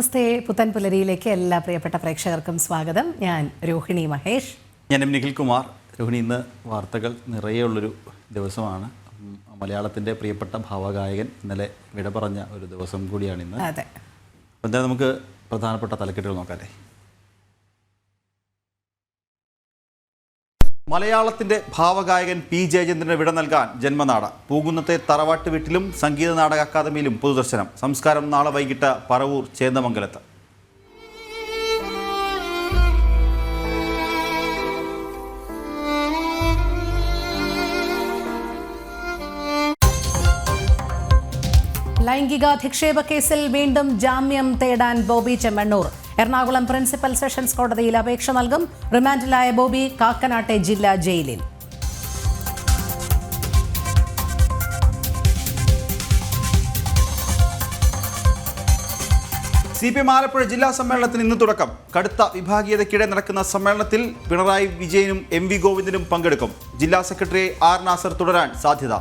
നമസ്തേ. പുത്തൻ പുലരിയിലേക്ക് എല്ലാ പ്രിയപ്പെട്ട പ്രേക്ഷകർക്കും സ്വാഗതം. ഞാൻ രോഹിണി മഹേഷ്. ഞാൻ നിഖിൽ കുമാർ. രോഹിണി, ഇന്ന് വാർത്തകൾ നിറയെയുള്ളൊരു ദിവസമാണ്. മലയാളത്തിൻ്റെ പ്രിയപ്പെട്ട ഭാവഗായകൻ ഇന്നലെ വിട പറഞ്ഞ ഒരു ദിവസം കൂടിയാണിന്ന്. അതെ, എന്തായാലും നമുക്ക് പ്രധാനപ്പെട്ട തലക്കെട്ടുകൾ നോക്കാല്ലേ. മലയാളത്തിൻ്റെ ഭാവഗായകൻ പി ജയചന്ദ്രന് വിട നൽകാൻ ജന്മനാട്. പൂകുന്നത്തെ തറവാട്ട് വീട്ടിലും സംഗീത നാടക അക്കാദമിയിലും പൊതുദർശനം. സംസ്കാരം നാളെ വൈകിട്ട് പറവൂർ ചേന്ദമംഗലത്ത്. ലൈംഗികാധിക്ഷേപ കേസിൽ വീണ്ടും ജാമ്യം തേടാൻ ബോബി ചെമ്മണ്ണൂർ. എറണാകുളം പ്രിൻസിപ്പൽ സെഷൻസ് കോടതിയിൽ അപേക്ഷ നൽകും. റിമാൻഡിലായ ബോബി കാക്കനാട്ടെ ജില്ലാ ജയിലിൽ. CPM ആലപ്പുഴ ജില്ലാ സമ്മേളനത്തിന് ഇന്ന് തുടക്കം. കടുത്ത വിഭാഗീയതയ്ക്കിടെ നടക്കുന്ന സമ്മേളനത്തിൽ പിണറായി വിജയനും MV ഗോവിന്ദനും പങ്കെടുക്കും. ജില്ലാ സെക്രട്ടറി R നാസർ തുടരാൻ സാധ്യത.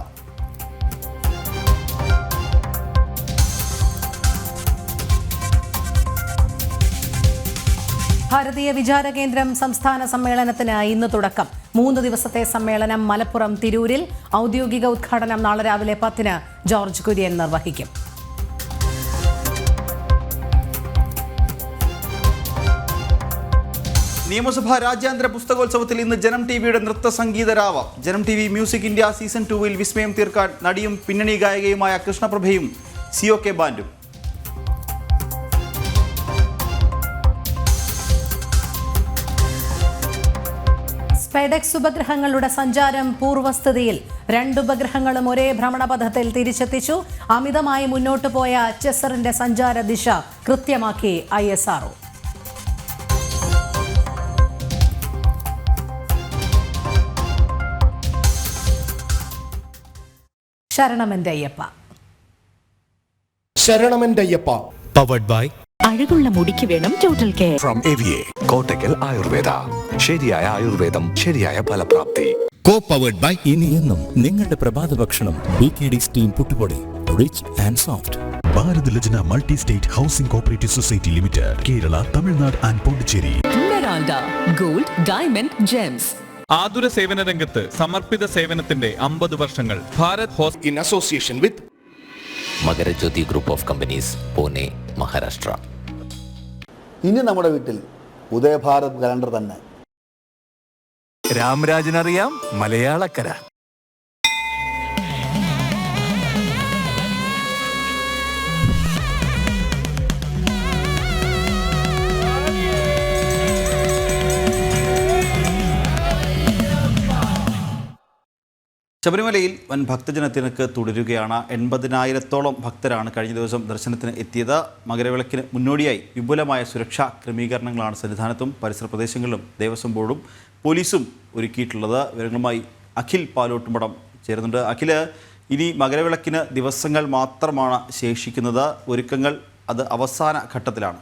ഭാരതീയ വിചാര കേന്ദ്രം സംസ്ഥാന സമ്മേളനത്തിന് ഇന്ന് തുടക്കം. 3 ദിവസത്തെ സമ്മേളനം മലപ്പുറം തിരൂരിൽ. ഔദ്യോഗിക ഉദ്ഘാടനം നാളെ രാവിലെ 10-ന് ജോർജ് കുര്യൻ നിർവഹിക്കും. നിയമസഭാ രാജ്യാന്തര പുസ്തകോത്സവത്തിൽ ഇന്ന് ജനം TVയുടെ നൃത്ത സംഗീത രാവ്. ജനം TV മ്യൂസിക് ഇന്ത്യ സീസൺ 2-ൽ വിസ്മയം തീർക്കാൻ നടിയും പിന്നണി ഗായികയുമായ കൃഷ്ണപ്രഭയും COK ബാൻഡും. സ്പെഡെക്സ് ഉപഗ്രഹങ്ങളുടെ സഞ്ചാരം പൂർവ്വസ്ഥിതിയിൽ. 2 ഉപഗ്രഹങ്ങളും ഒരേ ഭ്രമണപഥത്തിൽ തിരിച്ചെത്തിച്ചു. അമിതമായി മുന്നോട്ട് പോയ ചെസറിന്റെ സഞ്ചാര ദിശ കൃത്യമാക്കി ISRO. ശരണമെന്റെ അയ്യപ്പ. ശരണമെന്റെ അയ്യപ്പ പവർഡ് ബൈ അഴകുള്ള മുടിക്ക് വേണം total care from AVA Kottakkal Ayurveda. ശരിയായ ആയുർവേദം, ശരിയായ ഫലപ്രാപ്തി. കോ പവർഡ് ബൈ ഇനി എന്നും നിങ്ങളുടെ പ്രഭാത ഭക്ഷണം BKD സ്റ്റീം പുട്ടുപൊടി, rich and soft. Bharat Lajna multi state housing cooperative society limited, Kerala, Tamil Nadu and Pondicherry. Meralda gold, diamond, gems. ആതുര സേവന രംഗത്ത് സമർപ്പിത സേവനത്തിന്റെ 50 വർഷങ്ങൾ. Bharat hospital in association with Makarajyothi group of companies, Pune, Maharashtra. ഇനി നമ്മുടെ വീട്ടിൽ ഉദയഭാരത് കലണ്ടർ തന്നെ. രാമരാജനറിയാം മലയാളക്കര. ശബരിമലയിൽ വൻ ഭക്തജനത്തിരക്ക് തുടരുകയാണ്. 80,000-ഓളം ഭക്തരാണ് കഴിഞ്ഞ ദിവസം ദർശനത്തിന് എത്തിയത്. മകരവിളക്കിന് മുന്നോടിയായി വിപുലമായ സുരക്ഷാ ക്രമീകരണങ്ങളാണ് സന്നിധാനത്തും പരിസര പ്രദേശങ്ങളിലും ദേവസ്വം ബോർഡും പോലീസും ഒരുക്കിയിട്ടുള്ളത്. വിവരങ്ങളുമായി അഖിൽ പാലോട്ടുമടം ചേരുന്നുണ്ട്. അഖിൽ, ഇനി മകരവിളക്കിന് ദിവസങ്ങൾ മാത്രമാണ് ശേഷിക്കുന്നത്. ഒരുക്കങ്ങൾ അത് അവസാന ഘട്ടത്തിലാണ്.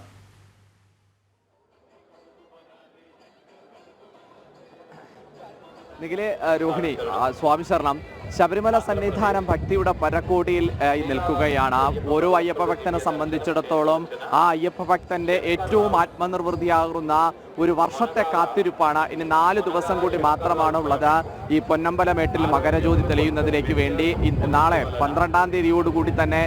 നിഖിലെ, രോഹിണി, സ്വാമി ശരണം. ശബരിമല സന്നിധാനം ഭക്തിയുടെ പരക്കോടിയിൽ നിൽക്കുകയാണ്. ഓരോ അയ്യപ്പ ഭക്തനെ സംബന്ധിച്ചിടത്തോളം ആ അയ്യപ്പ ഭക്തന്റെ ഏറ്റവും ആത്മനിർവൃതിയാകുന്ന ഒരു വർഷത്തെ കാത്തിരിപ്പാണ്. ഇനി 4 ദിവസം കൂടി മാത്രമാണ് ഉള്ളത് ഈ പൊന്നമ്പലമേട്ടിൽ മകരജ്യോതി തെളിയുന്നതിലേക്ക് വേണ്ടി. നാളെ 12-ാം തീയതിയോടുകൂടി തന്നെ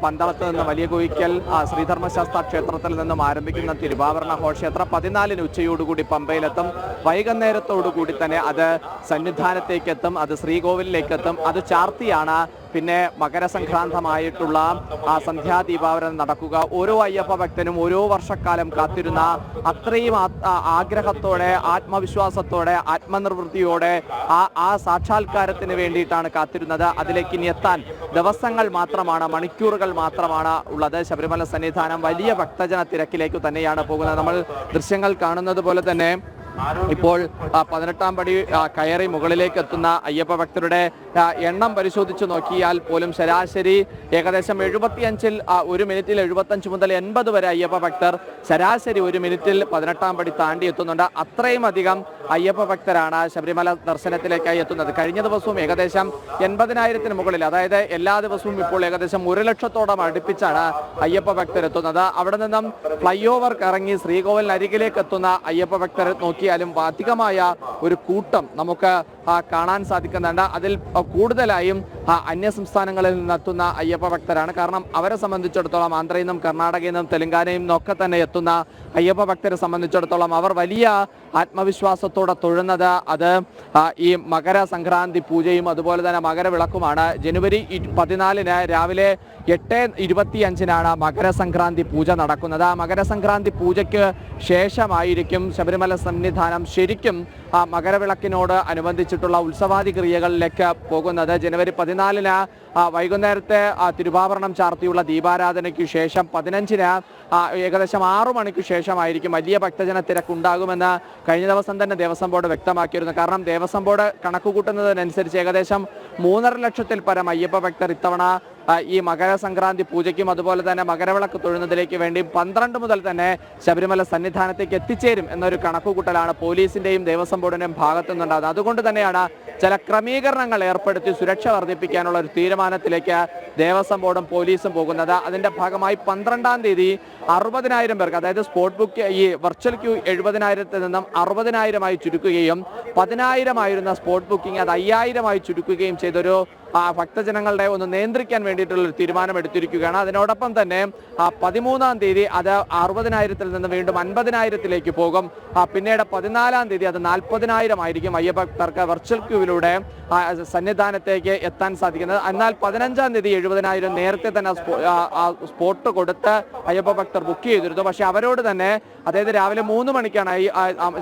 പന്തളത്ത് നിന്ന് വലിയ കോയിക്കൽ ശ്രീധർമ്മശാസ്ത്ര ക്ഷേത്രത്തിൽ നിന്നും ആരംഭിക്കുന്ന തിരുവാഭരണ ഘോഷയാത്ര 14-ന് ഉച്ചയോടുകൂടി പമ്പയിലെത്തും. വൈകുന്നേരത്തോടുകൂടി തന്നെ അത് സന്നിധാനത്തേക്ക് എത്തും, അത് ശ്രീകോവിലേക്ക് എത്തും. അത് ചാർത്തിയാണ് പിന്നെ മകരസംക്രാന്തമായിട്ടുള്ള ആ സന്ധ്യാദീപാവനം നടക്കുക. ഓരോ അയ്യപ്പ ഭക്തനും ഓരോ വർഷക്കാലം കാത്തിരുന്ന അത്രയും ആഗ്രഹത്തോടെ, ആത്മവിശ്വാസത്തോടെ, ആത്മനിർവൃത്തിയോടെ ആ സാക്ഷാത്കാരത്തിന് വേണ്ടിയിട്ടാണ് കാത്തിരുന്നത്. അതിലേക്ക് ഇനി എത്താൻ ദിവസങ്ങൾ മാത്രമാണ്, മണിക്കൂറുകൾ മാത്രമാണ് ഉള്ളത്. ശബരിമല സന്നിധാനം വലിയ ഭക്തജന തിരക്കിലേക്ക് തന്നെയാണ് പോകുന്നത്. നമ്മൾ ദൃശ്യങ്ങൾ കാണുന്നത് പോലെ തന്നെ ഇപ്പോൾ 18-ാം പടി കയറി മുകളിലേക്ക് എത്തുന്ന അയ്യപ്പ ഭക്തരുടെ എണ്ണം പരിശോധിച്ച് നോക്കിയാൽ പോലും ശരാശരി ഏകദേശം 75-ൽ 1 മിനിറ്റിൽ 75 മുതൽ 80 വരെ അയ്യപ്പ ഭക്തർ ശരാശരി 1 മിനിറ്റിൽ 18-ാം പടി താണ്ടി എത്തുന്നുണ്ട്. അത്രയും അധികം അയ്യപ്പ ഭക്തരാണ് ശബരിമല ദർശനത്തിലേക്കായി എത്തുന്നത്. കഴിഞ്ഞ ദിവസവും ഏകദേശം 80,000-ന് മുകളിൽ, അതായത് എല്ലാ ദിവസവും ഇപ്പോൾ ഏകദേശം 1 ലക്ഷത്തോളം അടുപ്പിച്ചാണ് അയ്യപ്പ ഭക്തർ എത്തുന്നത്. അവിടെ നിന്നും ഫ്ലൈ ഓവർ ഇറങ്ങി ശ്രീകോവിലിന് അരികിലേക്ക് എത്തുന്ന അയ്യപ്പ ഭക്തർ നോക്കിയാലും അധികമായ ഒരു കൂട്ടം നമുക്ക് കാണാൻ സാധിക്കുന്നുണ്ട്. അതിൽ കൂടുതലായും അന്യ സംസ്ഥാനങ്ങളിൽ നിന്നെത്തുന്ന അയ്യപ്പ ഭക്തരാണ്. കാരണം അവരെ സംബന്ധിച്ചിടത്തോളം ആന്ധ്രയിൽ നിന്നും കർണാടകയിൽ നിന്നും തെലങ്കാനയിൽ നിന്നൊക്കെ തന്നെ എത്തുന്ന അയ്യപ്പ ഭക്തരെ സംബന്ധിച്ചിടത്തോളം അവർ വലിയ ആത്മവിശ്വാസത്തോടെ തൊഴുന്നത് അത് ഈ മകര സംക്രാന്തി പൂജയും അതുപോലെ തന്നെ മകരവിളക്കുമാണ്. ജനുവരി 14-ന് രാവിലെ 8:25-നാണ് മകരസംക്രാന്തി പൂജ നടക്കുന്നത്. ആ മകരസംക്രാന്തി പൂജയ്ക്ക് ശേഷമായിരിക്കും ശബരിമല സന്നിധാനം ശരിക്കും ആ മകരവിളക്കിനോട് അനുബന്ധിച്ചിട്ടുള്ള ഉത്സവാദി ക്രിയകളിലേക്ക് പോകുന്നത്. ജനുവരി 14-ന് വൈകുന്നേരത്തെ തിരുവാഭരണം ചാർത്തിയുള്ള ദീപാരാധനയ്ക്ക് ശേഷം 15-ന് ഏകദേശം 6 മണിക്ക് ശേഷമായിരിക്കും വലിയ ഭക്തജന തിരക്കുണ്ടാകുമെന്ന് കഴിഞ്ഞ ദിവസം തന്നെ ദേവസ്വം ബോർഡ് വ്യക്തമാക്കിയിരുന്നു. കാരണം ദേവസ്വം ബോർഡ് കണക്കുകൂട്ടുന്നതിനനുസരിച്ച് ഏകദേശം 3.5 ലക്ഷത്തിൽ പരം അയ്യപ്പ ഭക്തർ ഇത്തവണ ഈ മകരസംക്രാന്തി പൂജയ്ക്കും അതുപോലെ തന്നെ മകരവിളക്ക് തൊഴുന്നതിലേക്ക് വേണ്ടി 12 മുതൽ തന്നെ ശബരിമല സന്നിധാനത്തേക്ക് എത്തിച്ചേരും എന്നൊരു കണക്കുകൂട്ടലാണ് പോലീസിന്റെയും ദേവസ്വം ബോർഡിന്റെയും ഭാഗത്തു നിന്നുണ്ടാകുന്നത്. അതുകൊണ്ട് തന്നെയാണ് ചില ക്രമീകരണങ്ങൾ ഏർപ്പെടുത്തി സുരക്ഷ വർദ്ധിപ്പിക്കാനുള്ള ഒരു തീരുമാനത്തിലേക്ക് ദേവസ്വം ബോർഡും പോലീസും പോകുന്നത്. അതിന്റെ ഭാഗമായി 12-ാം തീയതി 60,000 പേർക്ക്, അതായത് സ്പോട്ട് ബുക്ക് ഈ വെർച്വൽ ക്യൂ 70,000-ൽ നിന്നും 60,000-ആയി ചുരുക്കുകയും 10,000 ആയിരുന്ന സ്പോട്ട് ബുക്കിംഗ് അത് 5,000-ആയി ചുരുക്കുകയും ചെയ്തൊരു ഭക്തജനങ്ങളുടെ ഒന്ന് നിയന്ത്രിക്കാൻ വേണ്ടിയിട്ടുള്ള ഒരു തീരുമാനം എടുത്തിരിക്കുകയാണ്. അതിനോടൊപ്പം തന്നെ 13-ാം തീയതി അത് 60,000-ൽ നിന്ന് വീണ്ടും 50,000-ലേക്ക് പോകും. പിന്നീട് 14-ാം തീയതി അത് 40,000 ആയിരിക്കും അയ്യപ്പ ഭക്തർക്ക് വെർച്വൽ ക്യൂവിലൂടെ സന്നിധാനത്തേക്ക് എത്താൻ സാധിക്കുന്നത്. എന്നാൽ 15-ാം തീയതി 70,000 നേരത്തെ തന്നെ സ്പോട്ട് കൊടുത്ത് അയ്യപ്പ ഭക്തർ ബുക്ക് ചെയ്തിരുന്നു. പക്ഷെ അവരോട് തന്നെ, അതായത് രാവിലെ 3 മണിക്കാണ് ഈ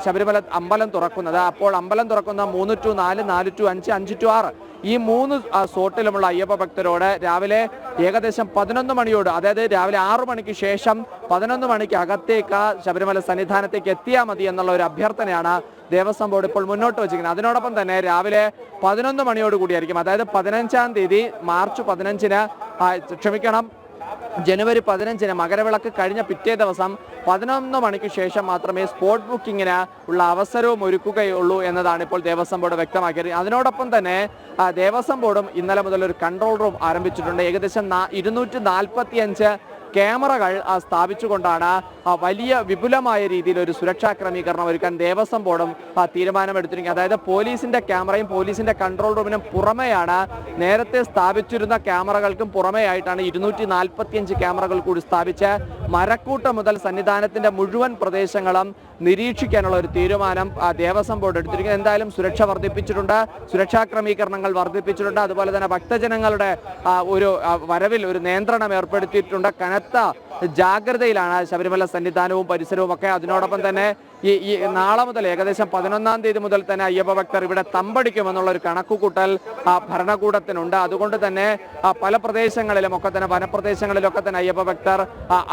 ശബരിമല അമ്പലം തുറക്കുന്നത്. അപ്പോൾ അമ്പലം തുറക്കുന്ന 3 to 4, 4 to 5, 5 to 6 ഈ 3 സ്ലോട്ടിലുമുള്ള അയ്യപ്പ ഭക്തരോട് രാവിലെ ഏകദേശം 11 മണിയോട്, അതായത് രാവിലെ 6 മണിക്ക് ശേഷം 11 മണിക്ക് അകത്തേക്ക് ശബരിമല സന്നിധാനത്തേക്ക് എത്തിയാൽ മതി എന്നുള്ള ഒരു അഭ്യർത്ഥനയാണ് ദേവസ്വം ബോർഡ് ഇപ്പോൾ മുന്നോട്ട് വെച്ചിരിക്കുന്നത്. അതിനോടൊപ്പം തന്നെ രാവിലെ 11 മണിയോട് കൂടിയായിരിക്കും, അതായത് 15-ാം തീയതി മാർച്ച് 15-ന് ജനുവരി 15-ന് മകരവിളക്ക് കഴിഞ്ഞ പിറ്റേ ദിവസം 11 മണിക്ക് ശേഷം മാത്രമേ സ്പോട്ട് ബുക്കിങ്ങിന് ഉള്ള അവസരവും ഒരുക്കുകയുള്ളൂ എന്നതാണ് ഇപ്പോൾ ദേവസ്വം ബോർഡ് വ്യക്തമാക്കിയത്. അതിനോടൊപ്പം തന്നെ ദേവസ്വം ബോർഡും ഇന്നലെ മുതൽ ഒരു കൺട്രോൾ റൂം ആരംഭിച്ചിട്ടുണ്ട്. ഏകദേശം 245 ക്യാമറകൾ സ്ഥാപിച്ചുകൊണ്ടാണ് വലിയ വിപുലമായ രീതിയിൽ ഒരു സുരക്ഷാ ക്രമീകരണം ഒരുക്കാൻ ദേവസ്വം ബോർഡും തീരുമാനമെടുത്തിരിക്കുന്നത്. അതായത് പോലീസിന്റെ ക്യാമറയും പോലീസിന്റെ കൺട്രോൾ റൂമിനും പുറമെയാണ്, നേരത്തെ സ്ഥാപിച്ചിരുന്ന ക്യാമറകൾക്കും പുറമെയായിട്ടാണ് 245 ക്യാമറകൾ കൂടി സ്ഥാപിച്ച് മരക്കൂട്ടം മുതൽ സന്നിധാനത്തിന്റെ മുഴുവൻ പ്രദേശങ്ങളും നിരീക്ഷിക്കാനുള്ള ഒരു തീരുമാനം ദേവസ്വം ബോർഡ് എടുത്തിരിക്കുന്നത്. എന്തായാലും സുരക്ഷ വർദ്ധിപ്പിച്ചിട്ടുണ്ട്, സുരക്ഷാ ക്രമീകരണങ്ങൾ വർദ്ധിപ്പിച്ചിട്ടുണ്ട്. അതുപോലെ തന്നെ ഭക്തജനങ്ങളുടെ ഒരു വരവിൽ ഒരു നിയന്ത്രണം ഏർപ്പെടുത്തിയിട്ടുണ്ട്. കനത്ത ജാഗ്രതയിലാണ് ശബരിമല സന്നിധാനവും പരിസരവും ഒക്കെ. അതിനോടൊപ്പം തന്നെ ഈ നാളെ മുതൽ ഏകദേശം 11-ാം തീയതി മുതൽ തന്നെ അയ്യപ്പ ഭക്തർ ഇവിടെ തമ്പടിക്കുമെന്നുള്ള ഒരു കണക്കുകൂട്ടൽ ഭരണകൂടത്തിനുണ്ട്. അതുകൊണ്ട് തന്നെ പല പ്രദേശങ്ങളിലും ഒക്കെ തന്നെ, വനപ്രദേശങ്ങളിലൊക്കെ തന്നെ അയ്യപ്പ ഭക്തർ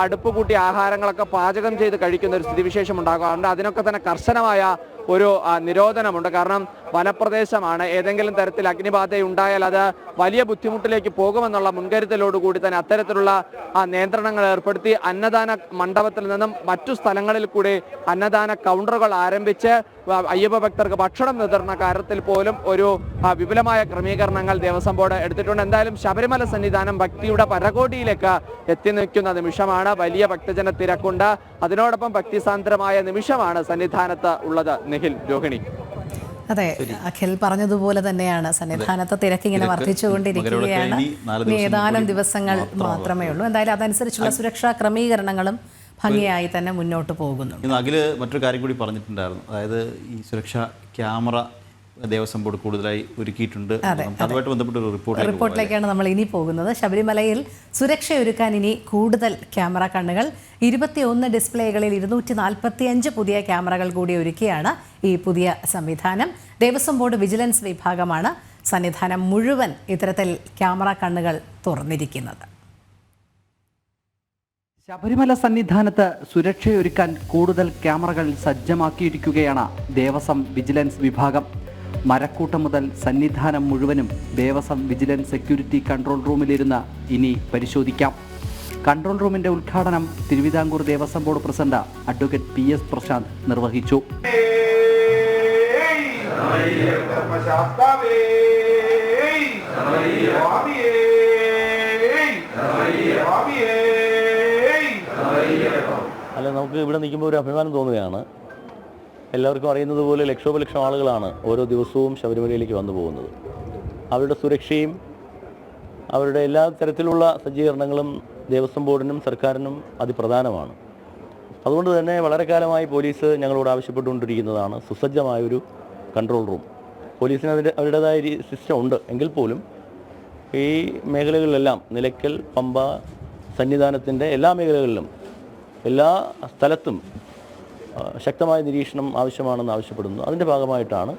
അടുപ്പ് കൂട്ടി ആഹാരങ്ങളൊക്കെ പാചകം ചെയ്ത് കഴിക്കുന്ന ഒരു സ്ഥിതിവിശേഷം ഉണ്ടാകാറുണ്ട്. അതിനൊക്കെ തന്നെ കർശനമായ ഒരു നിരോധനമുണ്ട്. കാരണം വനപ്രദേശമാണ്, ഏതെങ്കിലും തരത്തിൽ അഗ്നിബാധ ഉണ്ടായാൽ അത് വലിയ ബുദ്ധിമുട്ടിലേക്ക് പോകുമെന്നുള്ള മുൻകരുതലോടുകൂടി തന്നെ അത്തരത്തിലുള്ള നിയന്ത്രണങ്ങൾ ഏർപ്പെടുത്തി അന്നദാന മണ്ഡപത്തിൽ നിന്നും മറ്റു സ്ഥലങ്ങളിൽ കൂടി അന്നദാന കൗണ്ടറുകൾ ആരംഭിച്ച് അയ്യപ്പ ഭക്തർക്ക് ഭക്ഷണം വിതരണ കാര്യത്തിൽ പോലും ഒരു വിപുലമായ ക്രമീകരണങ്ങൾ ദേവസ്വം ബോർഡ് എടുത്തിട്ടുണ്ട്. എന്തായാലും ശബരിമല സന്നിധാനം ഭക്തിയുടെ പരകോടിയിലേക്ക് എത്തി നിൽക്കുന്ന നിമിഷമാണ്. വലിയ ഭക്തജന തിരക്കുണ്ട്. അതിനോടൊപ്പം ഭക്തിസാന്ദ്രമായ നിമിഷമാണ് സന്നിധാനത്ത് ഉള്ളത്. നിഖിൽ, രോഹിണി. അതെ, അഖിൽ പറഞ്ഞതുപോലെ തന്നെയാണ്. സന്നിധാനത്തെ തിരക്ക് ഇങ്ങനെ വർദ്ധിച്ചുകൊണ്ടിരിക്കുകയാണ്. ഏതാനും ദിവസങ്ങൾ മാത്രമേ ഉള്ളൂ. എന്തായാലും അതനുസരിച്ചുള്ള സുരക്ഷാ ക്രമീകരണങ്ങളും ഭംഗിയായി തന്നെ മുന്നോട്ട് പോകുന്നുണ്ട്. ഇന്ന് അഖിൽ മറ്റൊരു കാര്യം കൂടി പറഞ്ഞിട്ടുണ്ടായിരുന്നു. അതായത് ഈ സുരക്ഷാ ക്യാമറ ദേവസ്വം ബോർഡ് കൂടുതലായി ഒരുക്കിയിട്ടുണ്ട്. അതുമായിട്ട് ബന്ധപ്പെട്ട ഒരു റിപ്പോർട്ടിലേക്കാണ് നമ്മൾ ഇനി പോകുന്നത്. ശബരിമലയിൽ സുരക്ഷയൊരുക്കാൻ ഇനി കൂടുതൽ ക്യാമറ കണ്ണുകൾ, 21 ഡിസ്പ്ലേകളിൽ 245 പുതിയ ക്യാമറകൾ കൂടി ഒരുക്കിയാണ് ഈ പുതിയ സംവിധാനം. ദേവസ്വം ബോർഡ് വിജിലൻസ് വിഭാഗമാണ് സന്നിധാനം മുഴുവൻ ഇത്തരത്തിൽ ക്യാമറ കണ്ണുകൾ തുറന്നിരിക്കുന്നത്. ശബരിമല സന്നിധാനത്ത് സുരക്ഷയൊരുക്കാൻ കൂടുതൽ ക്യാമറകൾ സജ്ജമാക്കിയിരിക്കുകയാണ് ദേവസ്വം വിജിലൻസ് വിഭാഗം. മരക്കൂട്ടം മുതൽ സന്നിധാനം മുഴുവനും ദേവസ്വം വിജിലൻസ് സെക്യൂരിറ്റി കൺട്രോൾ റൂമിലിരുന്ന് ഇനി പരിശോധിക്കാം. കൺട്രോൾ റൂമിന്റെ ഉദ്ഘാടനം Thiruvithamkoor Devaswom board president advocate PS Prashanth നിർവഹിച്ചു. അല്ല, നമുക്ക് ഇവിടെ നിൽക്കുമ്പോൾ ഒരു അഭിമാനം തോന്നുകയാണ്. എല്ലാവർക്കും അറിയുന്നത് പോലെ ലക്ഷോപലക്ഷം ആളുകളാണ് ഓരോ ദിവസവും ശബരിമലയിലേക്ക് വന്നു പോകുന്നത്. അവരുടെ സുരക്ഷയും അവരുടെ എല്ലാ തരത്തിലുള്ള സജ്ജീകരണങ്ങളും ദേവസ്വം ബോർഡിനും സർക്കാരിനും അതിപ്രധാനമാണ്. അതുകൊണ്ട് തന്നെ വളരെ കാലമായി പോലീസ് ഞങ്ങളോട് ആവശ്യപ്പെട്ടുകൊണ്ടിരിക്കുന്നതാണ് സുസജ്ജമായൊരു കൺട്രോൾ റൂം. പോലീസിന് അവരുടേതായ സിസ്റ്റം ഉണ്ട് എങ്കിൽ പോലും ഈ മേഖലകളിലെല്ലാം നിലയ്ക്കൽ, പമ്പ, സന്നിധാനത്തിൻ്റെ എല്ലാ മേഖലകളിലും എല്ലാ സ്ഥലത്തും ശക്തമായ നിരീക്ഷണം ആവശ്യമാണെന്ന് ആവശ്യപ്പെടുന്നു. അതിൻ്റെ ഭാഗമായിട്ടാണ്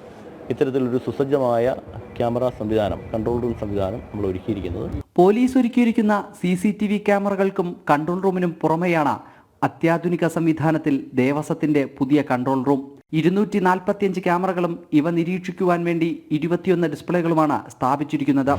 ഇത്തരത്തിലൊരു സുസജ്ജമായ ക്യാമറ സംവിധാനം, കൺട്രോൾ റൂം സംവിധാനം നമ്മൾ ഒരുക്കിയിരിക്കുന്നത്. പോലീസ് ഒരുക്കിയിരിക്കുന്ന CCTV ക്യാമറകൾക്കും കൺട്രോൾ റൂമിനും പുറമെയാണ് അത്യാധുനിക സംവിധാനത്തിൽ ദേവസ്വത്തിന്റെ പുതിയ കൺട്രോൾ റൂം. 245 ക്യാമറകളും ഇവ നിരീക്ഷിക്കുവാൻ വേണ്ടി 21 ഡിസ്പ്ലേകളുമാണ് സ്ഥാപിച്ചിരിക്കുന്നത്.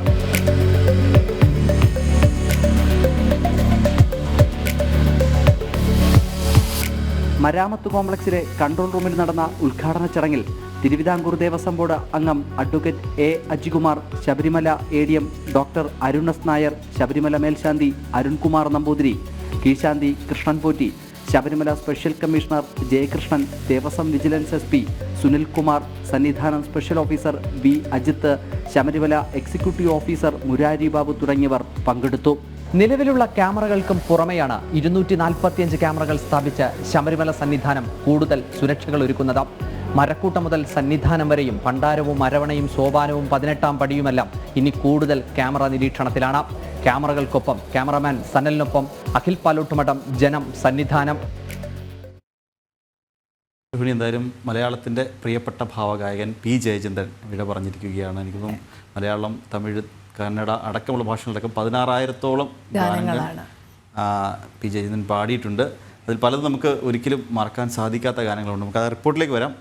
മരാമത്ത് കോംപ്ലക്സിലെ കൺട്രോൾ റൂമിൽ നടന്ന ഉദ്ഘാടന ചടങ്ങിൽ തിരുവിതാംകൂർ ദേവസ്വം ബോർഡ് അംഗം advocate A. Ajikumar, Sabarimala ADM doctor Arun S. Nair, Sabarimala Melshanthi Arunkumar Namboothiri, Keezhshanthi Krishnan Potti, Sabarimala special commissioner Jayakrishnan, Devaswom vigilance SP Sunil Kumar, Sannidhanam special officer B. Ajith, Sabarimala executive officer Murari Babu തുടങ്ങിയവർ പങ്കെടുത്തു. നിലവിലുള്ള ക്യാമറകൾക്കും പുറമെയാണ് 245 ക്യാമറകൾ സ്ഥാപിച്ച് ശബരിമല സന്നിധാനം കൂടുതൽ സുരക്ഷകൾ ഒരുക്കുന്നത്. മരക്കൂട്ടം മുതൽ സന്നിധാനം വരെയും ഭണ്ഡാരവും അരവണയും സോപാനവും 18-ാം പടിയുമെല്ലാം ഇനി കൂടുതൽ ക്യാമറ നിരീക്ഷണത്തിലാണ്. ക്യാമറകൾക്കൊപ്പം ക്യാമറമാൻ സനലിനൊപ്പം അഖിൽ പാലോട്ടുമഠം, ജനം, സന്നിധാനം. എന്തായാലും മലയാളത്തിൻ്റെ പ്രിയപ്പെട്ട ഭാവഗായകൻ P. ജയചന്ദ്രൻ വിട പറഞ്ഞിരിക്കുകയാണ്. എനിക്ക് തോന്നുന്നു മലയാളം, തമിഴ്, കന്നഡ അടക്കമുള്ള ഭാഷകളിലടക്കം 16,000-ഓളം ഗാനങ്ങൾ P. ജയചന്ദ്രൻ പാടിയിട്ടുണ്ട്. അതിൽ പലതും നമുക്ക് ഒരിക്കലും മറക്കാൻ സാധിക്കാത്ത ഗാനങ്ങളുണ്ട്. നമുക്ക് ആ റിപ്പോർട്ടിലേക്ക് വരാം.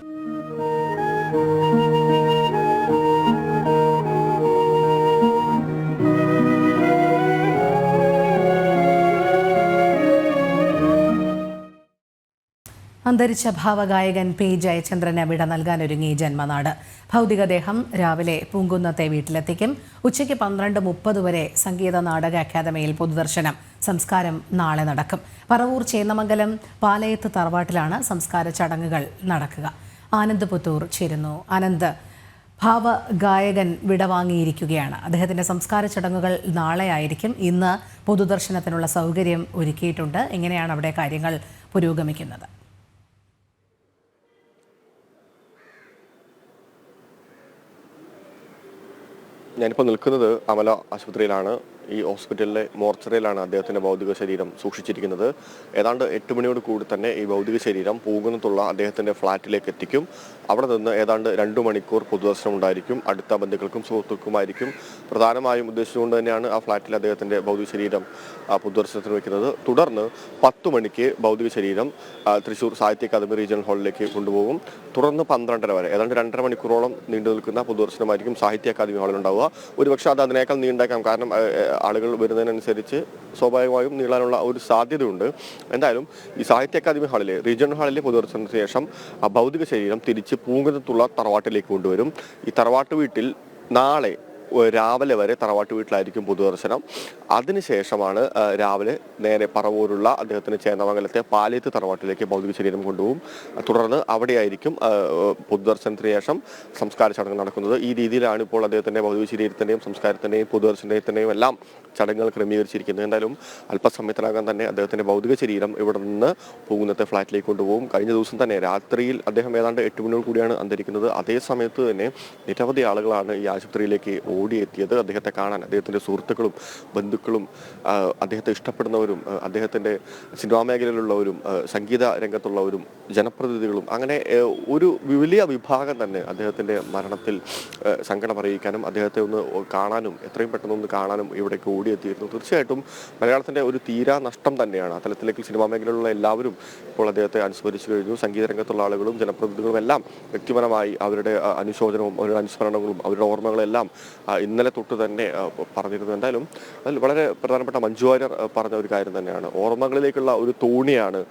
അന്തരിച്ച ഭാവഗായകൻ P. ജയചന്ദ്രന് വിട നൽകാനൊരുങ്ങി ജന്മനാട്. ഭൗതികദേഹം രാവിലെ പൂങ്കുന്നത്തെ വീട്ടിലെത്തിക്കും. ഉച്ചയ്ക്ക് 12:30 വരെ സംഗീത നാടക അക്കാദമിയിൽ പൊതുദർശനം. സംസ്കാരം നാളെ നടക്കും. പറവൂർ ചേന്നമംഗലം പാലയത്ത് തറവാട്ടിലാണ് സംസ്കാര ചടങ്ങുകൾ നടക്കുക. ആനന്ദ് പുത്തൂർ ചേരുന്നു. ആനന്ദ്, ഭാവഗായകൻ വിടവാങ്ങിയിരിക്കുകയാണ്. അദ്ദേഹത്തിൻ്റെ സംസ്കാര ചടങ്ങുകൾ നാളെ ആയിരിക്കും. ഇന്ന് പൊതുദർശനത്തിനുള്ള സൗകര്യം ഒരുക്കിയിട്ടുണ്ട്. എങ്ങനെയാണ് അവിടെ കാര്യങ്ങൾ പുരോഗമിക്കുന്നത്? ഞാനിപ്പോൾ നിൽക്കുന്നത് അമല ആശുപത്രിയിലാണ്. ഈ ഹോസ്പിറ്റലിലെ മോർച്ചറിയിലാണ് അദ്ദേഹത്തിൻ്റെ ഭൗതിക ശരീരം സൂക്ഷിച്ചിരിക്കുന്നത്. ഏതാണ്ട് 8 മണിയോട് കൂടി തന്നെ ഈ ഭൗതിക ശരീരം പൂങ്കുന്നത്തുള്ള അദ്ദേഹത്തിൻ്റെ ഫ്ലാറ്റിലേക്ക് എത്തിക്കും. അവിടെ നിന്ന് ഏതാണ്ട് 2 മണിക്കൂർ പൊതുദർശനം ഉണ്ടായിരിക്കും. അടുത്ത ബന്ധുക്കൾക്കും സുഹൃത്തുക്കൾക്കുമായിരിക്കും പ്രധാനമായും ഉദ്ദേശിച്ചുകൊണ്ട് തന്നെയാണ് ആ ഫ്ലാറ്റിൽ അദ്ദേഹത്തിൻ്റെ ഭൗതിക ശരീരം പൊതുദർശനത്തിന് വയ്ക്കുന്നത്. തുടർന്ന് 10 മണിക്ക് ഭൗതിക ശരീരം തൃശ്ശൂർ സാഹിത്യ അക്കാദമി റീജിയണൽ ഹാളിലേക്ക് കൊണ്ടുപോകും. തുടർന്ന് 12:30 വരെ ഏതാണ്ട് 2.5 മണിക്കൂറോളം നീണ്ടു നിൽക്കുന്ന പൊതുദർശനമായിരിക്കും സാഹിത്യ അക്കാദമി ഹാളിൽ ഉണ്ടാവുക. ഒരുപക്ഷെ അത് അതിനേക്കാൾ നീണ്ടാക്കാം. കാരണം ആളുകൾ വരുന്നതിനനുസരിച്ച് സ്വാഭാവികമായും നീളാനുള്ള ഒരു സാധ്യതയുണ്ട്. എന്തായാലും ഈ സാഹിത്യ അക്കാദമി ഹാളിലെ റീജിയണൽ ഹാളിലെ പൊതുദർശനത്തിന് ശേഷം ആ ഭൗതിക ശരീരം തിരിച്ച് പൂങ്കുന്നത്തുള്ള തറവാട്ടിലേക്ക് കൊണ്ടുവരും. ഈ തറവാട്ട് വീട്ടിൽ നാളെ രാവിലെ വരെ തറവാട്ട് വീട്ടിലായിരിക്കും പൊതുദർശനം. അതിനുശേഷമാണ് രാവിലെ നേരെ പറവൂരുള്ള അദ്ദേഹത്തിന് ചേന്നമംഗലത്തെ പാലയത്ത് തറവാട്ടിലേക്ക് ഭൗതിക ശരീരം കൊണ്ടുപോകും. തുടർന്ന് അവിടെയായിരിക്കും പൊതുദർശനത്തിന് ശേഷം സംസ്കാര ചടങ്ങ് നടക്കുന്നത്. ഈ രീതിയിലാണ് ഇപ്പോൾ അദ്ദേഹത്തിൻ്റെ ഭൗതിക ശരീരത്തിൻ്റെയും സംസ്കാരത്തിൻ്റെയും പൊതുദർശനത്തിൻ്റെയും എല്ലാം ചടങ്ങുകൾ ക്രമീകരിച്ചിരിക്കുന്നത്. എന്തായാലും അല്പസമയത്തിനകം തന്നെ അദ്ദേഹത്തിൻ്റെ ഭൗതിക ശരീരം ഇവിടെ നിന്ന് പൂങ്കുന്നത്തെ ഫ്ലാറ്റിലേക്ക് കൊണ്ടുപോകും. കഴിഞ്ഞ ദിവസം തന്നെ രാത്രിയിൽ അദ്ദേഹം ഏതാണ്ട് 8 മണിയോട് കൂടിയാണ് അന്തരിക്കുന്നത്. അതേ സമയത്ത് തന്നെ നിരവധി ആളുകളാണ് ഈ ആശുപത്രിയിലേക്ക് ഓടിയെത്തിയത്. അദ്ദേഹത്തെ കാണാൻ അദ്ദേഹത്തിൻ്റെ സുഹൃത്തുക്കളും ബന്ധുക്കളും അദ്ദേഹത്തെ ഇഷ്ടപ്പെടുന്നവരും അദ്ദേഹത്തിൻ്റെ സിനിമാ മേഖലയിലുള്ളവരും സംഗീത രംഗത്തുള്ളവരും ജനപ്രതിനിധികളും അങ്ങനെ ഒരു വലിയ വിഭാഗം തന്നെ അദ്ദേഹത്തിൻ്റെ മരണത്തിൽ സങ്കടം അറിയിക്കാനും അദ്ദേഹത്തെ ഒന്ന് കാണാനും എത്രയും പെട്ടെന്നൊന്ന് കാണാനും ഇവിടേക്ക് ഓടിയെത്തിയിരുന്നു. തീർച്ചയായിട്ടും മലയാളത്തിൻ്റെ ഒരു തീരാ നഷ്ടം തന്നെയാണ്. അത്തരത്തിലേക്ക് സിനിമാ മേഖലയിലുള്ള എല്ലാവരും ഇപ്പോൾ അദ്ദേഹത്തെ അനുസ്മരിച്ചു കഴിഞ്ഞു. സംഗീത രംഗത്തുള്ള ആളുകളും ജനപ്രതിനിധികളും എല്ലാം വ്യക്തിപരമായി അവരുടെ അനുശോചനവും അവരുടെ അനുസ്മരണങ്ങളും അവരുടെ ഓർമ്മകളെല്ലാം ഇന്നലെ തൊട്ട് തന്നെ പറഞ്ഞിരുന്നു. എന്തായാലും അതിൽ വളരെ പ്രധാനപ്പെട്ട മഞ്ജു വാര്യർ പറഞ്ഞ ഒരു കാര്യം തന്നെയാണ്, ഓർമ്മകളിലേക്കുള്ള ഒരു തോണിയാണ്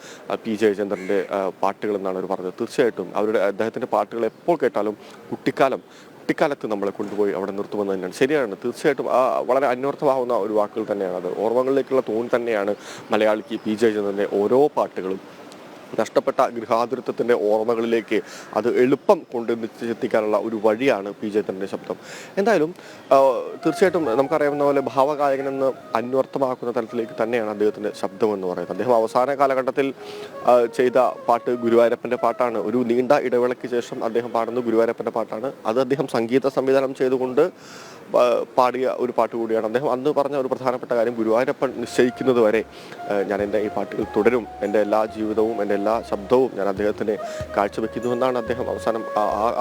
പി ജയചന്ദ്രൻ്റെ പാട്ടുകൾ എന്നാണ് അവർ പറഞ്ഞത്. തീർച്ചയായിട്ടും അദ്ദേഹത്തിൻ്റെ പാട്ടുകൾ എപ്പോൾ കേട്ടാലും കുട്ടിക്കാലത്ത് നമ്മളെ കൊണ്ടുപോയി അവിടെ നിർത്തുമെന്ന് തന്നെയാണ്. ശരിയാണ്, തീർച്ചയായിട്ടും വളരെ അന്വർത്ഥമാവുന്ന ഒരു വാക്കുകൾ തന്നെയാണ് അത്. ഓർമ്മകളിലേക്കുള്ള തോണി തന്നെയാണ് മലയാളിക്ക് പി ജയചന്ദ്രൻ്റെ ഓരോ പാട്ടുകളും. നഷ്ടപ്പെട്ട ഗൃഹാതുരത്വത്തിൻ്റെ ഓർമ്മകളിലേക്ക് അത് എളുപ്പം കൊണ്ടെത്തിക്കാനുള്ള ഒരു വഴിയാണ് പി ജയചന്ദ്രൻ്റെ ശബ്ദം. എന്തായാലും തീർച്ചയായിട്ടും നമുക്കറിയാവുന്ന പോലെ ഭാവഗായകനെന്ന് അന്വർത്ഥമാക്കുന്ന തലത്തിലേക്ക് തന്നെയാണ് അദ്ദേഹത്തിൻ്റെ ശബ്ദം എന്ന് പറയുന്നത്. അദ്ദേഹം അവസാന കാലഘട്ടത്തിൽ ചെയ്ത പാട്ട് ഗുരുവായൂരപ്പൻ്റെ പാട്ടാണ്. ഒരു നീണ്ട ഇടവേളയ്ക്ക് ശേഷം അദ്ദേഹം പാടുന്ന ഗുരുവായൂരപ്പൻ്റെ പാട്ടാണ്. അത് അദ്ദേഹം സംഗീത സംവിധാനം ചെയ്തുകൊണ്ട് പാടിയ ഒരു പാട്ട് കൂടിയാണ്. അദ്ദേഹം അന്ന് പറഞ്ഞ ഒരു പ്രധാനപ്പെട്ട കാര്യം, ഗുരുവായൂരപ്പൻ നിശ്ചയിക്കുന്നത് വരെ ഞാൻ എൻ്റെ ഈ പാട്ടുകൾ തുടരും, എൻ്റെ എല്ലാ ജീവിതവും എൻ്റെ എല്ലാ ശബ്ദവും ഞാൻ അദ്ദേഹത്തിന് കാഴ്ചവെക്കുന്നുവെന്നാണ് അദ്ദേഹം അവസാനം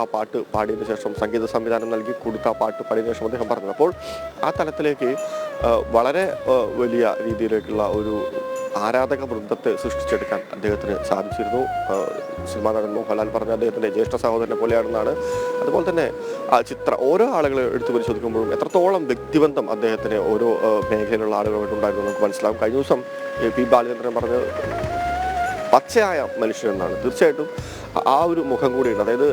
ആ പാട്ട് പാടിയതിനു ശേഷം സംഗീത സംവിധാനം നൽകി കൊടുത്ത ആ പാട്ട് പാടിയതിനു ശേഷം അദ്ദേഹം പറഞ്ഞത്. അപ്പോൾ ആ തലത്തിലേക്ക് വളരെ വലിയ രീതിയിലേക്കുള്ള ഒരു ആരാധക വൃന്ദത്തെ സൃഷ്ടിച്ചെടുക്കാൻ അദ്ദേഹത്തിന് സാധിച്ചിരുന്നു. സിനിമാ നടൻ മോഹൻലാൽ പറഞ്ഞ അദ്ദേഹത്തിൻ്റെ ജ്യേഷ്ഠ സഹോദരനെ പോലെയാണെന്നാണ്. അതുപോലെ തന്നെ ഓരോ ആളുകളെ എടുത്തു പരിശോധിക്കുമ്പോഴും എത്രത്തോളം വ്യക്തിബന്ധം അദ്ദേഹത്തിന് ഓരോ മേഖലയിലുള്ള ആളുകളുമായിട്ടുണ്ടായിരുന്നു നമുക്ക് മനസ്സിലാവും. കഴിഞ്ഞ ദിവസം പി ബാലചന്ദ്രൻ പറഞ്ഞത് പച്ചയായ മനുഷ്യനെന്നാണ്. തീർച്ചയായിട്ടും ആ ഒരു മുഖം കൂടിയുണ്ട്. അതായത്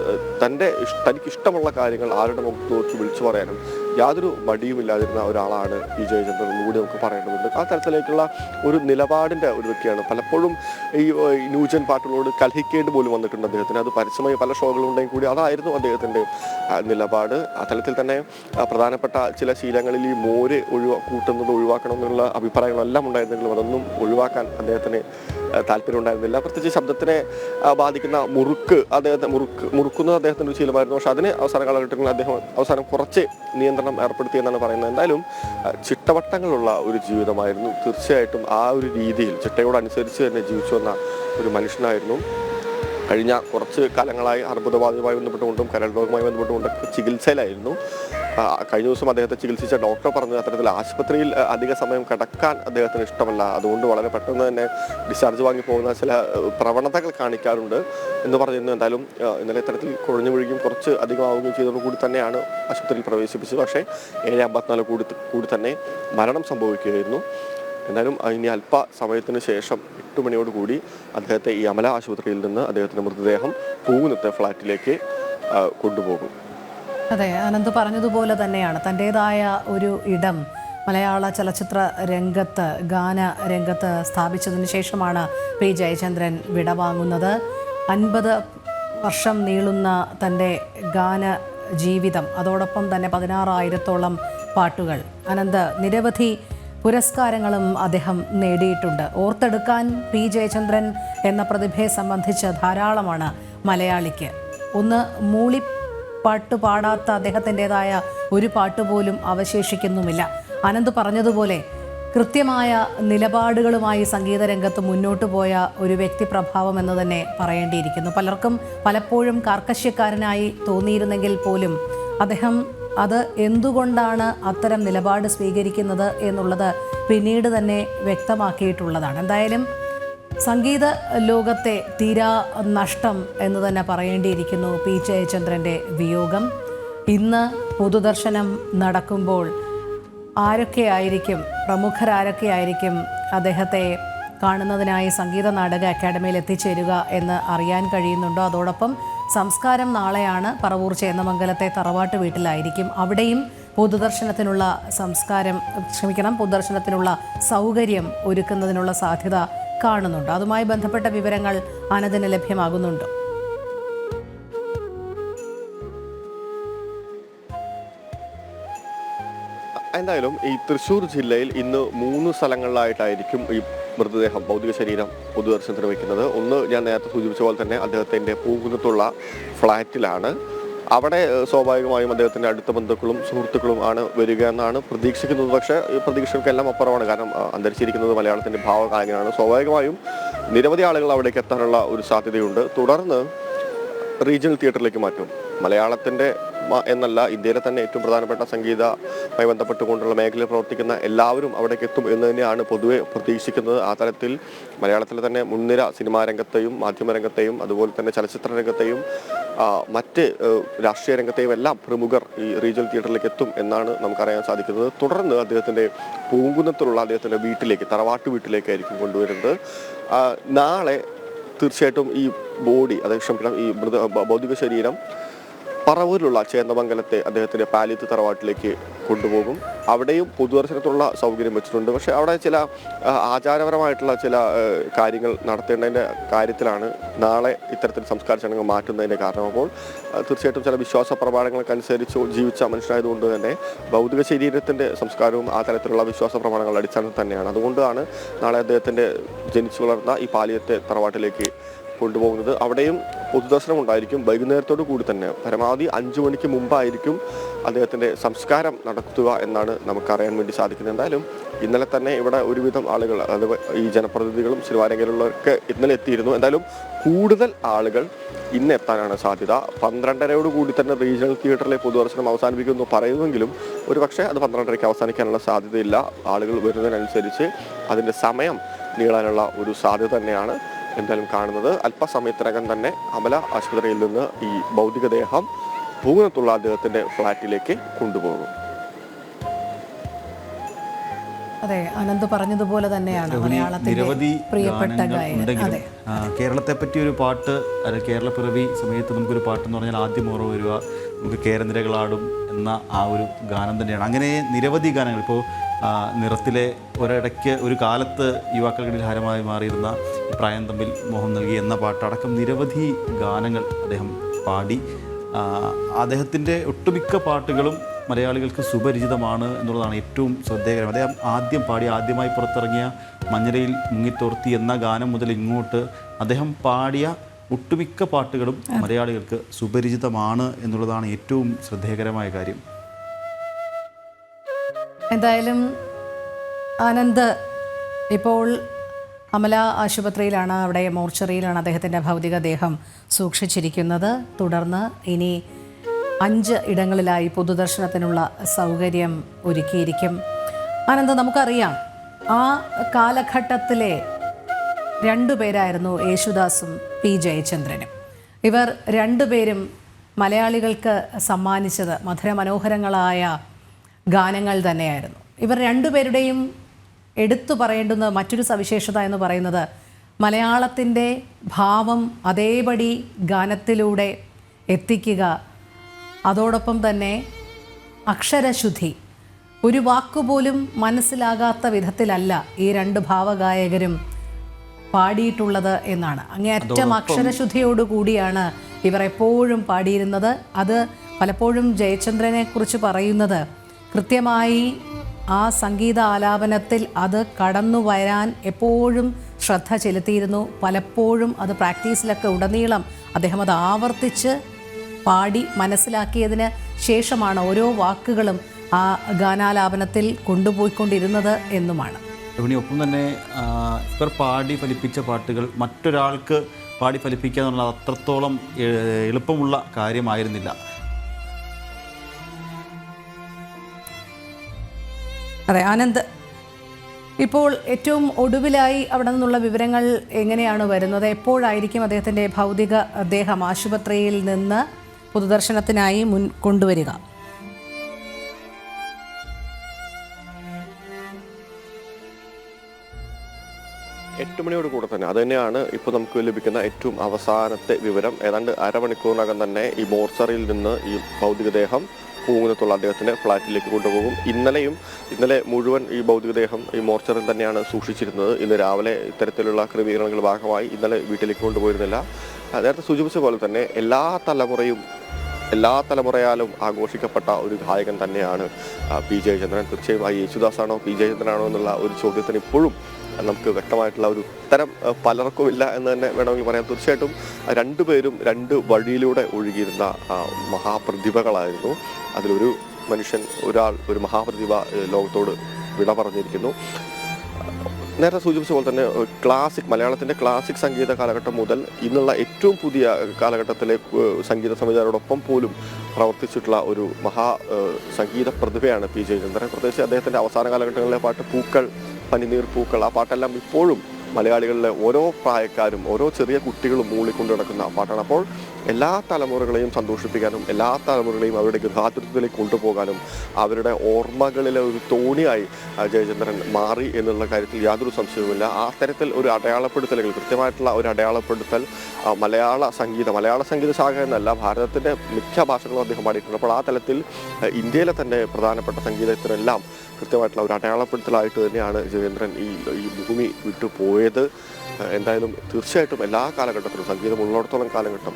തനിക്കിഷ്ടമുള്ള കാര്യങ്ങൾ ആരുടെ മുഖത്ത് നോക്കി വിളിച്ചു പറയാനും യാതൊരു മടിയുമില്ലാതിരുന്ന ഒരാളാണ് പി ജയചന്ദ്രൻ കൂടി നമുക്ക് പറയേണ്ടതുണ്ട്. ആ തരത്തിലേക്കുള്ള ഒരു നിലപാടിൻ്റെ ഒരു വ്യക്തിയാണ്. പലപ്പോഴും ഈ ന്യൂജൻ പാട്ടുകളോട് കലഹിക്കേണ്ടി പോലും വന്നിട്ടുണ്ട് അദ്ദേഹത്തിന്. അത് പരസ്യമായി പല ഷോകളുണ്ടെങ്കിൽ കൂടി അതായിരുന്നു അദ്ദേഹത്തിൻ്റെ നിലപാട്. ആ തലത്തിൽ തന്നെ പ്രധാനപ്പെട്ട ചില ശീലങ്ങളിൽ ഈ മോര് കൂട്ടുന്നത് ഒഴിവാക്കണമെന്നുള്ള അഭിപ്രായങ്ങളെല്ലാം ഉണ്ടായിരുന്നെങ്കിലും അതൊന്നും ഒഴിവാക്കാൻ അദ്ദേഹത്തിന് താല്പര്യം ഉണ്ടായിരുന്നില്ല. പ്രത്യേകിച്ച് ശബ്ദത്തിനെ ബാധിക്കുന്ന മുറുക്കുന്നത് അദ്ദേഹത്തിൻ്റെ ഒരു ശീലമായിരുന്നു. പക്ഷെ അതിന് അവസാന കാലഘട്ടങ്ങളിൽ അദ്ദേഹം അവസാനം കുറച്ച് നിയന്ത്രണം ഏർപ്പെടുത്തിയെന്നാണ് പറയുന്നത്. എന്തായാലും ചിട്ടവട്ടങ്ങളുള്ള ഒരു ജീവിതമായിരുന്നു. തീർച്ചയായിട്ടും ആ ഒരു രീതിയിൽ ചിട്ടയോടനുസരിച്ച് തന്നെ ജീവിച്ചു വന്ന ഒരു മനുഷ്യനായിരുന്നു. കഴിഞ്ഞ കുറച്ച് കാലങ്ങളായി അർബുദബാധയുമായി ബന്ധപ്പെട്ടുകൊണ്ടും കരൾ രോഗവുമായി ബന്ധപ്പെട്ടുകൊണ്ടൊക്കെ ചികിത്സയിലായിരുന്നു. കഴിഞ്ഞ ദിവസം അദ്ദേഹത്തെ ചികിത്സിച്ച ഡോക്ടർ പറഞ്ഞു അത്തരത്തിൽ ആശുപത്രിയിൽ അധിക സമയം കിടക്കാൻ അദ്ദേഹത്തിന് ഇഷ്ടമല്ല, അതുകൊണ്ട് വളരെ പെട്ടെന്ന് തന്നെ ഡിസ്ചാർജ് വാങ്ങി പോകുന്ന ചില പ്രവണതകൾ കാണിക്കാറുണ്ട് എന്ന് പറഞ്ഞിരുന്നു. എന്തായാലും ഇന്നലെ ഇത്തരത്തിൽ കുഴഞ്ഞു വീഴുകയും കുറച്ച് അധികമാവുകയും ചെയ്തതോടുകൂടി തന്നെയാണ് ആശുപത്രിയിൽ പ്രവേശിപ്പിച്ചത്. പക്ഷേ 7:54 കൂടി തന്നെ മരണം സംഭവിക്കുകയായിരുന്നു. എന്തായാലും ഇനി അല്പസമയത്തിന് ശേഷം 8 മണിയോടുകൂടി അദ്ദേഹത്തെ ഈ അമല ആശുപത്രിയിൽ നിന്ന് അദ്ദേഹത്തിൻ്റെ മൃതദേഹം പൂങ്കുന്നത്തെ ഫ്ലാറ്റിലേക്ക് കൊണ്ടുപോകും. അതെ, അനന്ത് പറഞ്ഞതുപോലെ തന്നെയാണ് തൻ്റേതായ ഒരു ഇടം മലയാള ചലച്ചിത്ര രംഗത്ത് ഗാനരംഗത്ത് സ്ഥാപിച്ചതിന് ശേഷമാണ് പി ജയചന്ദ്രൻ വിടവാങ്ങുന്നത്. 50 വർഷം നീളുന്ന തൻ്റെ ഗാന ജീവിതം, അതോടൊപ്പം തന്നെ 16,000-ഓളം പാട്ടുകൾ, അനന്ത് നിരവധി പുരസ്കാരങ്ങളും അദ്ദേഹം നേടിയിട്ടുണ്ട്. ഓർത്തെടുക്കാൻ പി ജയചന്ദ്രൻ എന്ന പ്രതിഭയെ സംബന്ധിച്ച് ധാരാളമാണ് മലയാളിക്ക്. ഒന്ന് മൂളിപ്പാട്ട് പാടാത്ത അദ്ദേഹത്തിൻ്റെതായ ഒരു പാട്ടുപോലും അവശേഷിക്കുന്നുമില്ല. അനന്ത് പറഞ്ഞതുപോലെ കൃത്യമായ നിലപാടുകളുമായി സംഗീത രംഗത്ത് മുന്നോട്ട് പോയ ഒരു വ്യക്തിപ്രഭാവം എന്ന് തന്നെ പറയേണ്ടിയിരിക്കുന്നു. പലർക്കും പലപ്പോഴും കാർക്കശ്യക്കാരനായി തോന്നിയിരുന്നെങ്കിൽ പോലും അദ്ദേഹം അത് എന്തുകൊണ്ടാണ് അത്തരം നിലപാട് സ്വീകരിക്കുന്നത് എന്നുള്ളത് പിന്നീട് തന്നെ വ്യക്തമാക്കിയിട്ടുള്ളതാണ്. എന്തായാലും സംഗീത ലോകത്തെ തീരാ നഷ്ടം എന്ന് തന്നെ പറയേണ്ടിയിരിക്കുന്നു പി ജയചന്ദ്രൻ്റെ വിയോഗം. ഇന്ന് പൊതുദർശനം നടക്കുമ്പോൾ പ്രമുഖരാരൊക്കെയായിരിക്കും അദ്ദേഹത്തെ കാണുന്നതിനായി സംഗീത നാടക അക്കാദമിയിൽ എത്തിച്ചേരുക എന്ന് അറിയാൻ കഴിയുന്നുണ്ടോ? അതോടൊപ്പം സംസ്കാരം നാളെയാണ്. പറവൂർ ചേന്നമംഗലത്തെ തറവാട്ട് വീട്ടിലായിരിക്കും. അവിടെയും പൊതുദർശനത്തിനുള്ള പൊതുദർശനത്തിനുള്ള സൗകര്യം ഒരുക്കുന്നതിനുള്ള സാധ്യത കാണുന്നുണ്ട്. അതുമായി ബന്ധപ്പെട്ട വിവരങ്ങൾ അനന്തിന് ലഭ്യമാകുന്നുണ്ട്. എന്തായാലും ഈ തൃശ്ശൂർ ജില്ലയിൽ ഇന്ന് 3 സ്ഥലങ്ങളിലായിട്ടായിരിക്കും ഈ മൃതദേഹം ഭൗതിക ശരീരം പൊതുദർശനത്തിന് വയ്ക്കുന്നത്. ഒന്ന് ഞാൻ നേരത്തെ സൂചിപ്പിച്ച പോലെ തന്നെ അദ്ദേഹത്തിൻ്റെ പൂങ്കുന്നത്തുള്ള ഫ്ലാറ്റിലാണ്. അവിടെ സ്വാഭാവികമായും അദ്ദേഹത്തിൻ്റെ അടുത്ത ബന്ധുക്കളും സുഹൃത്തുക്കളും ആണ് വരിക എന്നാണ് പ്രതീക്ഷിക്കുന്നത്. പക്ഷേ ഈ പ്രതീക്ഷകൾക്കെല്ലാം അപ്പുറമാണ്. കാരണം അന്തരിച്ചിരിക്കുന്നത് മലയാളത്തിൻ്റെ ഭാവഗായകനാണ്. സ്വാഭാവികമായും നിരവധി ആളുകൾ അവിടേക്ക് എത്താനുള്ള ഒരു സാധ്യതയുണ്ട്. തുടർന്ന് റീജിയണൽ തിയേറ്ററിലേക്ക് മാറ്റും. മലയാളത്തിൻ്റെ എന്നല്ല, ഇന്ത്യയിലെ തന്നെ ഏറ്റവും പ്രധാനപ്പെട്ട സംഗീതവുമായി ബന്ധപ്പെട്ടുകൊണ്ടുള്ള മേഖലയിൽ പ്രവർത്തിക്കുന്ന എല്ലാവരും അവിടേക്ക് എത്തും എന്ന് തന്നെയാണ് പൊതുവെ പ്രതീക്ഷിക്കുന്നത്. ആ തരത്തിൽ മലയാളത്തിലെ തന്നെ മുൻനിര സിനിമാ രംഗത്തെയും മാധ്യമരംഗത്തെയും അതുപോലെ തന്നെ ചലച്ചിത്ര രംഗത്തെയും മറ്റ് രാഷ്ട്രീയ രംഗത്തെയും എല്ലാം പ്രമുഖർ ഈ റീജിയണൽ തിയേറ്ററിലേക്ക് എത്തും എന്നാണ് നമുക്കറിയാൻ സാധിക്കുന്നത്. തുടർന്ന് അദ്ദേഹത്തിൻ്റെ പൂങ്കുന്നത്തിലുള്ള അദ്ദേഹത്തിൻ്റെ വീട്ടിലേക്ക്, തറവാട്ട് വീട്ടിലേക്കായിരിക്കും കൊണ്ടുവരുന്നത്. നാളെ തീർച്ചയായിട്ടും ഈ ബോഡി, ഈ ഭൗതിക ശരീരം പറവൂരിലുള്ള ചേന്ദമംഗലത്തെ അദ്ദേഹത്തിൻ്റെ പാലിയത്ത് തറവാട്ടിലേക്ക് കൊണ്ടുപോകും. അവിടെയും പൊതുദർശനത്തിനുള്ള സൗകര്യം വെച്ചിട്ടുണ്ട്. പക്ഷേ അവിടെ ചില ആചാരപരമായിട്ടുള്ള ചില കാര്യങ്ങൾ നടത്തേണ്ടതിൻ്റെ കാര്യത്തിലാണ് നാളെ ഇത്തരത്തിൽ സംസ്കാര ചടങ്ങ് മാറ്റുന്നതിൻ്റെ കാരണം. അപ്പോൾ തീർച്ചയായിട്ടും ചില വിശ്വാസ പ്രമാണങ്ങൾക്കനുസരിച്ച് ജീവിച്ച മനുഷ്യനായതുകൊണ്ട് തന്നെ ഭൗതിക ശരീരത്തിൻ്റെ സംസ്കാരവും ആ തരത്തിലുള്ള വിശ്വാസ പ്രമാണങ്ങളുടെ അടിസ്ഥാനത്തിൽ തന്നെയാണ്. അതുകൊണ്ടാണ് നാളെ അദ്ദേഹത്തിൻ്റെ ജനിച്ചു വളർന്ന ഈ പാലിയത്തെ തറവാട്ടിലേക്ക് കൊണ്ടുപോകുന്നത്. അവിടെയും പൊതുദർശനം ഉണ്ടായിരിക്കും. വൈകുന്നേരത്തോടു കൂടി തന്നെ പരമാവധി 5 മണിക്ക് മുമ്പായിരിക്കും അദ്ദേഹത്തിൻ്റെ സംസ്കാരം നടത്തുക എന്നാണ് നമുക്കറിയാൻ വേണ്ടി സാധിക്കുന്നത്. എന്തായാലും ഇന്നലെ തന്നെ ഇവിടെ ഒരുവിധം ആളുകൾ, അത് ഈ ജനപ്രതിനിധികളും സിനിമാരംഗങ്ങളുള്ളവർക്ക് ഇന്നലെ എത്തിയിരുന്നു. എന്തായാലും കൂടുതൽ ആളുകൾ ഇന്ന് എത്താനാണ് സാധ്യത. 12:30 കൂടി തന്നെ റീജിയണൽ തിയേറ്ററിലെ പൊതുദർശനം അവസാനിപ്പിക്കുമെന്ന് പറയുമെങ്കിലും ഒരു പക്ഷേ അത് 12:30 അവസാനിക്കാനുള്ള സാധ്യതയില്ല. ആളുകൾ വരുന്നതിനനുസരിച്ച് അതിൻ്റെ സമയം നീളാനുള്ള ഒരു സാധ്യത തന്നെയാണ് എന്തായാലും കാണുന്നത്. അല്പസമയത്തിനകം തന്നെ അമല ആശുപത്രിയിൽ നിന്ന് ഈ ഭൗതികദേഹം പൂങ്കുന്നത്തുള്ള അദ്ദേഹത്തിന്റെ ഫ്ളാറ്റിലേക്ക് കൊണ്ടുപോകും. അതെ, അനന്ത് പറഞ്ഞതുപോലെ തന്നെയാണ് നിരവധി പ്രിയപ്പെട്ട ഉണ്ടെങ്കിലും കേരളത്തെ പറ്റി ഒരു പാട്ട്, കേരളപ്പിറവി സമയത്ത് നമുക്കൊരു പാട്ടെന്ന് പറഞ്ഞാൽ ആദ്യം ഓർമ്മ വരിക നമുക്ക് കേരനിരകളാടും എന്ന ആ ഒരു ഗാനം തന്നെയാണ്. അങ്ങനെ നിരവധി ഗാനങ്ങൾ. ഇപ്പോൾ നിറത്തിലെ ഒരിടയ്ക്ക് ഒരു കാലത്ത് യുവാക്കൾക്കിടയിൽ ഹരമായി മാറിയിരുന്ന പ്രായം തമ്മിൽ മോഹം നൽകി എന്ന പാട്ടടക്കം നിരവധി ഗാനങ്ങൾ അദ്ദേഹം പാടി. അദ്ദേഹത്തിൻ്റെ ഒട്ടുമിക്ക പാട്ടുകളും മലയാളികൾക്ക് സുപരിചിതമാണ് എന്നുള്ളതാണ് ഏറ്റവും ശ്രദ്ധേയകരം. അദ്ദേഹം ആദ്യമായി പുറത്തിറങ്ങിയ മഞ്ഞരയിൽ മുങ്ങിത്തോർത്തി എന്ന ഗാനം മുതൽ ഇങ്ങോട്ട് അദ്ദേഹം പാടിയ ഒട്ടുമിക്ക പാട്ടുകളും മലയാളികൾക്ക് സുപരിചിതമാണ് എന്നുള്ളതാണ് ഏറ്റവും ശ്രദ്ധേയകരമായ കാര്യം. എന്തായാലും ആനന്ദ് ഇപ്പോൾ അമല ആശുപത്രിയിലാണ്, അവിടെ മോർച്ചറിയിലാണ് അദ്ദേഹത്തിൻ്റെ ഭൗതികദേഹം സൂക്ഷിച്ചിരിക്കുന്നത്. തുടർന്ന് ഇനി 5 ഇടങ്ങളിലായി പൊതുദർശനത്തിനുള്ള സൗകര്യം ഒരുക്കിയിരിക്കും. ആനന്ദ്, നമുക്കറിയാം ആ കാലഘട്ടത്തിലെ 2 പേരായിരുന്നു യേശുദാസും പി ജയചന്ദ്രനും. ഇവർ 2 പേരും മലയാളികൾക്ക് സമ്മാനിച്ചത് മധുരമനോഹരങ്ങളായ ഗാനങ്ങൾ തന്നെയായിരുന്നു. ഇവർ 2 പേരുടെയും എടുത്തു പറയേണ്ടുന്ന മറ്റൊരു സവിശേഷത എന്ന് പറയുന്നത് മലയാളത്തിൻ്റെ ഭാവം അതേപടി ഗാനത്തിലൂടെ എത്തിക്കുക, അതോടൊപ്പം തന്നെ അക്ഷരശുദ്ധി, ഒരു വാക്കുപോലും മനസ്സിലാകാത്ത വിധത്തിലല്ല ഈ 2 ഭാവഗായകരും പാടിയിട്ടുള്ളത് എന്നാണ്. അങ്ങേയറ്റം അക്ഷരശുദ്ധിയോടുകൂടിയാണ് ഇവർ എപ്പോഴും പാടിയിരുന്നത്. അത് പലപ്പോഴും ജയചന്ദ്രനെ കുറിച്ച് പറയുന്നത് കൃത്യമായി ആ സംഗീത ആലാപനത്തിൽ അത് കടന്നു വരാൻ എപ്പോഴും ശ്രദ്ധ ചെലുത്തിയിരുന്നു. പലപ്പോഴും അത് പ്രാക്ടീസിലൊക്കെ ഉടനീളം അദ്ദേഹം അത് ആവർത്തിച്ച് പാടി മനസ്സിലാക്കിയതിന് ശേഷമാണ് ഓരോ വാക്കുകളും ആ ഗാനാലാപനത്തിൽ കൊണ്ടുപോയിക്കൊണ്ടിരുന്നത് എന്നുമാണ്. ഒപ്പം തന്നെ ഇവർ പാടി ഫലിപ്പിച്ച പാട്ടുകൾ മറ്റൊരാൾക്ക് പാടി ഫലിപ്പിക്കുക എന്നുള്ളത് അത്രത്തോളം എളുപ്പമുള്ള കാര്യമായിരുന്നില്ല. അതെ ആനന്ദ്, ഇപ്പോൾ ഏറ്റവും ഒടുവിലായി അവിടെ നിന്നുള്ള വിവരങ്ങൾ എങ്ങനെയാണ് വരുന്നത്? എപ്പോഴായിരിക്കും അദ്ദേഹത്തിൻ്റെ ഭൗതികദേഹം ആശുപത്രിയിൽ നിന്ന് പൊതുദർശനത്തിനായി കൊണ്ടുവരിക? 8 മണിയോട് കൂടെ തന്നെ അത് തന്നെയാണ് ഇപ്പോൾ നമുക്ക് ലഭിക്കുന്ന ഏറ്റവും അവസാനത്തെ വിവരം. ഏതാണ്ട് അരമണിക്കൂറിനകം തന്നെ ഈ മോർച്ചറിയിൽ നിന്ന് ഈ ഭൗതികദേഹം പൂങ്കുന്നത്തുള്ള അദ്ദേഹത്തിൻ്റെ ഫ്ളാറ്റിലേക്ക് കൊണ്ടുപോകും. ഇന്നലെ മുഴുവൻ ഈ ഭൗതികദേഹം ഈ മോർച്ചറിൽ തന്നെയാണ് സൂക്ഷിച്ചിരുന്നത്. ഇന്ന് രാവിലെ ഇത്തരത്തിലുള്ള ക്രമീകരണങ്ങളുടെ ഭാഗമായി ഇന്നലെ വീട്ടിലേക്ക് കൊണ്ടുപോയിരുന്നില്ല. നേരത്തെ സൂചിപ്പിച്ച പോലെ തന്നെ എല്ലാ തലമുറയും എല്ലാ തലമുറയാലും ആഘോഷിക്കപ്പെട്ട ഒരു ഗായകൻ തന്നെയാണ് പി ജയചന്ദ്രൻ. തീർച്ചയായും ആ യേശുദാസാണോ പി ജയചന്ദ്രനാണോ എന്നുള്ള ഒരു ചോദ്യത്തിന് ഇപ്പോഴും നമുക്ക് വ്യക്തമായിട്ടുള്ള ഒരു ഉത്തരം പലർക്കും ഇല്ല എന്ന് തന്നെ വേണമെങ്കിൽ പറയാം. തീർച്ചയായിട്ടും രണ്ടുപേരും രണ്ട് വഴിയിലൂടെ ഒഴുകിയിരുന്ന മഹാപ്രതിഭകളായിരുന്നു. അതിലൊരു മനുഷ്യൻ, ഒരു മഹാപ്രതിഭ ലോകത്തോട് വിട പറഞ്ഞിരിക്കുന്നു. നേരത്തെ സൂചിപ്പിച്ച പോലെ തന്നെ മലയാളത്തിൻ്റെ ക്ലാസിക് സംഗീത കാലഘട്ടം മുതൽ ഇന്നുള്ള ഏറ്റവും പുതിയ കാലഘട്ടത്തിലെ സംഗീത സംവിധായകരോടൊപ്പം പോലും പ്രവർത്തിച്ചിട്ടുള്ള ഒരു സംഗീത പ്രതിഭയാണ് പി ജയചന്ദ്രൻ. പ്രത്യേകിച്ച് അദ്ദേഹത്തിൻ്റെ അവസാന കാലഘട്ടങ്ങളിലെ പാട്ട് പൂക്കൾ, പനിനീർ പൂക്കൾ, ആ പാട്ടെല്ലാം ഇപ്പോഴും മലയാളികളിലെ ഓരോ പ്രായക്കാരും ഓരോ ചെറിയ കുട്ടികളും മൂളിക്കൊണ്ട് നടക്കുന്ന പാട്ടാണ്. അപ്പോൾ എല്ലാ തലമുറകളെയും സന്തോഷിപ്പിക്കാനും എല്ലാ തലമുറകളെയും അവരുടെ ഗൃഹാതുരത്തിലേക്ക് കൊണ്ടുപോകാനും അവരുടെ ഓർമ്മകളിലെ ഒരു തോണിയായി ജയചന്ദ്രൻ മാറി എന്നുള്ള കാര്യത്തിൽ യാതൊരു സംശയവുമില്ല. ആ തരത്തിൽ ഒരു അടയാളപ്പെടുത്തലുകൾ, കൃത്യമായിട്ടുള്ള ഒരു അടയാളപ്പെടുത്തൽ മലയാള സംഗീത ശാഖ എന്നല്ല, ഭാരതത്തിൻ്റെ മിക്ക ഭാഷകളും അദ്ദേഹം പാടിയിട്ടുണ്ട്. അപ്പോൾ ആ തലത്തിൽ ഇന്ത്യയിലെ തന്നെ പ്രധാനപ്പെട്ട സംഗീതത്തിനെല്ലാം കൃത്യമായിട്ടുള്ള ഒരു അടയാളപ്പെടുത്തലായിട്ട് തന്നെയാണ് ജയചന്ദ്രൻ ഈ ഭൂമി വിട്ടു പോയത്. എന്തായാലും തീർച്ചയായിട്ടും എല്ലാ കാലഘട്ടത്തിലും സംഗീതമുള്ളിടത്തോളം കാലഘട്ടം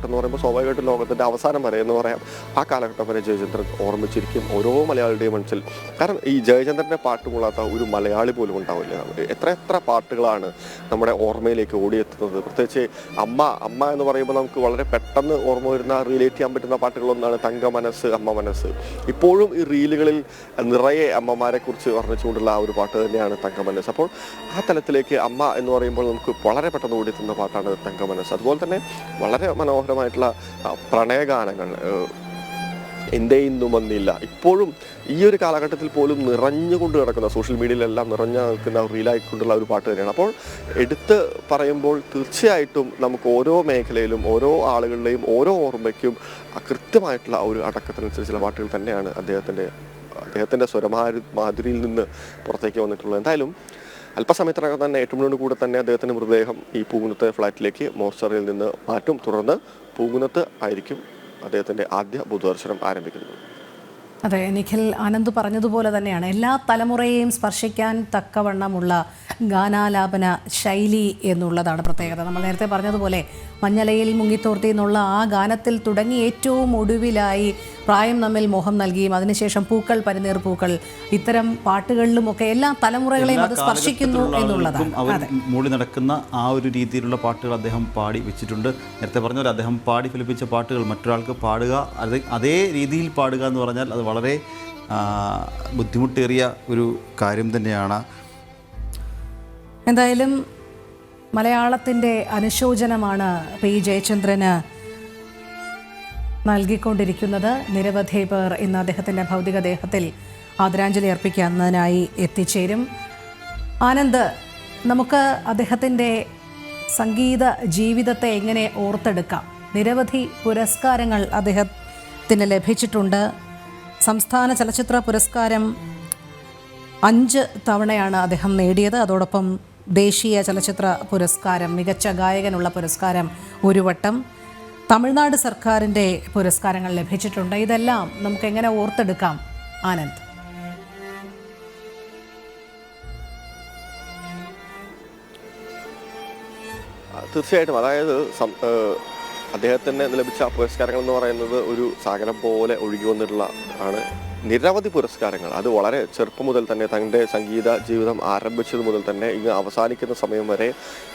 എന്ന് പറയുമ്പോൾ സ്വാഭാവികമായിട്ടും ലോകത്തിൻ്റെ അവസാനം വരെ എന്ന് പറയാം, ആ കാലഘട്ടം വരെ ജയചന്ദ്രൻ ഓർമ്മിച്ചിരിക്കും ഓരോ മലയാളിയുടെയും മനസ്സിൽ. കാരണം ഈ ജയചന്ദ്രൻ്റെ പാട്ട് കൊള്ളാത്ത ഒരു മലയാളി പോലും ഉണ്ടാവില്ല. എത്ര പാട്ടുകളാണ് നമ്മുടെ ഓർമ്മയിലേക്ക് ഓടിയെത്തുന്നത്. പ്രത്യേകിച്ച് അമ്മ എന്ന് പറയുമ്പോൾ നമുക്ക് വളരെ പെട്ടെന്ന് ഓർമ്മ വരുന്ന, റിലേറ്റ് ചെയ്യാൻ പറ്റുന്ന പാട്ടുകളൊന്നാണ് തങ്ക മനസ്സ്, അമ്മ മനസ്സ്. ഇപ്പോഴും ഈ റീലുകളിൽ നിറയെ അമ്മമാരെ കുറിച്ച് വർണ്ണിച്ചുകൊണ്ടുള്ള ആ ഒരു പാട്ട് തന്നെയാണ് തങ്ക മനസ്സ്. അപ്പോൾ ആ തലത്തിലേക്ക് അമ്മ എന്ന് പറയുമ്പോൾ നമുക്ക് വളരെ പെട്ടെന്ന് ഓടിയെത്തുന്ന പാട്ടാണ് തങ്ക മനസ്സ്. അതുപോലെ തന്നെ വളരെ മനോഹരമായിട്ടുള്ള പ്രണയഗാനങ്ങൾ, എന്തേ ഇന്നും വന്നില്ല, ഇപ്പോഴും ഈ ഒരു കാലഘട്ടത്തിൽ പോലും നിറഞ്ഞുകൊണ്ട് കിടക്കുന്ന, സോഷ്യൽ മീഡിയയിലെല്ലാം നിറഞ്ഞു നിൽക്കുന്ന റീലായിക്കൊണ്ടുള്ള ഒരു പാട്ട് തന്നെയാണ്. അപ്പോൾ എടുത്ത് പറയുമ്പോൾ തീർച്ചയായിട്ടും നമുക്ക് ഓരോ മേഖലയിലും ഓരോ ആളുകളുടെയും ഓരോ ഓർമ്മയ്ക്കും കൃത്യമായിട്ടുള്ള ഒരു അടക്കത്തിനനുസരിച്ചുള്ള പാട്ടുകൾ തന്നെയാണ് അദ്ദേഹത്തിൻ്റെ സ്വരമാധുരിയിൽ നിന്ന് പുറത്തേക്ക് വന്നിട്ടുള്ളത്. എന്തായാലും അല്പസമയത്തിനകം തന്നെ 8 മണിയോട് കൂടെ തന്നെ അദ്ദേഹത്തിൻ്റെ മൃതദേഹം ഈ പൂങ്കുന്നത്തെ ഫ്ലാറ്റിലേക്ക് മോർച്ചറിയിൽ നിന്ന് മാറ്റും. തുടർന്ന് പൂങ്കുന്നത്ത് ആയിരിക്കും അദ്ദേഹത്തിൻ്റെ ആദ്യ പൊതുദർശനം ആരംഭിക്കുന്നത്. അതെ, നിഖിൽ, ആനന്ദ് പറഞ്ഞതുപോലെ തന്നെയാണ് എല്ലാ തലമുറയെയും സ്പർശിക്കാൻ തക്കവണ്ണമുള്ള ഗാനാലാപന ശൈലി എന്നുള്ളതാണ് പ്രത്യേകത. നമ്മൾ നേരത്തെ പറഞ്ഞതുപോലെ മഞ്ഞലയിൽ മുങ്ങിത്തോർത്തി എന്നുള്ള ആ ഗാനത്തിൽ തുടങ്ങി ഏറ്റവും ഒടുവിലായി പ്രായം നമ്മിൽ മോഹം നൽകിയും അതിനുശേഷം പൂക്കൾ, പനിനീർ പൂക്കൾ, ഇത്തരം പാട്ടുകളിലുമൊക്കെ എല്ലാ തലമുറകളെയും അത് സ്പർശിക്കുന്നു എന്നുള്ളതാണ്. അവർ മൂളി നടക്കുന്ന ആ ഒരു രീതിയിലുള്ള പാട്ടുകൾ അദ്ദേഹം പാടി വെച്ചിട്ടുണ്ട്. നേരത്തെ പറഞ്ഞ പോലെ അദ്ദേഹം പാടി ഫലിപ്പിച്ച പാട്ടുകൾ മറ്റൊരാൾക്ക് പാടുക, അതേ രീതിയിൽ പാടുക എന്ന് പറഞ്ഞാൽ അത് വളരെ ബുദ്ധിമുട്ടേറിയ ഒരു കാര്യം തന്നെയാണ്. എന്തായാലും മലയാളത്തിൻ്റെ അനുശോചനമാണ് പി ജയചന്ദ്രന് നൽകിക്കൊണ്ടിരിക്കുന്നത്. നിരവധി പേർ ഇന്ന് അദ്ദേഹത്തിൻ്റെ ഭൗതികദേഹത്തിൽ ആദരാഞ്ജലി അർപ്പിക്കുന്നതിനായി എത്തിച്ചേരും. ആനന്ദ്, നമുക്ക് അദ്ദേഹത്തിൻ്റെ സംഗീത ജീവിതത്തെ എങ്ങനെ ഓർത്തെടുക്കാം? നിരവധി പുരസ്കാരങ്ങൾ അദ്ദേഹത്തിന് ലഭിച്ചിട്ടുണ്ട്. സംസ്ഥാന ചലച്ചിത്ര പുരസ്കാരം 5 തവണയാണ് അദ്ദേഹം നേടിയത്. അതോടൊപ്പം ദേശീയ ചലച്ചിത്ര പുരസ്കാരം, മികച്ച ഗായകനുള്ള പുരസ്കാരം 1 വട്ടം, തമിഴ്നാട് സർക്കാരിൻ്റെ പുരസ്കാരങ്ങൾ ലഭിച്ചിട്ടുണ്ട്. ഇതെല്ലാം നമുക്ക് എങ്ങനെ ഓർത്തെടുക്കാം ആനന്ദ്? തീർച്ചയായിട്ടും, അതായത് അദ്ദേഹത്തിന് ലഭിച്ച പുരസ്കാരങ്ങൾ എന്ന് പറയുന്നത് ഒരു സാഗരം പോലെ ഒഴുകി വന്നിട്ടുള്ള ആണ്. നിരവധി പുരസ്കാരങ്ങൾ, അത് വളരെ ചെറുപ്പം മുതൽ തന്നെ തൻ്റെ സംഗീത ജീവിതം ആരംഭിച്ചത് മുതൽ തന്നെ ഇങ്ങ് അവസാനിക്കുന്ന സമയം വരെ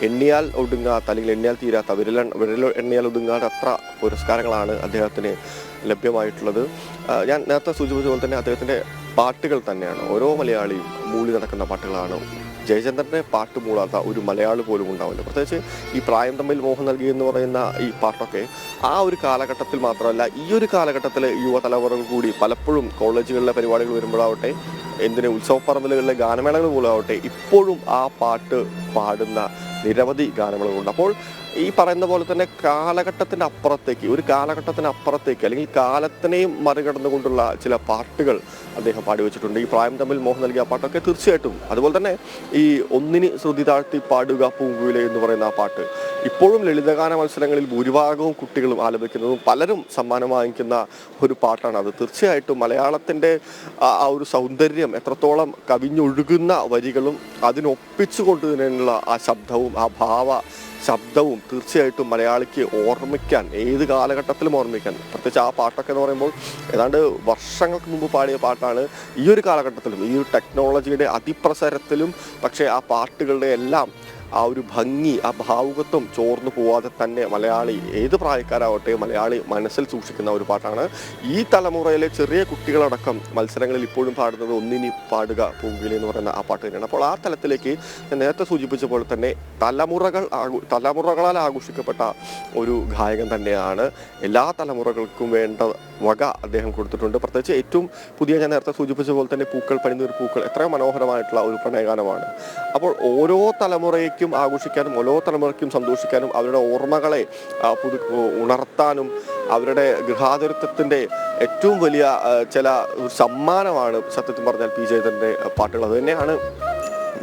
എണ്ണിയാൽ ഒടുങ്ങാത്ത, അല്ലെങ്കിൽ എണ്ണിയാൽ തീരാത്ത, വിരൽ എണ്ണിയാൽ ഒടുങ്ങാത്ത അത്ര പുരസ്കാരങ്ങളാണ് അദ്ദേഹത്തിന് ലഭ്യമായിട്ടുള്ളത്. ഞാൻ നേരത്തെ സൂചിപ്പിച്ച പോലെ തന്നെ അദ്ദേഹത്തിൻ്റെ പാട്ടുകൾ തന്നെയാണ് ഓരോ മലയാളിയും മൂളി നടക്കുന്ന പാട്ടുകളാണ്. ജയചന്ദ്രൻ്റെ പാട്ട് മൂളാത്ത ഒരു മലയാളി പോലും ഉണ്ടാവില്ല. പ്രത്യേകിച്ച് ഈ പ്രായം തമ്മിൽ മോഹം നൽകി എന്ന് പറയുന്ന ഈ പാട്ടൊക്കെ ആ ഒരു കാലഘട്ടത്തിൽ മാത്രമല്ല, ഈ ഒരു കാലഘട്ടത്തിലെ യുവതലമുറകൾ കൂടി പലപ്പോഴും കോളേജുകളിലെ പരിപാടികൾ വരുമ്പോഴാവട്ടെ, ഉത്സവപ്പറമ്പലുകളിലെ ഗാനമേളകൾ പോലാവട്ടെ, ഇപ്പോഴും ആ പാട്ട് പാടുന്ന നിരവധി ഗാനമേളകളുണ്ട്. അപ്പോൾ ഈ പറയുന്ന പോലെ തന്നെ ഒരു കാലഘട്ടത്തിനപ്പുറത്തേക്ക് അല്ലെങ്കിൽ കാലത്തിനെയും മറികടന്നുകൊണ്ടുള്ള ചില പാട്ടുകൾ അദ്ദേഹം പാടിവെച്ചിട്ടുണ്ട്. ഈ പ്രായം തമ്മിൽ മോഹം നൽകിയ പാട്ടൊക്കെ തീർച്ചയായിട്ടും. അതുപോലെ തന്നെ ഈ ഒന്നിന് ശ്രുതി താഴ്ത്തി പാടുക പൂങ്കുയിലെ എന്ന് പറയുന്ന ആ പാട്ട് ഇപ്പോഴും ലളിതഗാന മത്സരങ്ങളിൽ ഭൂരിഭാഗവും കുട്ടികളും ആലപിക്കുന്നതും പലരും സമ്മാനം വാങ്ങിക്കുന്ന ഒരു പാട്ടാണ്. അത് തീർച്ചയായിട്ടും മലയാളത്തിൻ്റെ ആ ഒരു സൗന്ദര്യം, എത്രത്തോളം കവിഞ്ഞൊഴുകുന്ന വരികളും അതിനൊപ്പിച്ചു കൊണ്ടുതന്നെയുള്ള ആ ശബ്ദവും ആ ഭാവ ശബ്ദവും തീർച്ചയായിട്ടും മലയാളിക്ക് ഓർമ്മിക്കാൻ, ഏത് കാലഘട്ടത്തിലും ഓർമ്മിക്കാൻ, പ്രത്യേകിച്ച് ആ പാട്ടൊക്കെ എന്ന് പറയുമ്പോൾ ഏതാണ്ട് വർഷങ്ങൾക്ക് മുമ്പ് പാടിയ പാട്ടാണ്. ഈ ഒരു കാലഘട്ടത്തിലും ഈ ഒരു ടെക്നോളജിയുടെ അതിപ്രസരത്തിലും പക്ഷേ ആ പാട്ടുകളുടെ എല്ലാം ആ ഒരു ഭംഗി, ആ ഭാവുകത്വം ചോർന്നു പോവാതെ തന്നെ മലയാളി, ഏത് പ്രായക്കാരാവട്ടെ, മലയാളി മനസ്സിൽ സൂക്ഷിക്കുന്ന ഒരു പാട്ടാണ്. ഈ തലമുറയിലെ ചെറിയ കുട്ടികളടക്കം മത്സരങ്ങളിൽ ഇപ്പോഴും പാടുന്നത് ഒന്നിനി പാടുക പോകുകയില്ല എന്ന് പറയുന്ന ആ പാട്ട് തന്നെയാണ്. അപ്പോൾ ആ തലത്തിലേക്ക് ഞാൻ നേരത്തെ സൂചിപ്പിച്ച പോലെ തന്നെ തലമുറകളാൽ ആഘോഷിക്കപ്പെട്ട ഒരു ഗായകൻ തന്നെയാണ്. എല്ലാ തലമുറകൾക്കും വേണ്ട വക അദ്ദേഹം കൊടുത്തിട്ടുണ്ട്. പ്രത്യേകിച്ച് ഏറ്റവും പുതിയ, ഞാൻ നേരത്തെ സൂചിപ്പിച്ച പോലെ തന്നെ പൂക്കൾ പണിതൊരു പൂക്കൾ എത്ര മനോഹരമായിട്ടുള്ള ഒരു പ്രണയഗാനമാണ്. അപ്പോൾ ഓരോ തലമുറയ്ക്കും ആഘോഷിക്കാനും ഓരോ തലമുറയ്ക്കും സന്തോഷിക്കാനും അവരുടെ ഓർമ്മകളെ ഉണർത്താനും അവരുടെ ഗൃഹാതുരത്വത്തിൻ്റെ ഏറ്റവും വലിയ ചില ഒരു സമ്മാനമാണ് സത്യത്തിൽ പറഞ്ഞാൽ പി ജയചന്ദ്രൻ്റെ പാട്ടുകൾ. അത് തന്നെയാണ്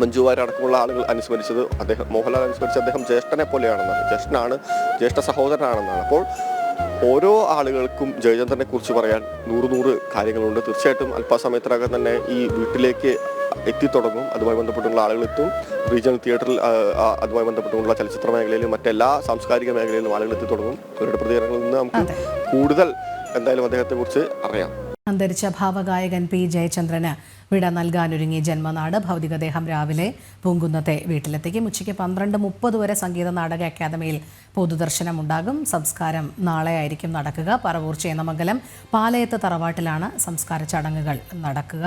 മഞ്ജു വാര്യർ അടക്കമുള്ള ആളുകൾ അനുസ്മരിച്ചത്. അദ്ദേഹം മോഹൻലാൽ അനുസ്മരിച്ച് അദ്ദേഹം ജ്യേഷ്ഠനെ പോലെയാണെന്നാണ്, ജ്യേഷ്ഠ സഹോദരനാണെന്നാണ്. അപ്പോൾ ഓരോ ആളുകൾക്കും ജയചന്ദ്രനെ കുറിച്ച് പറയാൻ 100 കാര്യങ്ങളുണ്ട്. തീർച്ചയായിട്ടും അല്പസമയത്തിനകം തന്നെ ഈ വീട്ടിലേക്ക് എത്തിത്തുടങ്ങും. അതുമായി ബന്ധപ്പെട്ടുള്ള ആളുകൾ എത്തും. റീജിയണൽ തിയേറ്ററിൽ അതുമായി ബന്ധപ്പെട്ടുള്ള ചലച്ചിത്ര മേഖലയിലും മറ്റെല്ലാ സാംസ്കാരിക മേഖലയിലും ആളുകൾ എത്തിത്തുടങ്ങും. അവരുടെ പ്രതികരണങ്ങളിൽ നിന്ന് നമുക്ക് കൂടുതൽ എന്തായാലും അദ്ദേഹത്തെ കുറിച്ച് അറിയാം. അന്തരിച്ച ഭാവഗായകൻ പി ജയചന്ദ്രന് വിട നൽകാനൊരുങ്ങി ജന്മനാട്. ഭൗതികദേഹം രാവിലെ പൂങ്കുന്നത്തെ വീട്ടിലെത്തിക്കും. ഉച്ചയ്ക്ക് 12:30 വരെ സംഗീത നാടക അക്കാദമിയിൽ പൊതുദർശനമുണ്ടാകും. സംസ്കാരം നാളെ ആയിരിക്കും നടക്കുക. പറവൂർ ചേന്നമംഗലം പാലയത്ത് തറവാട്ടിലാണ് സംസ്കാര ചടങ്ങുകൾ നടക്കുക.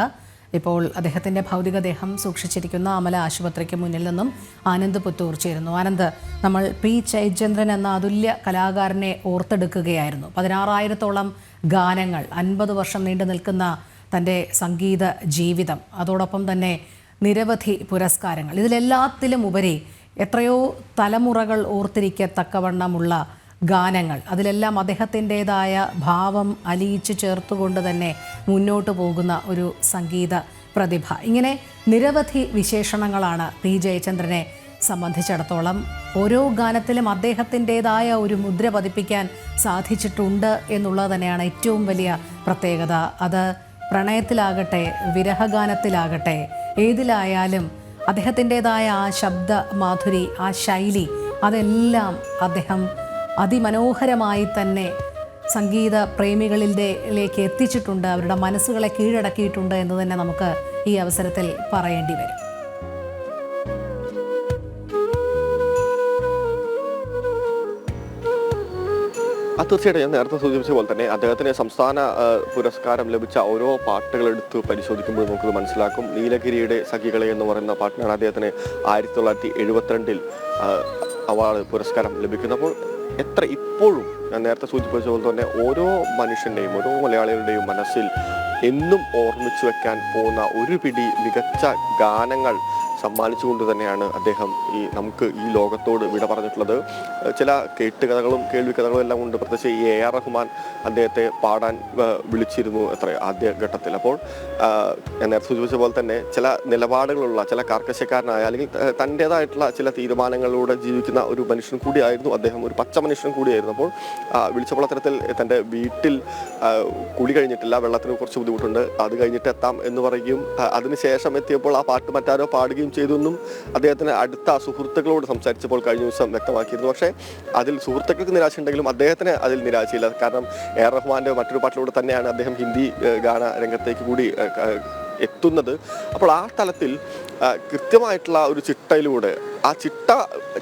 ഇപ്പോൾ അദ്ദേഹത്തിൻ്റെ ഭൗതികദേഹം സൂക്ഷിച്ചിരിക്കുന്ന അമല ആശുപത്രിക്ക് മുന്നിൽ നിന്നും ആനന്ദ് പുത്തൂർ ചേരുന്നു. ആനന്ദ്, നമ്മൾ പി ജയചന്ദ്രൻ എന്ന അതുല്യ കലാകാരനെ ഓർത്തെടുക്കുകയായിരുന്നു. 16,000-ഓളം ഗാനങ്ങൾ, 50 വർഷം നീണ്ടു നിൽക്കുന്ന തൻ്റെ സംഗീത ജീവിതം, അതോടൊപ്പം തന്നെ നിരവധി പുരസ്കാരങ്ങൾ, ഇതിലെല്ലാത്തിലും ഉപരി എത്രയോ തലമുറകൾ ഓർത്തിരിക്കത്തക്കവണ്ണമുള്ള ഗാനങ്ങൾ, അതിലെല്ലാം അദ്ദേഹത്തിൻ്റെതായ ഭാവം അലിയിച്ചു ചേർത്തുകൊണ്ട് തന്നെ മുന്നോട്ട് പോകുന്ന ഒരു സംഗീത പ്രതിഭ. ഇങ്ങനെ നിരവധി വിശേഷണങ്ങളാണ് പി ജയചന്ദ്രനെ സംബന്ധിച്ചിടത്തോളം. ഓരോ ഗാനത്തിലും അദ്ദേഹത്തിൻ്റെതായ ഒരു മുദ്ര പതിപ്പിക്കാൻ സാധിച്ചിട്ടുണ്ട് എന്നുള്ളത് തന്നെയാണ് ഏറ്റവും വലിയ പ്രത്യേകത. അത് പ്രണയത്തിലാകട്ടെ, വിരഹഗാനത്തിലാകട്ടെ, ഏതിലായാലും അദ്ദേഹത്തിൻ്റെതായ ആ ശബ്ദ മാധുരി, ആ ശൈലി, അതെല്ലാം അദ്ദേഹം അതിമനോഹരമായി തന്നെ സംഗീത പ്രേമികളിലേക്ക് എത്തിച്ചിട്ടുണ്ട്, അവരുടെ മനസ്സുകളെ കീഴടക്കിയിട്ടുണ്ട് എന്ന് തന്നെ നമുക്ക് ഈ അവസരത്തിൽ പറയേണ്ടി വരും. തീർച്ചയായിട്ടും ഞാൻ നേരത്തെ സൂചിപ്പിച്ച പോലെ തന്നെ അദ്ദേഹത്തിന് സംസ്ഥാന പുരസ്കാരം ലഭിച്ച ഓരോ പാട്ടുകൾ എടുത്ത് പരിശോധിക്കുമ്പോൾ നമുക്കത് മനസ്സിലാക്കും. നീലഗിരിയുടെ സഖികളെ എന്ന് പറയുന്ന പാട്ടിനാണ് അദ്ദേഹത്തിന് 1972 അവാർഡ് പുരസ്കാരം ലഭിക്കുന്നത്. അപ്പോൾ ഇപ്പോഴും ഞാൻ നേരത്തെ സൂചിപ്പിച്ച പോലെ തന്നെ ഓരോ മനുഷ്യൻ്റെയും ഓരോ മലയാളികളുടെയും മനസ്സിൽ എന്നും ഓർമ്മിച്ചു വെക്കാൻ പോകുന്ന ഒരു പിടി മികച്ച ഗാനങ്ങൾ സമ്മാനിച്ചുകൊണ്ട് തന്നെയാണ് അദ്ദേഹം നമുക്ക് ഈ ലോകത്തോട് വിട പറഞ്ഞിട്ടുള്ളത്. ചില കേട്ടുകഥകളും കേൾവിക്കഥകളും എല്ലാം ഉണ്ട്. പ്രത്യേകിച്ച് AR റഹ്മാൻ അദ്ദേഹത്തെ പാടാൻ വിളിച്ചിരുന്നു ആദ്യഘട്ടത്തിൽ. അപ്പോൾ ഞാൻ നേരത്തെ സൂചിപ്പിച്ച പോലെ തന്നെ ചില നിലപാടുകളുള്ള, ചില കർക്കശക്കാരനായ അല്ലെങ്കിൽ തൻ്റേതായിട്ടുള്ള ചില തീരുമാനങ്ങളിലൂടെ ജീവിക്കുന്ന ഒരു മനുഷ്യൻ കൂടിയായിരുന്നു അദ്ദേഹം, ഒരു പച്ച മനുഷ്യൻ കൂടിയായിരുന്നു. അപ്പോൾ വിളിച്ചപ്പോൾ അത്തരത്തിൽ തൻ്റെ വീട്ടിൽ കുളി കഴിഞ്ഞിട്ടില്ല, വെള്ളത്തിന് കുറച്ച് ബുദ്ധിമുട്ടുണ്ട്, അത് കഴിഞ്ഞിട്ട് എത്താം എന്ന് പറയുകയും അതിനുശേഷം എത്തിയപ്പോൾ ആ പാട്ട് മറ്റാരോ പാടുകയും ചെയ്തെന്നും അദ്ദേഹത്തിന് അടുത്ത സുഹൃത്തുക്കളോട് സംസാരിച്ചപ്പോൾ കഴിഞ്ഞ ദിവസം വ്യക്തമാക്കിയിരുന്നു. പക്ഷേ അതിൽ സുഹൃത്തുക്കൾക്ക് നിരാശയുണ്ടെങ്കിലും അദ്ദേഹത്തിന് അതിൽ നിരാശയില്ല. കാരണം AR റഹ്മാന്റെ മറ്റൊരു പാട്ടിലൂടെ തന്നെയാണ് അദ്ദേഹം ഹിന്ദി ഗാന രംഗത്തേക്ക് കൂടി എത്തുന്നത്. അപ്പോൾ ആ തലത്തിൽ കൃത്യമായിട്ടുള്ള ഒരു ചിട്ടയിലൂടെ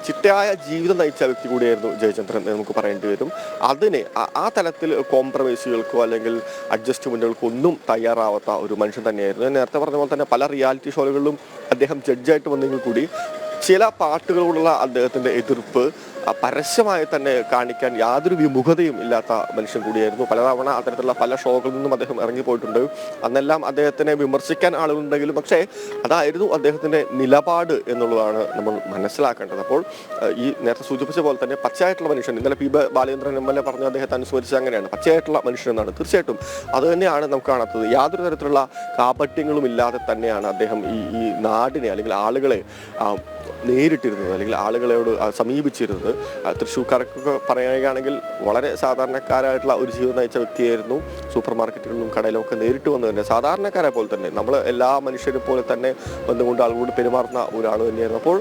ചിട്ടയായ ജീവിതം നയിച്ച വ്യക്തി കൂടിയായിരുന്നു ജയചന്ദ്രൻ നമുക്ക് പറയേണ്ടി വരും. അതിന് ആ തലത്തിൽ കോംപ്രമൈസുകൾക്കോ അല്ലെങ്കിൽ അഡ്ജസ്റ്റ്മെൻറ്റുകൾക്കോ ഒന്നും തയ്യാറാവാത്ത ഒരു മനുഷ്യൻ തന്നെയായിരുന്നു. ഞാൻ നേരത്തെ പറഞ്ഞ പോലെ തന്നെ പല റിയാലിറ്റി ഷോകളിലും അദ്ദേഹം ജഡ്ജായിട്ട് വന്നെങ്കിൽ കൂടി ചില പാട്ടുകളോടുള്ള അദ്ദേഹത്തിൻ്റെ എതിർപ്പ് പരസ്യമായി തന്നെ കാണിക്കാൻ യാതൊരു വിമുഖതയും ഇല്ലാത്ത മനുഷ്യൻ കൂടിയായിരുന്നു. പലതവണ അത്തരത്തിലുള്ള പല ഷോകളിൽ നിന്നും അദ്ദേഹം ഇറങ്ങിപ്പോയിട്ടുണ്ട്. അന്നെല്ലാം അദ്ദേഹത്തിനെ വിമർശിക്കാൻ ആളുകളുണ്ടെങ്കിലും പക്ഷേ അതായിരുന്നു അദ്ദേഹത്തിൻ്റെ നിലപാട് എന്നുള്ളതാണ് നമ്മൾ മനസ്സിലാക്കേണ്ടത്. അപ്പോൾ ഈ നേരത്തെ സൂചിപ്പിച്ച പോലെ തന്നെ പച്ചയായിട്ടുള്ള മനുഷ്യൻ, ഇന്നലെ പി ബാലേന്ദ്രൻ MLA പറഞ്ഞ അദ്ദേഹത്തെ അനുസ്മരിച്ച് അങ്ങനെയാണ്, പച്ചയായിട്ടുള്ള മനുഷ്യൻ എന്നാണ്. തീർച്ചയായിട്ടും അത് തന്നെയാണ് നമുക്ക് കാണാത്തത്. യാതൊരു തരത്തിലുള്ള കാപട്യങ്ങളും ഇല്ലാതെ തന്നെയാണ് അദ്ദേഹം ഈ നാടിനെ അല്ലെങ്കിൽ ആളുകളെ നേരിട്ടിരുന്നത്, അല്ലെങ്കിൽ ആളുകളോട് സമീപിച്ചിരുന്നത്. തൃശ്ശൂർക്കാർക്കൊക്കെ പറയുകയാണെങ്കിൽ വളരെ സാധാരണക്കാരായിട്ടുള്ള ഒരു ജീവിതം നയിച്ച വ്യക്തിയായിരുന്നു. സൂപ്പർ മാർക്കറ്റുകളിലും കടയിലും ഒക്കെ നേരിട്ട് വന്നു തന്നെ സാധാരണക്കാരെ പോലെ തന്നെ നമ്മൾ എല്ലാ മനുഷ്യരെ പോലെ തന്നെ വന്നുകൊണ്ട് ആളുകളോട് പെരുമാറുന്ന ഒരാൾ തന്നെയായിരുന്നു. അപ്പോൾ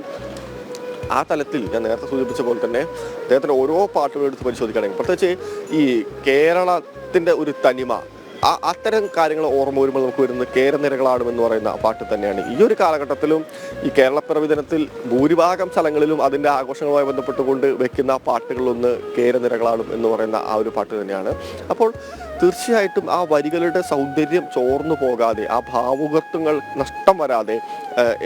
ആ തലത്തിൽ ഞാൻ നേരത്തെ സൂചിപ്പിച്ച പോലെ തന്നെ അദ്ദേഹത്തിൻ്റെ ഓരോ പാട്ടുകളും എടുത്ത് പരിശോധിക്കുകയാണെങ്കിൽ പ്രത്യേകിച്ച് ഈ കേരളത്തിൻ്റെ ഒരു തനിമ അത്തരം കാര്യങ്ങൾ ഓർമ്മ വരുമ്പോൾ നമുക്ക് വരുന്നത് കേരനിരകളാടുമെന്ന് പറയുന്ന പാട്ട് തന്നെയാണ്. ഈ ഒരു കാലഘട്ടത്തിലും ഈ കേരളപ്പിറവി ദിനത്തിൽ ഭൂരിഭാഗം സ്ഥലങ്ങളിലും അതിൻ്റെ ആഘോഷങ്ങളുമായി ബന്ധപ്പെട്ടുകൊണ്ട് വെക്കുന്ന പാട്ടുകളിലൊന്ന് കേരനിരകളാടും എന്ന് പറയുന്ന ആ ഒരു പാട്ട് തന്നെയാണ്. അപ്പോൾ തീർച്ചയായിട്ടും ആ വരികളുടെ സൗന്ദര്യം ചോർന്നു പോകാതെ, ആ ഭാവുകത്വങ്ങൾ നഷ്ടം വരാതെ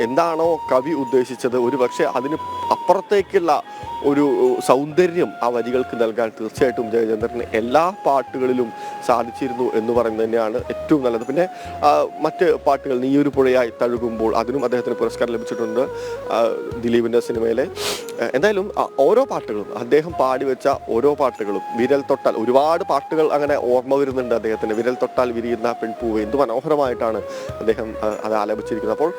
എന്താണോ കവി ഉദ്ദേശിച്ചത് ഒരു പക്ഷേ അതിന് അപ്പുറത്തേക്കുള്ള ഒരു സൗന്ദര്യം ആ വരികൾക്ക് നൽകാൻ തീർച്ചയായിട്ടും ജയചന്ദ്രന് എല്ലാ പാട്ടുകളിലും സാധിച്ചിരുന്നു എന്ന് പറയുന്നത് തന്നെയാണ് ഏറ്റവും നല്ലത്. പിന്നെ മറ്റ് പാട്ടുകൾ നീയൊരു പുഴയായി തഴുകുമ്പോൾ അതിനും അദ്ദേഹത്തിന് പുരസ്കാരം ലഭിച്ചിട്ടുണ്ട് ദിലീപിൻ്റെ സിനിമയിലെ. എന്തായാലും ഓരോ പാട്ടുകളും അദ്ദേഹം പാടിവെച്ച ഓരോ പാട്ടുകളും വിരൽ തൊട്ടാൽ ഒരുപാട് പാട്ടുകൾ അങ്ങനെ ഓർമ്മ വരുന്നുണ്ട് അദ്ദേഹത്തിന്. വിരൽ തൊട്ടാൽ വിരിയുന്ന പെൺപൂവ് എന്ത് മനോഹരമായിട്ടാണ് അദ്ദേഹം അത് ആലപിച്ചിരിക്കുന്നത്. അപ്പോൾ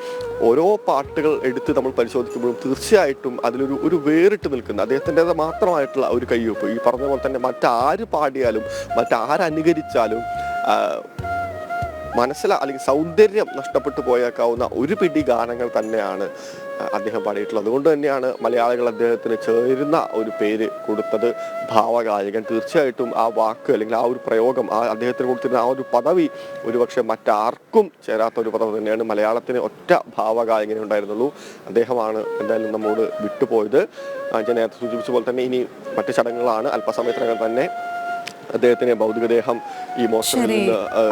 ഓരോ പാട്ടുകൾ എടുത്ത് നമ്മൾ പരിശോധിക്കുമ്പോഴും തീർച്ചയായിട്ടും അതിലൊരു വേറിട്ട് നിൽക്കുന്ന അദ്ദേഹത്തിൻ്റെത് മാത്രമായിട്ടുള്ള ഒരു കയ്യൊപ്പ്. ഈ പറഞ്ഞ പോലെ തന്നെ മറ്റാര് പാടിയാലും മറ്റാരനുകരിച്ചാലും അല്ലെങ്കിൽ സൗന്ദര്യം നഷ്ടപ്പെട്ടു പോയേക്കാവുന്ന ഒരു പിടി ഗാനങ്ങൾ തന്നെയാണ് അദ്ദേഹം പാടിയിട്ടുള്ളത്. അതുകൊണ്ട് തന്നെയാണ് മലയാളികൾ അദ്ദേഹത്തിന് ചേരുന്ന ഒരു പേര് കൊടുത്തത് ഭാവഗായകൻ. തീർച്ചയായിട്ടും ആ വാക്ക് അല്ലെങ്കിൽ ആ ഒരു പ്രയോഗം അദ്ദേഹത്തിന് കൊടുത്തിരുന്ന ആ ഒരു പദവി ഒരുപക്ഷെ മറ്റാർക്കും ചേരാത്ത ഒരു പദവി തന്നെയാണ്. മലയാളത്തിന് ഒറ്റ ഭാവഗായകനെ ഉണ്ടായിരുന്നുള്ളൂ, അദ്ദേഹമാണ് എന്തായാലും നമ്മോട് വിട്ടുപോയത്. ഞാൻ നേരത്തെ സൂചിപ്പിച്ച പോലെ തന്നെ ഇനി മറ്റ് ചടങ്ങുകളാണ്. അല്പസമയത്തിനകം തന്നെ അദ്ദേഹത്തിന്റെ ഭൗതികദേഹം ഈ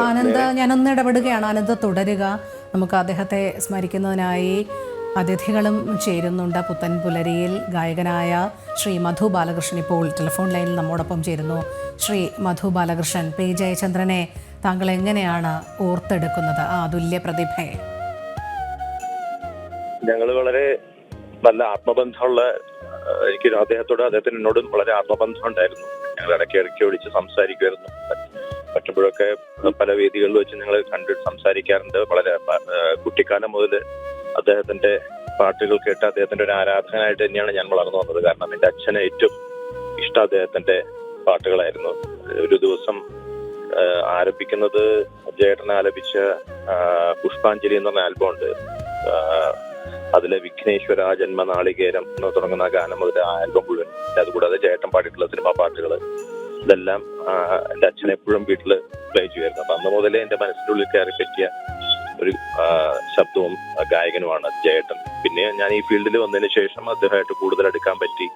ആനന്ദ, ഞാനൊന്ന് ഇടപെടുകയാണ്. ആനന്ദ തുടരുക. നമുക്ക് അദ്ദേഹത്തെ സ്മരിക്കുന്നതിനായി അതിഥികളും ചേരുന്നുണ്ട്. പുത്തൻ പുലരിയിൽ ഗായകനായ ശ്രീ മധു ബാലകൃഷ്ണൻ ഇപ്പോൾ ടെലിഫോൺ ലൈനിൽ നമ്മോടൊപ്പം ചേരുന്നു. ശ്രീ മധു ബാലകൃഷ്ണൻ, പി ജയചന്ദ്രനെ താങ്കൾ എങ്ങനെയാണ് ഓർത്തെടുക്കുന്നത്, ആ അതുല്യ പ്രതിഭയെ? ഞങ്ങൾ വളരെ നല്ല ആത്മബന്ധമുള്ള, എനിക്ക് അദ്ദേഹത്തിന് എന്നോടും വളരെ ആത്മബന്ധം ഉണ്ടായിരുന്നു. ഞങ്ങൾ ഇടയ്ക്ക് വിളിച്ച് സംസാരിക്കുമായിരുന്നു. പറ്റുമ്പോഴൊക്കെ പല വേദികളിൽ വെച്ച് ഞങ്ങൾ കണ്ടിട്ട് സംസാരിക്കാറുണ്ട്. വളരെ കുട്ടിക്കാലം മുതൽ അദ്ദേഹത്തിന്റെ പാട്ടുകൾ കേട്ട് അദ്ദേഹത്തിന്റെ ഒരു ആരാധകനായിട്ട് തന്നെയാണ് ഞാൻ വളർന്നു വന്നത്. കാരണം എന്റെ അച്ഛന് ഏറ്റവും ഇഷ്ടം അദ്ദേഹത്തിന്റെ പാട്ടുകളായിരുന്നു. ഒരു ദിവസം ആരംഭിക്കുന്നത് ജയേട്ടൻ ആലപിച്ച പുഷ്പാഞ്ജലി എന്ന് പറഞ്ഞ ആൽബം ഉണ്ട്. അതിലെ വിഘ്നേശ്വര ജന്മനാളികേരം എന്ന് തുടങ്ങുന്ന ഗാനം മുതൽ ആ ആൽബം മുഴുവൻ, അതുകൂടാതെ ജയേട്ടൻ പാടിയിട്ടുള്ള സിനിമാ പാട്ടുകൾ, ഇതെല്ലാം എന്റെ അച്ഛൻ എപ്പോഴും വീട്ടിൽ പ്ലേ ചെയ്യുമായിരുന്നു. അപ്പൊ അന്ന് മുതലേ എന്റെ മനസ്സിന്റെ ഉള്ളിൽ കയറി പറ്റിയ ഒരു ശബ്ദവും ഗായകനുമാണ് ജയേട്ടൻ. പിന്നെ ഞാൻ ഈ ഫീൽഡിൽ വന്നതിന് ശേഷം അദ്ദേഹമായിട്ട് കൂടുതൽ അടുക്കാൻ പറ്റി.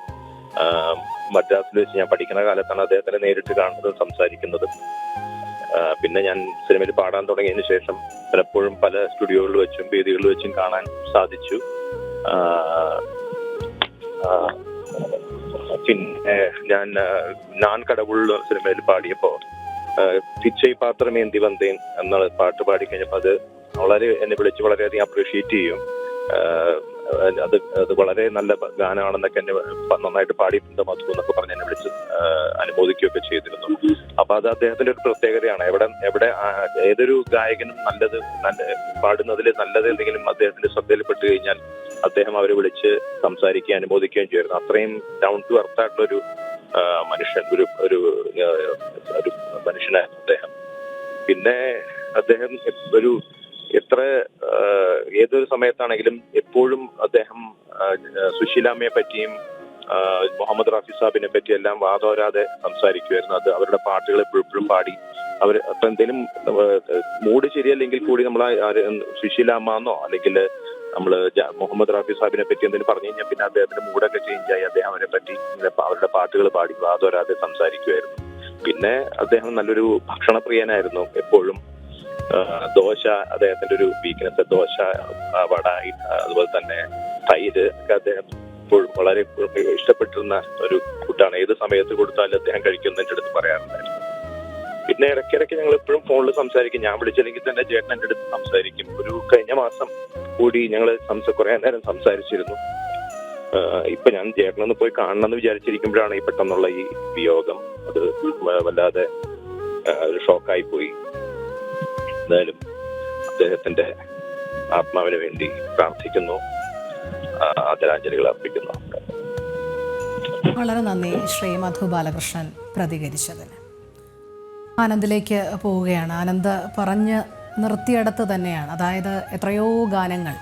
മദ്രാസിൽ വെച്ച് ഞാൻ പഠിക്കുന്ന കാലത്താണ് അദ്ദേഹത്തിനെ നേരിട്ട് കാണുന്നതും സംസാരിക്കുന്നതും. പിന്നെ ഞാൻ സിനിമയിൽ പാടാൻ തുടങ്ങിയതിന് ശേഷം പലപ്പോഴും പല സ്റ്റുഡിയോകളിൽ വെച്ചും വേദികളിൽ വെച്ചും കാണാൻ സാധിച്ചു. പിന്നെ ഞാൻ കടവുള്ള സിനിമയിൽ പാടിയപ്പോ പിച്ചൈ പാത്രമേന്തി വന്നേൻ എന്ന പാട്ട് പാടിക്കഴിഞ്ഞപ്പോൾ അത് എന്നെ വിളിച്ച് വളരെയധികം അപ്രീഷിയേറ്റ് ചെയ്യും. അത് വളരെ നല്ല ഗാനമാണെന്നൊക്കെ എന്നെ നന്നായിട്ട് പാടിയിട്ടുണ്ട് മധു എന്നൊക്കെ പറഞ്ഞ് എന്നെ വിളിച്ച് അനുമോദിക്കുകയൊക്കെ ചെയ്തിരുന്നു. അപ്പൊ അത് അദ്ദേഹത്തിന്റെ ഒരു പ്രത്യേകതയാണ്. എവിടെ ഏതൊരു ഗായകനും പാടുന്നതിൽ നല്ലത് എന്തെങ്കിലും അദ്ദേഹത്തിന്റെ ശ്രദ്ധയിൽപ്പെട്ട് കഴിഞ്ഞാൽ അദ്ദേഹം അവരെ വിളിച്ച് സംസാരിക്കുകയും അനുമോദിക്കുകയും ചെയ്യുന്നു. അത്രയും ഡൗൺ ടു എർത്ത് ആയിട്ടുള്ള ഒരു മനുഷ്യൻ, ഒരു മനുഷ്യനായിരുന്നു അദ്ദേഹം. പിന്നെ അദ്ദേഹം ഏതൊരു സമയത്താണെങ്കിലും എപ്പോഴും അദ്ദേഹം സുശീലാമ്മയെ പറ്റിയും മുഹമ്മദ് റാഫി സാഹിബിനെ പറ്റി എല്ലാം വാദോരാതെ സംസാരിക്കുമായിരുന്നു. അത് അവരുടെ പാട്ടുകൾ എപ്പോഴും പാടി അവർ അപ്പൊ എന്തെങ്കിലും മൂഡ് ശരിയല്ലെങ്കിൽ കൂടി നമ്മൾ സുശീലാമ്മന്നോ അല്ലെങ്കിൽ നമ്മൾ മുഹമ്മദ് റാഫി സാഹിബിനെ പറ്റി എന്തെങ്കിലും പറഞ്ഞു കഴിഞ്ഞാൽ പിന്നെ അദ്ദേഹത്തിന്റെ മൂഡൊക്കെ ചേഞ്ച് ആയി അദ്ദേഹം അവരെ പറ്റി അവരുടെ പാട്ടുകൾ പാടി വാദോരാതെ സംസാരിക്കുമായിരുന്നു. പിന്നെ അദ്ദേഹം നല്ലൊരു ഭക്ഷണപ്രിയനായിരുന്നു. എപ്പോഴും ദോശ അദ്ദേഹത്തിന്റെ ഒരു വീക്ക്നെസ്. ദോശ, വട, അതുപോലെ തന്നെ തൈര് ഒക്കെ അദ്ദേഹം എപ്പോഴും വളരെ ഇഷ്ടപ്പെട്ടിരുന്ന ഒരു ഫുഡാണ്. ഏത് സമയത്ത് കൊടുത്താലും അദ്ദേഹം കഴിക്കുന്നതിന്റെ അടുത്ത് പറയാറുണ്ടായിരുന്നു. പിന്നെ ഇടയ്ക്കിടയ്ക്ക് ഞങ്ങൾ എപ്പോഴും ഫോണിൽ സംസാരിക്കും. ഞാൻ വിളിച്ചില്ലെങ്കിൽ തന്നെ ചേട്ടൻ എൻ്റെ അടുത്ത് സംസാരിക്കും. കഴിഞ്ഞ മാസം കൂടി ഞങ്ങൾ കുറെ നേരം സംസാരിച്ചിരുന്നു. ഇപ്പൊ ഞാൻ ചേട്ടനൊന്ന് പോയി കാണണമെന്ന് വിചാരിച്ചിരിക്കുമ്പോഴാണ് ഈ പെട്ടെന്നുള്ള ഈ വിയോഗം. അത് വല്ലാതെ ഒരു ഷോക്കായി പോയി. എന്തായാലും അദ്ദേഹത്തിന്റെ ആത്മാവിന് വേണ്ടി പ്രാർത്ഥിക്കുന്നു, ആദരാഞ്ജലികൾ അർപ്പിക്കുന്നു. വളരെ നന്ദി ശ്രീ മധു ബാലകൃഷ്ണൻ പ്രതികരിച്ചതിന്. ആനന്ദിലേക്ക് പോവുകയാണ്. ആനന്ദ് പറഞ്ഞ് നിർത്തിയിടത്ത് തന്നെയാണ്. അതായത് എത്രയോ ഗാനങ്ങൾ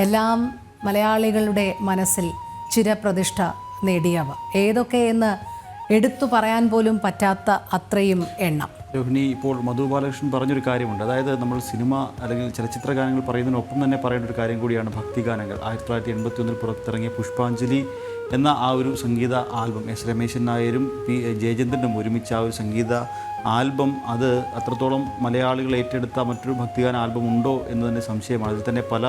എല്ലാം മലയാളികളുടെ മനസ്സിൽ ചിരപ്രതിഷ്ഠ നേടിയവ ഏതൊക്കെ എന്ന് എടുത്തു പറയാൻ പോലും പറ്റാത്ത അത്രയും എണ്ണം. രോഹിണി, ഇപ്പോൾ മധു ബാലകൃഷ്ണൻ പറഞ്ഞൊരു കാര്യമുണ്ട്. അതായത് നമ്മൾ സിനിമ അല്ലെങ്കിൽ ചലച്ചിത്ര ഗാനങ്ങൾ പറയുന്നതിനൊപ്പം തന്നെ പറയേണ്ട ഒരു കാര്യം കൂടിയാണ് ഭക്തിഗാനങ്ങൾ. 1981 പുറത്തിറങ്ങിയ പുഷ്പാഞ്ജലി എന്ന ആ ഒരു സംഗീത ആൽബം, എസ് രമേശൻ നായരും പി ജയചന്ദ്രനും ഒരുമിച്ച് ആ ഒരു സംഗീത ആൽബം, അത് അത്രത്തോളം മലയാളികൾ ഏറ്റെടുത്ത മറ്റൊരു ഭക്തിഗാന ആൽബം ഉണ്ടോ എന്ന് തന്നെ സംശയമാണ്. അതിൽ തന്നെ പല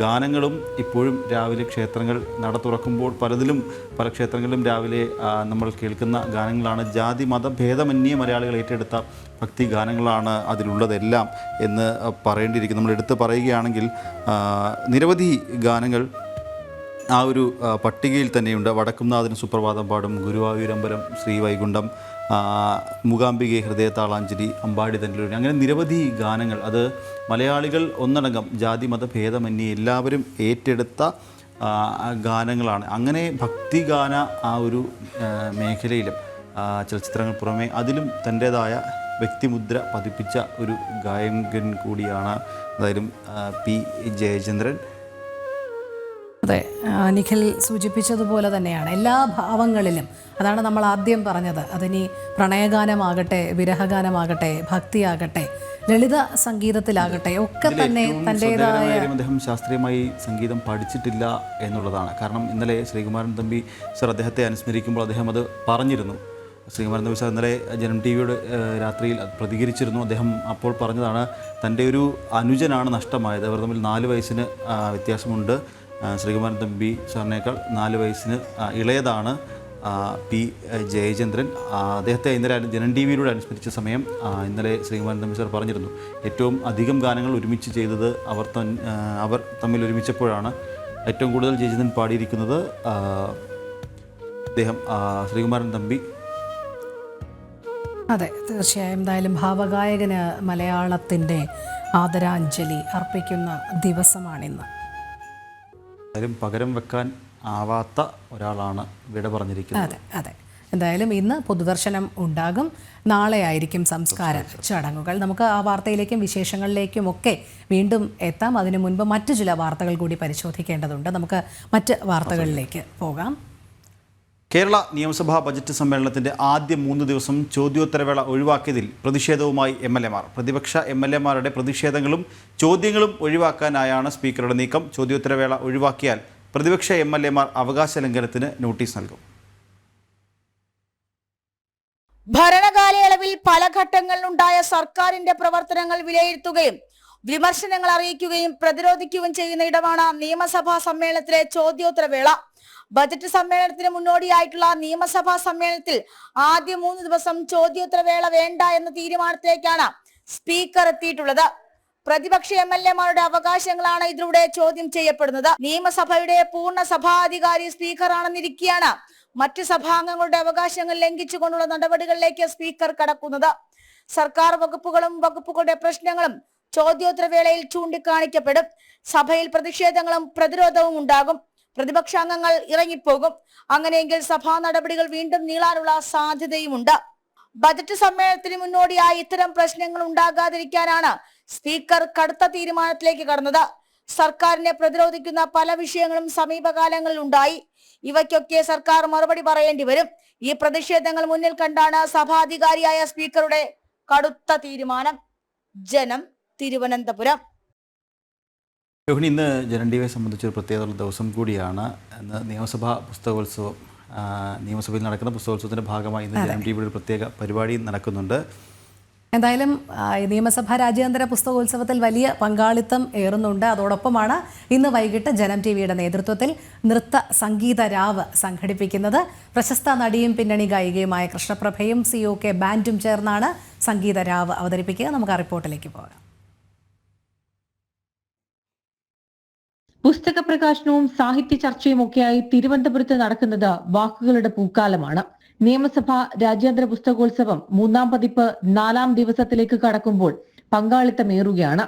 ഗാനങ്ങളും ഇപ്പോഴും രാവിലെ ക്ഷേത്രങ്ങൾ നട തുറക്കുമ്പോൾ പല ക്ഷേത്രങ്ങളിലും രാവിലെ നമ്മൾ കേൾക്കുന്ന ഗാനങ്ങളാണ്. ജാതി മതഭേദമന്യേ മലയാളികൾ ഏറ്റെടുത്ത ഭക്തി ഗാനങ്ങളാണ് അതിലുള്ളതെല്ലാം എന്ന് പറയേണ്ടിയിരിക്കുന്നു. നമ്മൾ എടുത്ത് പറയുകയാണെങ്കിൽ നിരവധി ഗാനങ്ങൾ ആ ഒരു പട്ടികയിൽ തന്നെയുണ്ട്. വടക്കുംനാഥന് സുപ്രഭാതം പാടും, ഗുരുവായൂരമ്പലം, ശ്രീവൈകുണ്ഠം, മൂകാംബികെ ഹൃദയതാളാഞ്ജലി, അമ്പാടി തന്നിലൂരി, അങ്ങനെ നിരവധി ഗാനങ്ങൾ. അത് മലയാളികൾ ഒന്നടങ്കം ജാതി മതഭേദമന്യേ എല്ലാവരും ഏറ്റെടുത്ത ഗാനങ്ങളാണ്. അങ്ങനെ ഭക്തിഗാന ആ ഒരു മേഖലയിലും ചലച്ചിത്രങ്ങൾ പുറമെ അതിലും തൻ്റേതായ വ്യക്തിമുദ്ര പതിപ്പിച്ച ഒരു ഗായകൻ കൂടിയാണ് എന്തായാലും പി ജയചന്ദ്രൻ. അതെ, നിഖിൽ സൂചിപ്പിച്ചതുപോലെ തന്നെയാണ് എല്ലാ ഭാവങ്ങളിലും. അതാണ് നമ്മൾ ആദ്യം പറഞ്ഞത്. അതിനി പ്രണയഗാനമാകട്ടെ, വിരഹഗാനമാകട്ടെ, ഭക്തിയാകട്ടെ, ലളിത സംഗീതത്തിലാകട്ടെ, ഒക്കെ തന്നെ തൻ്റെതായ. അദ്ദേഹം ശാസ്ത്രീയമായി സംഗീതം പഠിച്ചിട്ടില്ല എന്നുള്ളതാണ്. കാരണം ഇന്നലെ ശ്രീകുമാരൻ തമ്പി സർ അദ്ദേഹത്തെ അനുസ്മരിക്കുമ്പോൾ അദ്ദേഹം അത് പറഞ്ഞിരുന്നു. ശ്രീകുമാരൻ തമ്പി സാർ ഇന്നലെ ജനം ടി വിയുടെ രാത്രിയിൽ പ്രതികരിച്ചിരുന്നു. അദ്ദേഹം അപ്പോൾ പറഞ്ഞതാണ്, തൻ്റെ ഒരു അനുജനാണ് നഷ്ടമായത്. അവർ തമ്മിൽ 4 വയസ്സിന് വ്യത്യാസമുണ്ട്. ശ്രീകുമാരൻ തമ്പി സാറിനേക്കാൾ 4 വയസ്സിന് ഇളയതാണ് പി ജയചന്ദ്രൻ. അദ്ദേഹത്തെ ഇന്നലെ ജനം ടി വിയിലൂടെ അനുസ്മരിച്ച സമയം ഇന്നലെ ശ്രീകുമാരൻ തമ്പി സാർ പറഞ്ഞിരുന്നു, ഏറ്റവും അധികം ഗാനങ്ങൾ ഒരുമിച്ച് ചെയ്തത് അവർ തമ്മിൽ ഒരുമിച്ചപ്പോഴാണ്. ഏറ്റവും കൂടുതൽ ജയചന്ദ്രൻ പാടിയിരിക്കുന്നത് അദ്ദേഹം ശ്രീകുമാരൻ തമ്പി. അതെ, തീർച്ചയായും. എന്തായാലും ഭാവഗായകന് മലയാളത്തിൻ്റെ ആദരാഞ്ജലി അർപ്പിക്കുന്ന ദിവസമാണിന്ന്. പകരം വെക്കാൻ ആവാത്ത ഒരാളാണ് വിട പറഞ്ഞിരിക്കുന്നത്. അതെ അതെ. എന്തായാലും ഇന്ന് പൊതുദർശനം ഉണ്ടാകും. നാളെ ആയിരിക്കും സംസ്കാര ചടങ്ങുകൾ. നമുക്ക് ആ വാർത്തയിലേക്കും വിശേഷങ്ങളിലേക്കും ഒക്കെ വീണ്ടും എത്താം. അതിനു മുൻപ് മറ്റു ചില വാർത്തകൾ കൂടി പരിശോധിക്കേണ്ടതുണ്ട്. നമുക്ക് മറ്റ് വാർത്തകളിലേക്ക് പോകാം. കേരള നിയമസഭാ ബജറ്റ് സമ്മേളനത്തിന്റെ ആദ്യ 3 ദിവസം ചോദ്യോത്തരവേള ഒഴിവാക്കിയതിൽ പ്രതിഷേധവുമായി MLA-മാർ. പ്രതിപക്ഷ MLA-മാരുടെ പ്രതിഷേധങ്ങളും ചോദ്യങ്ങളും ഒഴിവാക്കാനായാണ് സ്പീക്കറുടെ നീക്കം. ചോദ്യോത്തരവേള ഒഴിവാക്കിയാൽ പ്രതിപക്ഷ MLA-മാർ അവകാശ ലംഘനത്തിന് നോട്ടീസ് നൽകും. ഭരണകാലയളവിൽ പല ഘട്ടങ്ങളിലുണ്ടായ സർക്കാരിന്റെ പ്രവർത്തനങ്ങൾ വിലയിരുത്തുകയും വിമർശനങ്ങൾ അറിയിക്കുകയും പ്രതിരോധിക്കുകയും ചെയ്യുന്ന ഇടമാണ് നിയമസഭാ സമ്മേളനത്തിലെ ചോദ്യോത്തരവേള. ബജറ്റ് സമ്മേളനത്തിന് മുന്നോടിയായിട്ടുള്ള നിയമസഭാ സമ്മേളനത്തിൽ ആദ്യ 3 ദിവസം ചോദ്യോത്തരവേള വേണ്ട എന്ന തീരുമാനത്തിലേക്കാണ് സ്പീക്കർ എത്തിയിട്ടുള്ളത്. പ്രതിപക്ഷ MLA-മാരുടെ അവകാശങ്ങളാണ് ഇതിലൂടെ ചോദ്യം ചെയ്യപ്പെടുന്നത്. നിയമസഭയുടെ പൂർണ്ണ സഭാധികാരി സ്പീക്കറാണെന്നിരിക്കെയാണ് മറ്റ് സഭാംഗങ്ങളുടെ അവകാശങ്ങൾ ലംഘിച്ചുകൊണ്ടുള്ള നടപടികളിലേക്ക് സ്പീക്കർ കടക്കുന്നത്. സർക്കാർ വകുപ്പുകളുടെ പ്രശ്നങ്ങളും ചോദ്യോത്തരവേളയിൽ ചൂണ്ടിക്കാണിക്കപ്പെടും. സഭയിൽ പ്രതിഷേധങ്ങളും പ്രതിരോധവും ഉണ്ടാകും. പ്രതിപക്ഷാംഗങ്ങൾ ഇറങ്ങിപ്പോകും. അങ്ങനെയെങ്കിൽ സഭാ നടപടികൾ വീണ്ടും നീളാനുള്ള സാധ്യതയുമുണ്ട്. ബജറ്റ് സമ്മേളനത്തിന് മുന്നോടിയായി ഇത്തരം പ്രശ്നങ്ങൾ ഉണ്ടാകാതിരിക്കാനാണ് സ്പീക്കർ കടുത്ത തീരുമാനത്തിലേക്ക് കടന്നത്. സർക്കാരിനെ പ്രതിരോധിക്കുന്ന പല വിഷയങ്ങളും സമീപകാലങ്ങളിൽ ഉണ്ടായി. ഇവയ്ക്കൊക്കെ സർക്കാർ മറുപടി പറയേണ്ടി വരും. ഈ പ്രതിഷേധങ്ങൾ മുന്നിൽ കണ്ടാണ് സഭാധികാരിയായ സ്പീക്കറുടെ കടുത്ത തീരുമാനം. ജനം, തിരുവനന്തപുരം. രോഹിണി, ഇന്ന് ജനം ടി വിയെ സംബന്ധിച്ചൊരു പ്രത്യേകതയുള്ള ദിവസം കൂടിയാണ്. ഇന്ന് നിയമസഭാ പുസ്തകോത്സവം. നിയമസഭയിൽ നടക്കുന്ന പുസ്തകോത്സവത്തിൻ്റെ ഭാഗമായി ഇന്ന് ജനം ടി വിയുടെ ഒരു പ്രത്യേക പരിപാടി നടക്കുന്നുണ്ട്. എന്തായാലും നിയമസഭാ രാജ്യാന്തര പുസ്തകോത്സവത്തിൽ വലിയ പങ്കാളിത്തം ഏറുന്നുണ്ട്. അതോടൊപ്പമാണ് ഇന്ന് വൈകിട്ട് ജനം ടി വിയുടെ നേതൃത്വത്തിൽ നൃത്ത സംഗീത രാവ് സംഘടിപ്പിക്കുന്നത്. പ്രശസ്ത നടിയും പിന്നണി ഗായികയുമായ കൃഷ്ണപ്രഭയും COK ബാൻഡും ചേർന്നാണ് സംഗീത രാവ് അവതരിപ്പിക്കുക. നമുക്ക് ആ റിപ്പോർട്ടിലേക്ക് പോകാം. പുസ്തക പ്രകാശനവും സാഹിത്യ ചർച്ചയും ഒക്കെയായി തിരുവനന്തപുരത്ത് നടക്കുന്നത് വാക്കുകളുടെ പൂക്കാലമാണ്. നിയമസഭാ രാജ്യാന്തര പുസ്തകോത്സവം 3ാം പതിപ്പ് 4ാം ദിവസത്തിലേക്ക് കടക്കുമ്പോൾ പങ്കാളിത്തമേറുകയാണ്.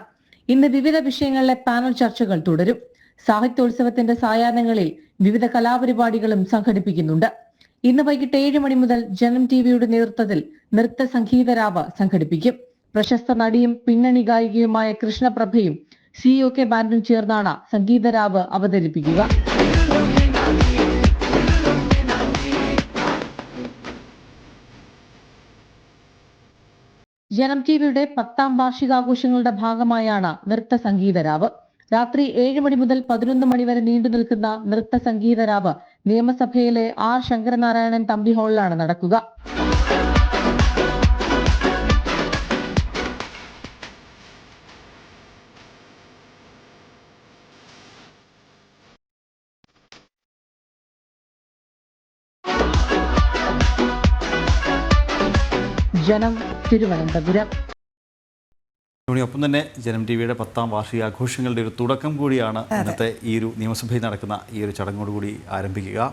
ഇന്ന് വിവിധ വിഷയങ്ങളിലെ പാനൽ ചർച്ചകൾ തുടരും. സാഹിത്യോത്സവത്തിന്റെ സായാഹ്നങ്ങളിൽ വിവിധ കലാപരിപാടികളും സംഘടിപ്പിക്കുന്നുണ്ട്. ഇന്ന് വൈകിട്ട് 7 മണി മുതൽ ജനം TVയുടെ നേതൃത്വത്തിൽ നൃത്ത സംഗീതരാവ് സംഘടിപ്പിക്കും. പ്രശസ്ത നടിയും പിന്നണി ഗായികയുമായ കൃഷ്ണപ്രഭയും COK ബാൻഡും ചേർന്നാണ് സംഗീതരാവ് അവതരിപ്പിക്കുക. ജനം ടിവിയുടെ 10ാം വാർഷികാഘോഷങ്ങളുടെ ഭാഗമായാണ് നൃത്ത സംഗീതരാവ്. രാത്രി 7 മണി മുതൽ 11 മണി വരെ നീണ്ടു നിൽക്കുന്ന നൃത്ത സംഗീതരാവ് നിയമസഭയിലെ ആർ ശങ്കരനാരായണൻ തമ്പി ഹാളിലാണ് നടക്കുക. ജനം, തിരുവനന്തപുരം. ഒപ്പം തന്നെ ജനം ടിവിയുടെ 10ാം വാർഷികാഘോഷങ്ങളുടെ ഒരു തുടക്കം കൂടിയാണ് ഇന്നത്തെ ഈ ഒരു നിയമസഭയിൽ നടക്കുന്ന ഈ ഒരു ചടങ്ങോടുകൂടി ആരംഭിക്കുക.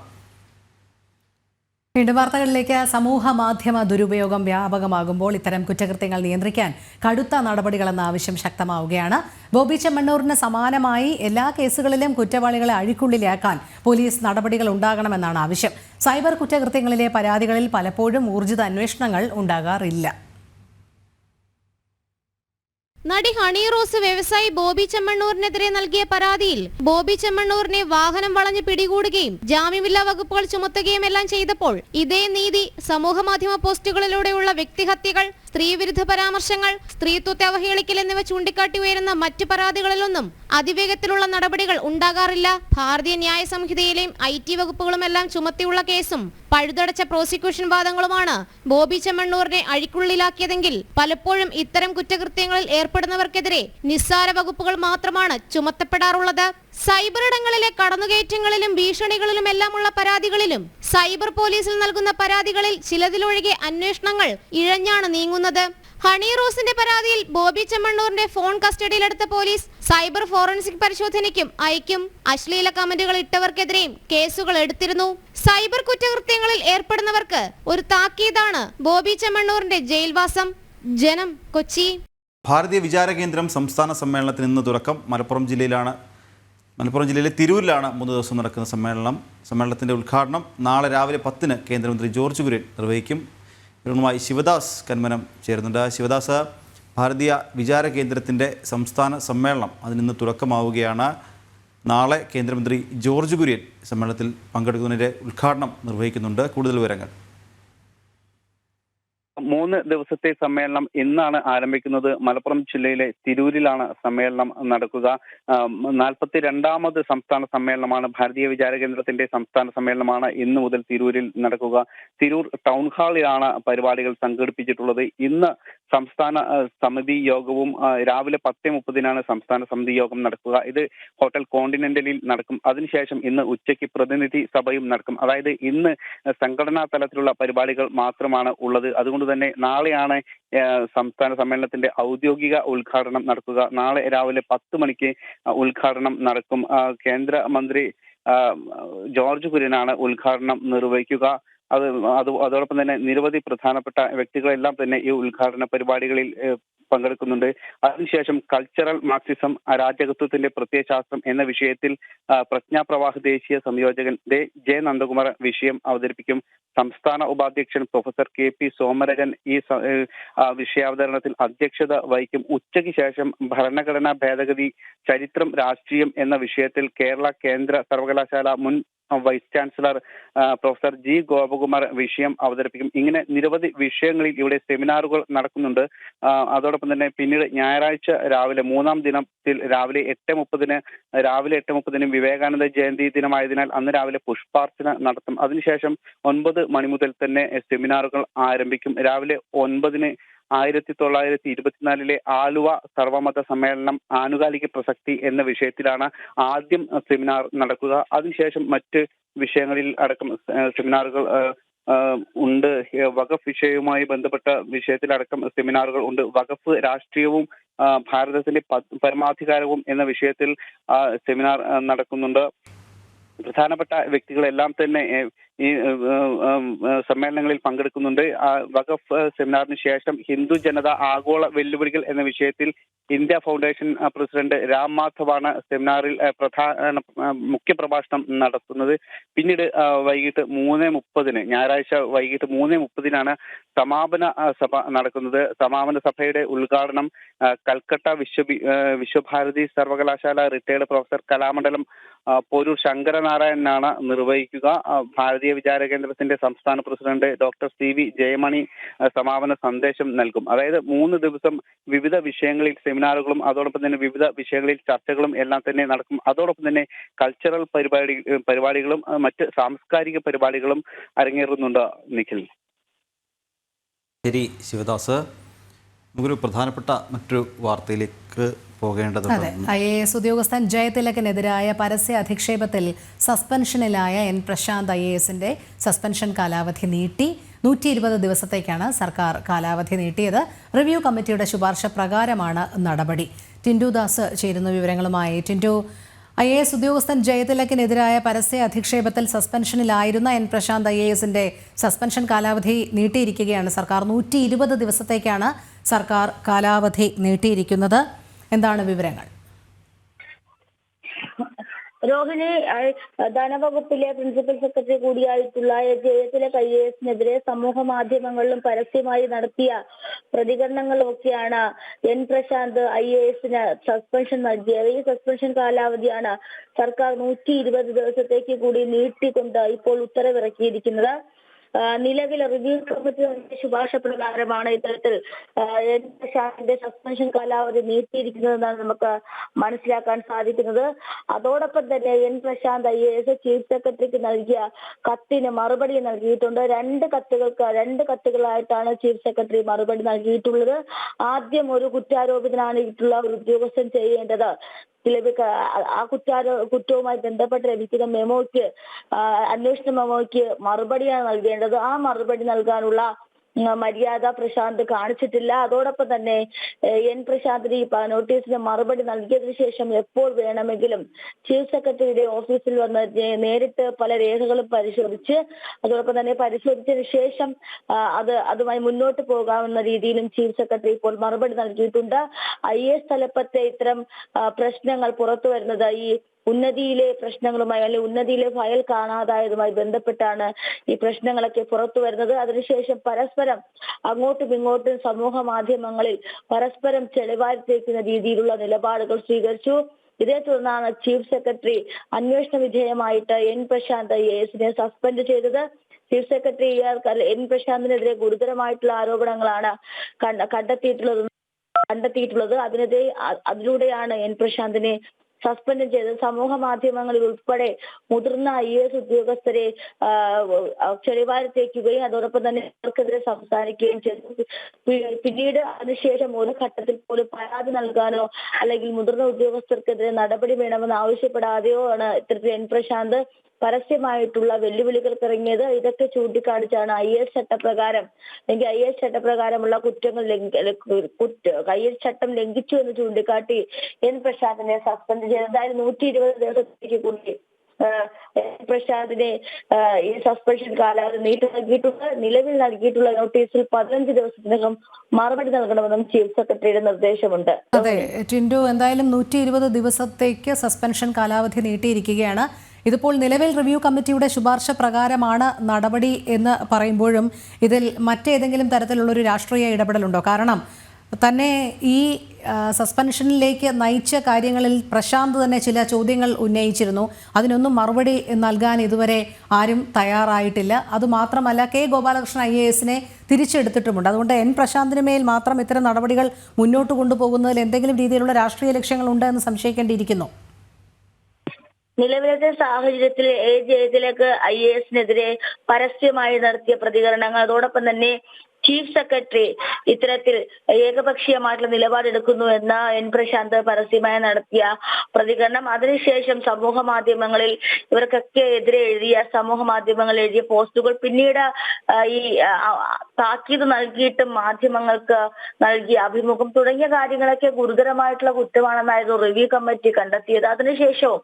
വീണ്ടും വാർത്തകളിലേക്ക്. സമൂഹ മാധ്യമ ദുരുപയോഗം വ്യാപകമാകുമ്പോൾ ഇത്തരം കുറ്റകൃത്യങ്ങൾ നിയന്ത്രിക്കാൻ കടുത്ത നടപടികളെന്ന ആവശ്യം ശക്തമാവുകയാണ്. ബോബി ചെമ്മണ്ണൂരിന് സമാനമായി എല്ലാ കേസുകളിലും കുറ്റവാളികളെ അഴിക്കുള്ളിലാക്കാൻ പോലീസ് നടപടികൾ ഉണ്ടാകണമെന്നാണ് ആവശ്യം. സൈബർ കുറ്റകൃത്യങ്ങളിലെ പരാതികളിൽ പലപ്പോഴും ഊർജിത അന്വേഷണങ്ങൾ ഉണ്ടാകാറില്ല. നടി ഹണി റോസ് വ്യവസായി ബോബി ചെമ്മണ്ണൂരിനെതിരെ നൽകിയ പരാതിയിൽ ബോബി ചെമ്മണ്ണൂരിനെ വാഹനം വളഞ്ഞ് പിടികൂടുകയും ജാമ്യമില്ലാ വകുപ്പുകൾ ചുമത്തുകയും എല്ലാം ചെയ്തപ്പോൾ ഇതേ നീതി സമൂഹമാധ്യമ പോസ്റ്റുകളിലൂടെയുള്ള വ്യക്തിഹത്യകൾ, സ്ത്രീവിരുദ്ധ പരാമർശങ്ങൾ, സ്ത്രീത്വത്തെ അവഹേളിക്കൽ എന്നിവ ചൂണ്ടിക്കാട്ടി ഉയരുന്ന മറ്റു പരാതികളിലൊന്നും അതിവേഗത്തിലുള്ള നടപടികൾ ഉണ്ടാകാറില്ല. ഭാരതീയ ന്യായ സംഹിതയിലെയും IT വകുപ്പുകളുമെല്ലാം ചുമത്തിയുള്ള കേസും പഴുതടച്ച പ്രോസിക്യൂഷൻ വാദങ്ങളുമാണ് ബോബി ചെമ്മണ്ണൂരിനെ അഴിക്കുള്ളിലാക്കിയതെങ്കിൽ പലപ്പോഴും ഇത്തരം കുറ്റകൃത്യങ്ങളിൽ ഏർപ്പെടുന്നവർക്കെതിരെ നിസ്സാര വകുപ്പുകൾ മാത്രമാണ് ചുമത്തപ്പെടാറുള്ളത്. സൈബർ ഇടങ്ങളിലെ കടന്നുകയറ്റങ്ങളിലും ഭീഷണികളിലുമെല്ലാമുള്ള പരാതികളിലും സൈബർ പോലീസിൽ നൽകുന്ന പരാതികളിൽ ചിലതിലൊഴികെ അന്വേഷണങ്ങൾ ഇഴഞ്ഞാണ് നീങ്ങുന്നത്. ഹണി റോസിന്റെ പരാതിയിൽ ബോബി ചെമ്മണ്ണൂരിന്റെ ഫോൺ കസ്റ്റഡിയിലെടുത്ത പോലീസ് സൈബർ ഫോറൻസിക് പരിശോധനയ്ക്കും അയക്കും. അശ്ലീല കമന്റുകൾ ഇട്ടവർക്കെതിരെയും കേസുകൾ എടുത്തിരുന്നു. സൈബർ കുറ്റകൃത്യങ്ങളിൽ ഏർപ്പെടുന്നവർക്ക് ഒരു താക്കീതാണ് ബോബി ചെമ്മണ്ണൂരിന്റെ ജയിൽവാസം. ജനം, കൊച്ചി. ഭാരതീയ വിചാര കേന്ദ്രം സംസ്ഥാന സമ്മേളനത്തിന് ഇന്ന് തുടക്കം. മലപ്പുറം ജില്ലയിലെ തിരൂരിലാണ് 3 ദിവസം നടക്കുന്ന സമ്മേളനത്തിൻ്റെ ഉദ്ഘാടനം നാളെ രാവിലെ 10-ന് കേന്ദ്രമന്ത്രി ജോർജ് കുര്യൻ നിർവഹിക്കും. ഇവരുമായി ശിവദാസ് കന്മനം ചേരുന്നുണ്ട്. ശിവദാസ്, ഭാരതീയ വിചാര കേന്ദ്രത്തിൻ്റെ സംസ്ഥാന സമ്മേളനം അതിനിന്ന് തുടക്കമാവുകയാണ്. നാളെ കേന്ദ്രമന്ത്രി ജോർജ് കുര്യൻ സമ്മേളനത്തിൽ പങ്കെടുക്കുന്നതിൻ്റെ ഉദ്ഘാടനം നിർവഹിക്കുന്നുണ്ട്. കൂടുതൽ വിവരങ്ങൾ. 3 ദിവസത്തെ സമ്മേളനം ഇന്നാണ് ആരംഭിക്കുന്നത്. മലപ്പുറം ജില്ലയിലെ തിരൂരിലാണ് സമ്മേളനം നടക്കുക. 42ാമത് സംസ്ഥാന സമ്മേളനമാണ്. ഭാരതീയ വിചാര കേന്ദ്രത്തിന്റെ സംസ്ഥാന സമ്മേളനമാണ് ഇന്ന് മുതൽ തിരൂരിൽ നടക്കുക. തിരൂർ ടൗൺ ഹാളിലാണ് പരിപാടികൾ സംഘടിപ്പിച്ചിട്ടുള്ളത്. ഇന്ന് സംസ്ഥാന സമിതി യോഗവും രാവിലെ 10:30 സംസ്ഥാന സമിതി യോഗം നടക്കുക. ഇത് ഹോട്ടൽ കോണ്ടിനെന്റലിൽ നടക്കും. അതിനുശേഷം ഇന്ന് ഉച്ചയ്ക്ക് പ്രതിനിധി സഭയും നടക്കും. അതായത് ഇന്ന് സംഘടനാ തലത്തിലുള്ള പരിപാടികൾ മാത്രമാണ് ഉള്ളത്. അതുകൊണ്ട് തന്നെ നാളെയാണ് സംസ്ഥാന സമ്മേളനത്തിന്റെ ഔദ്യോഗിക ഉദ്ഘാടനം നടക്കുക. നാളെ രാവിലെ 10 മണിക്ക് ഉദ്ഘാടനം നടക്കും. കേന്ദ്രമന്ത്രി ജോർജ് കുര്യനാണ് ഉദ്ഘാടനം നിർവഹിക്കുക. അതോടൊപ്പം തന്നെ നിരവധി പ്രധാനപ്പെട്ട വ്യക്തികളെല്ലാം തന്നെ ഈ ഉദ്ഘാടന പരിപാടികളിൽ പങ്കെടുക്കുന്നുണ്ട്. അതിനുശേഷം കൾച്ചറൽ മാർക്സിസം, അരാജകത്വത്തിന്റെ പ്രത്യയശാസ്ത്രം എന്ന വിഷയത്തിൽ പ്രജ്ഞാപ്രവാഹ ദേശീയ സംയോജകൻ ജെ നന്ദകുമാർ വിഷയം അവതരിപ്പിക്കും. സംസ്ഥാന ഉപാധ്യക്ഷൻ പ്രൊഫസർ KP സോമരജൻ ഈ വിഷയാവതരണത്തിൽ അധ്യക്ഷത വഹിക്കും. ഉച്ചയ്ക്ക് ശേഷം ഭരണഘടനാ ഭേദഗതി, ചരിത്രം, രാഷ്ട്രീയം എന്ന വിഷയത്തിൽ കേരള കേന്ദ്ര സർവകലാശാല മുൻ vice chancellor professor G Gopakumar വിഷയം അവതരിപ്പിക്കും. ഇങ്ങനെ നിരവധി വിഷയങ്ങളിൽ ഇവിടെ സെമിനാറുകൾ നടക്കുന്നുണ്ട്. അതോടൊപ്പം തന്നെ പിന്നീട് ഞായറാഴ്ച രാവിലെ 3-ാം ദിനത്തിൽ രാവിലെ 8:30 വിവേകാനന്ദ ജയന്തി ദിനമായതിനാൽ അന്ന് രാവിലെ പുഷ്പാർച്ചന നടത്തും. അതിനുശേഷം 9 മണി മുതൽ തന്നെ സെമിനാറുകൾ ആരംഭിക്കും. രാവിലെ 9-ന് 1924 ആലുവ സർവമത സമ്മേളനം ആനുകാലിക പ്രസക്തി എന്ന വിഷയത്തിലാണ് ആദ്യം സെമിനാർ നടക്കുക. അതിനുശേഷം മറ്റ് വിഷയങ്ങളിൽ അടക്കം സെമിനാറുകൾ ഉണ്ട്. വഖഫ് വിഷയവുമായി ബന്ധപ്പെട്ട വിഷയത്തിലടക്കം സെമിനാറുകൾ ഉണ്ട്. വഖഫ് രാഷ്ട്രീയവും ഭാരതത്തിന്റെ പരമാധികാരവും എന്ന വിഷയത്തിൽ സെമിനാർ നടക്കുന്നുണ്ട്. പ്രധാനപ്പെട്ട വ്യക്തികളെല്ലാം തന്നെ ഈ സമ്മേളനങ്ങളിൽ പങ്കെടുക്കുന്നുണ്ട്. വഖഫ് സെമിനാറിന് ശേഷം ഹിന്ദു ജനത ആഗോള വെല്ലുവിളികൾ എന്ന വിഷയത്തിൽ ഇന്ത്യ ഫൗണ്ടേഷൻ പ്രസിഡന്റ് രാം മാധവാണ് സെമിനാറിൽ മുഖ്യ പ്രഭാഷണം നടത്തുന്നത്. പിന്നീട് വൈകിട്ട് 3:30 ഞായറാഴ്ച വൈകിട്ട് 3:30 സമാപന സഭ നടക്കുന്നത്. സമാപന സഭയുടെ ഉദ്ഘാടനം കൽക്കട്ട വിശ്വഭാരതി സർവകലാശാല റിട്ടയർഡ് പ്രൊഫസർ കലാമണ്ഡലം പോരൂർ ശങ്കരനാരായണനാണ് നിർവഹിക്കുക. ഭാരതീയ ഭാരതീയ വിചാര കേന്ദ്രത്തിന്റെ സംസ്ഥാന പ്രസിഡന്റ് ഡോക്ടർ CV ജയമണി സമാപന സന്ദേശം നൽകും. അതായത് 3 ദിവസം വിവിധ വിഷയങ്ങളിൽ സെമിനാറുകളും അതോടൊപ്പം തന്നെ വിവിധ വിഷയങ്ങളിൽ ചർച്ചകളും എല്ലാം തന്നെ നടക്കും. അതോടൊപ്പം തന്നെ കൾച്ചറൽ പരിപാടികളും മറ്റ് സാംസ്കാരിക പരിപാടികളും അരങ്ങേറുന്നുണ്ട്. നിഖിൽ. ശരി ശിവദാസ്, നമുക്കൊരു പ്രധാനപ്പെട്ട മറ്റൊരു വാർത്തയിലേക്ക് പോകേണ്ടതുണ്ട്. IAS ഉദ്യോഗസ്ഥൻ ജയതിലകിനെതിരായ പരസ്യ അധിക്ഷേപത്തിൽ സസ്പെൻഷനിലായ N പ്രശാന്ത് IASന്റെ സസ്പെൻഷൻ കാലാവധി നീട്ടി. 120 ദിവസത്തേക്കാണ് സർക്കാർ കാലാവധി നീട്ടിയത്. റിവ്യൂ കമ്മിറ്റിയുടെ ശുപാർശ പ്രകാരമാണ് നടപടി. ടിൻഡു ദാസ് ചേരുന്ന വിവരങ്ങളുമായി. ടിൻഡു, IAS ഉദ്യോഗസ്ഥൻ ജയതിലകിനെതിരായ പരസ്യ അധിക്ഷേപത്തിൽ സസ്പെൻഷനിലായിരുന്ന N പ്രശാന്ത് IASന്റെ സസ്പെൻഷൻ കാലാവധി നീട്ടിയിരിക്കുകയാണ് സർക്കാർ. 120 ദിവസത്തേക്കാണ് സർക്കാർ കാലാവധി നീട്ടിയിരിക്കുന്നത്. എന്താണ് വിവരങ്ങൾ? രോഹിണി, ധനവകുപ്പിലെ പ്രിൻസിപ്പൽ സെക്രട്ടറി കൂടിയായിട്ടുള്ള ജയതിലക് IASനെതിരെ സമൂഹ മാധ്യമങ്ങളിലും പരസ്യമായി നടത്തിയ പ്രതികരണങ്ങളിലൊക്കെയാണ് N പ്രശാന്ത് IASന് സസ്പെൻഷൻ നൽകിയത്. ഈ സസ്പെൻഷൻ കാലാവധിയാണ് സർക്കാർ 120 ദിവസത്തേക്ക് കൂടി നീട്ടിക്കൊണ്ട് ഇപ്പോൾ ഉത്തരവിറക്കിയിരിക്കുന്നത്. നിലവിൽ റിവ്യൂ കമ്മിറ്റിയുടെ ശുപാർശ പ്രകാരമാണ് ഇത്തരത്തിൽ N പ്രശാന്തിന്റെ സസ്പെൻഷൻ കാലാവധി നീട്ടിയിരിക്കുന്നതെന്നാണ് നമുക്ക് മനസ്സിലാക്കാൻ സാധിക്കുന്നത്. അതോടൊപ്പം തന്നെ N പ്രശാന്ത് IAS ചീഫ് സെക്രട്ടറിക്ക് നൽകിയ കത്തിന് മറുപടി നൽകിയിട്ടുണ്ട്. രണ്ട് കത്തുകളായിട്ടാണ് ചീഫ് സെക്രട്ടറി മറുപടി നൽകിയിട്ടുള്ളത്. ആദ്യം ഒരു കുറ്റാരോപിതനായിട്ടുള്ള ഒരു ഉദ്യോഗസ്ഥൻ ചെയ്യേണ്ടത് ആ കുറ്റവുമായി ബന്ധപ്പെട്ട് ലഭിക്കുന്ന മെമ്മോയ്ക്ക്, അന്വേഷണ മെമ്മോയ്ക്ക് മറുപടിയാണ് നൽകേണ്ടത്. ആ മറുപടി നൽകാനുള്ള മര്യാദ പ്രശാന്ത് കാണിച്ചിട്ടില്ല. അതോടൊപ്പം തന്നെ N പ്രശാന്തിന് ഈ നോട്ടീസിന് മറുപടി നൽകിയതിനു ശേഷം എപ്പോൾ വേണമെങ്കിലും ചീഫ് സെക്രട്ടറിയുടെ ഓഫീസിൽ വന്ന് നേരിട്ട് പല രേഖകളും പരിശോധിച്ച് അതോടൊപ്പം തന്നെ പരിശോധിച്ചതിനു ശേഷം അതുമായി മുന്നോട്ട് പോകാവുന്ന രീതിയിലും ചീഫ് സെക്രട്ടറി ഇപ്പോൾ മറുപടി നൽകിയിട്ടുണ്ട്. IAS തലപ്പത്തെ ഇത്തരം പ്രശ്നങ്ങൾ പുറത്തു വരുന്നത് ഈ ഉന്നതിയിലെ പ്രശ്നങ്ങളുമായി അല്ലെങ്കിൽ ഉന്നതിയിലെ ഫയൽ കാണാതായതുമായി ബന്ധപ്പെട്ടാണ് ഈ പ്രശ്നങ്ങളൊക്കെ പുറത്തു വരുന്നത്. അതിനുശേഷം പരസ്പരം അങ്ങോട്ടും ഇങ്ങോട്ടും സമൂഹ മാധ്യമങ്ങളിൽ പരസ്പരം ചെളിവാരി തേക്കുന്ന രീതിയിലുള്ള നിലപാടുകൾ സ്വീകരിച്ചു. ഇതേ തുടർന്നാണ് ചീഫ് സെക്രട്ടറി അന്വേഷണ വിധേയമായിട്ട് N പ്രശാന്ത് IASനെ സസ്പെൻഡ് ചെയ്തത്. ചീഫ് സെക്രട്ടറി N പ്രശാന്തിനെതിരെ ഗുരുതരമായിട്ടുള്ള ആരോപണങ്ങളാണ് കണ്ടെത്തിയിട്ടുള്ളത്. അതിലൂടെയാണ് N പ്രശാന്തിനെ സസ്പെൻഡ് ചെയ്ത് സമൂഹ മാധ്യമങ്ങളിൽ ഉൾപ്പെടെ മുതിർന്ന IAS ഉദ്യോഗസ്ഥരെ ചെളിവാരത്തേക്കുകയും അതോടൊപ്പം തന്നെ അവർക്കെതിരെ സംസാരിക്കുകയും ചെയ്തു. പിന്നീട് അതിനുശേഷം ഒരു ഘട്ടത്തിൽ പോലും പരാതി നൽകാനോ അല്ലെങ്കിൽ മുതിർന്ന ഉദ്യോഗസ്ഥർക്കെതിരെ നടപടി വേണമെന്ന് ആവശ്യപ്പെടാതെയോ ആണ് ഇത്തരത്തിൽ N പ്രശാന്ത് പരസ്യമായിട്ടുള്ള വെല്ലുവിളികൾക്ക് ഇറങ്ങിയത്. ഇതൊക്കെ ചൂണ്ടിക്കാണിച്ചാണ് IAS ചട്ടപ്രകാരം അല്ലെങ്കിൽ IAS ചട്ടപ്രകാരമുള്ള കുറ്റങ്ങൾ IAS ചട്ടം ലംഘിച്ചു എന്ന് ചൂണ്ടിക്കാട്ടി N പ്രശാന്തിനെ സസ്പെൻഡ് ചെയ്തത്. അതായത് 120 ദിവസത്തേക്ക് കൂടി പ്രശാന്തിനെ ഈ സസ്പെൻഷൻ കാലാവധി നീട്ടി നൽകിയിട്ടുണ്ട്. നിലവിൽ നൽകിയിട്ടുള്ള നോട്ടീസിൽ 15 ദിവസത്തിനകം മറുപടി നൽകണമെന്നും ചീഫ് സെക്രട്ടറിയുടെ നിർദ്ദേശമുണ്ട്. അതെ ടിൻഡു, എന്തായാലും 120 ദിവസത്തേക്ക് സസ്പെൻഷൻ കാലാവധി നീട്ടിയിരിക്കുകയാണ്. ഇതിപ്പോൾ നിലവിൽ റിവ്യൂ കമ്മിറ്റിയുടെ ശുപാർശ പ്രകാരമാണ് നടപടി എന്ന് പറയുമ്പോഴും ഇതിൽ മറ്റേതെങ്കിലും തരത്തിലുള്ളൊരു രാഷ്ട്രീയ ഇടപെടലുണ്ടോ? കാരണം തന്നെ ഈ സസ്പെൻഷനിലേക്ക് നയിച്ച കാര്യങ്ങളിൽ പ്രശാന്ത് തന്നെ ചില ചോദ്യങ്ങൾ ഉന്നയിച്ചിരുന്നു. അതിനൊന്നും മറുപടി നൽകാൻ ഇതുവരെ ആരും തയ്യാറായിട്ടില്ല. അതുമാത്രമല്ല K ഗോപാലകൃഷ്ണൻ IASനെ തിരിച്ചെടുത്തിട്ടുമുണ്ട്. അതുകൊണ്ട് N പ്രശാന്തിന് മേൽ മാത്രം ഇത്തരം നടപടികൾ മുന്നോട്ട് കൊണ്ടുപോകുന്നതിൽ എന്തെങ്കിലും രീതിയിലുള്ള രാഷ്ട്രീയ ലക്ഷ്യങ്ങളുണ്ട് എന്ന് സംശയിക്കേണ്ടിയിരിക്കുന്നു. നിലവിലത്തെ സാഹചര്യത്തിൽ ജയതിലക് IASനെതിരെ പരസ്യമായി നടത്തിയ പ്രതികരണങ്ങൾ അതോടൊപ്പം തന്നെ ചീഫ് സെക്രട്ടറി ഇത്തരത്തിൽ ഏകപക്ഷീയമായിട്ടുള്ള നിലപാടെടുക്കുന്നു എന്ന N പ്രശാന്ത് പരസ്യമായി നടത്തിയ പ്രതികരണം, അതിനുശേഷം സമൂഹ മാധ്യമങ്ങളിൽ ഇവർക്കൊക്കെ എതിരെ സമൂഹ മാധ്യമങ്ങളിൽ എഴുതിയ പോസ്റ്റുകൾ, പിന്നീട് ഈ താക്കീത് നൽകിയിട്ടും മാധ്യമങ്ങൾക്ക് നൽകിയ അഭിമുഖം തുടങ്ങിയ കാര്യങ്ങളൊക്കെ ഗുരുതരമായിട്ടുള്ള കുറ്റമാണെന്നായിരുന്നു റിവ്യൂ കമ്മിറ്റി കണ്ടെത്തിയത്. അതിനുശേഷവും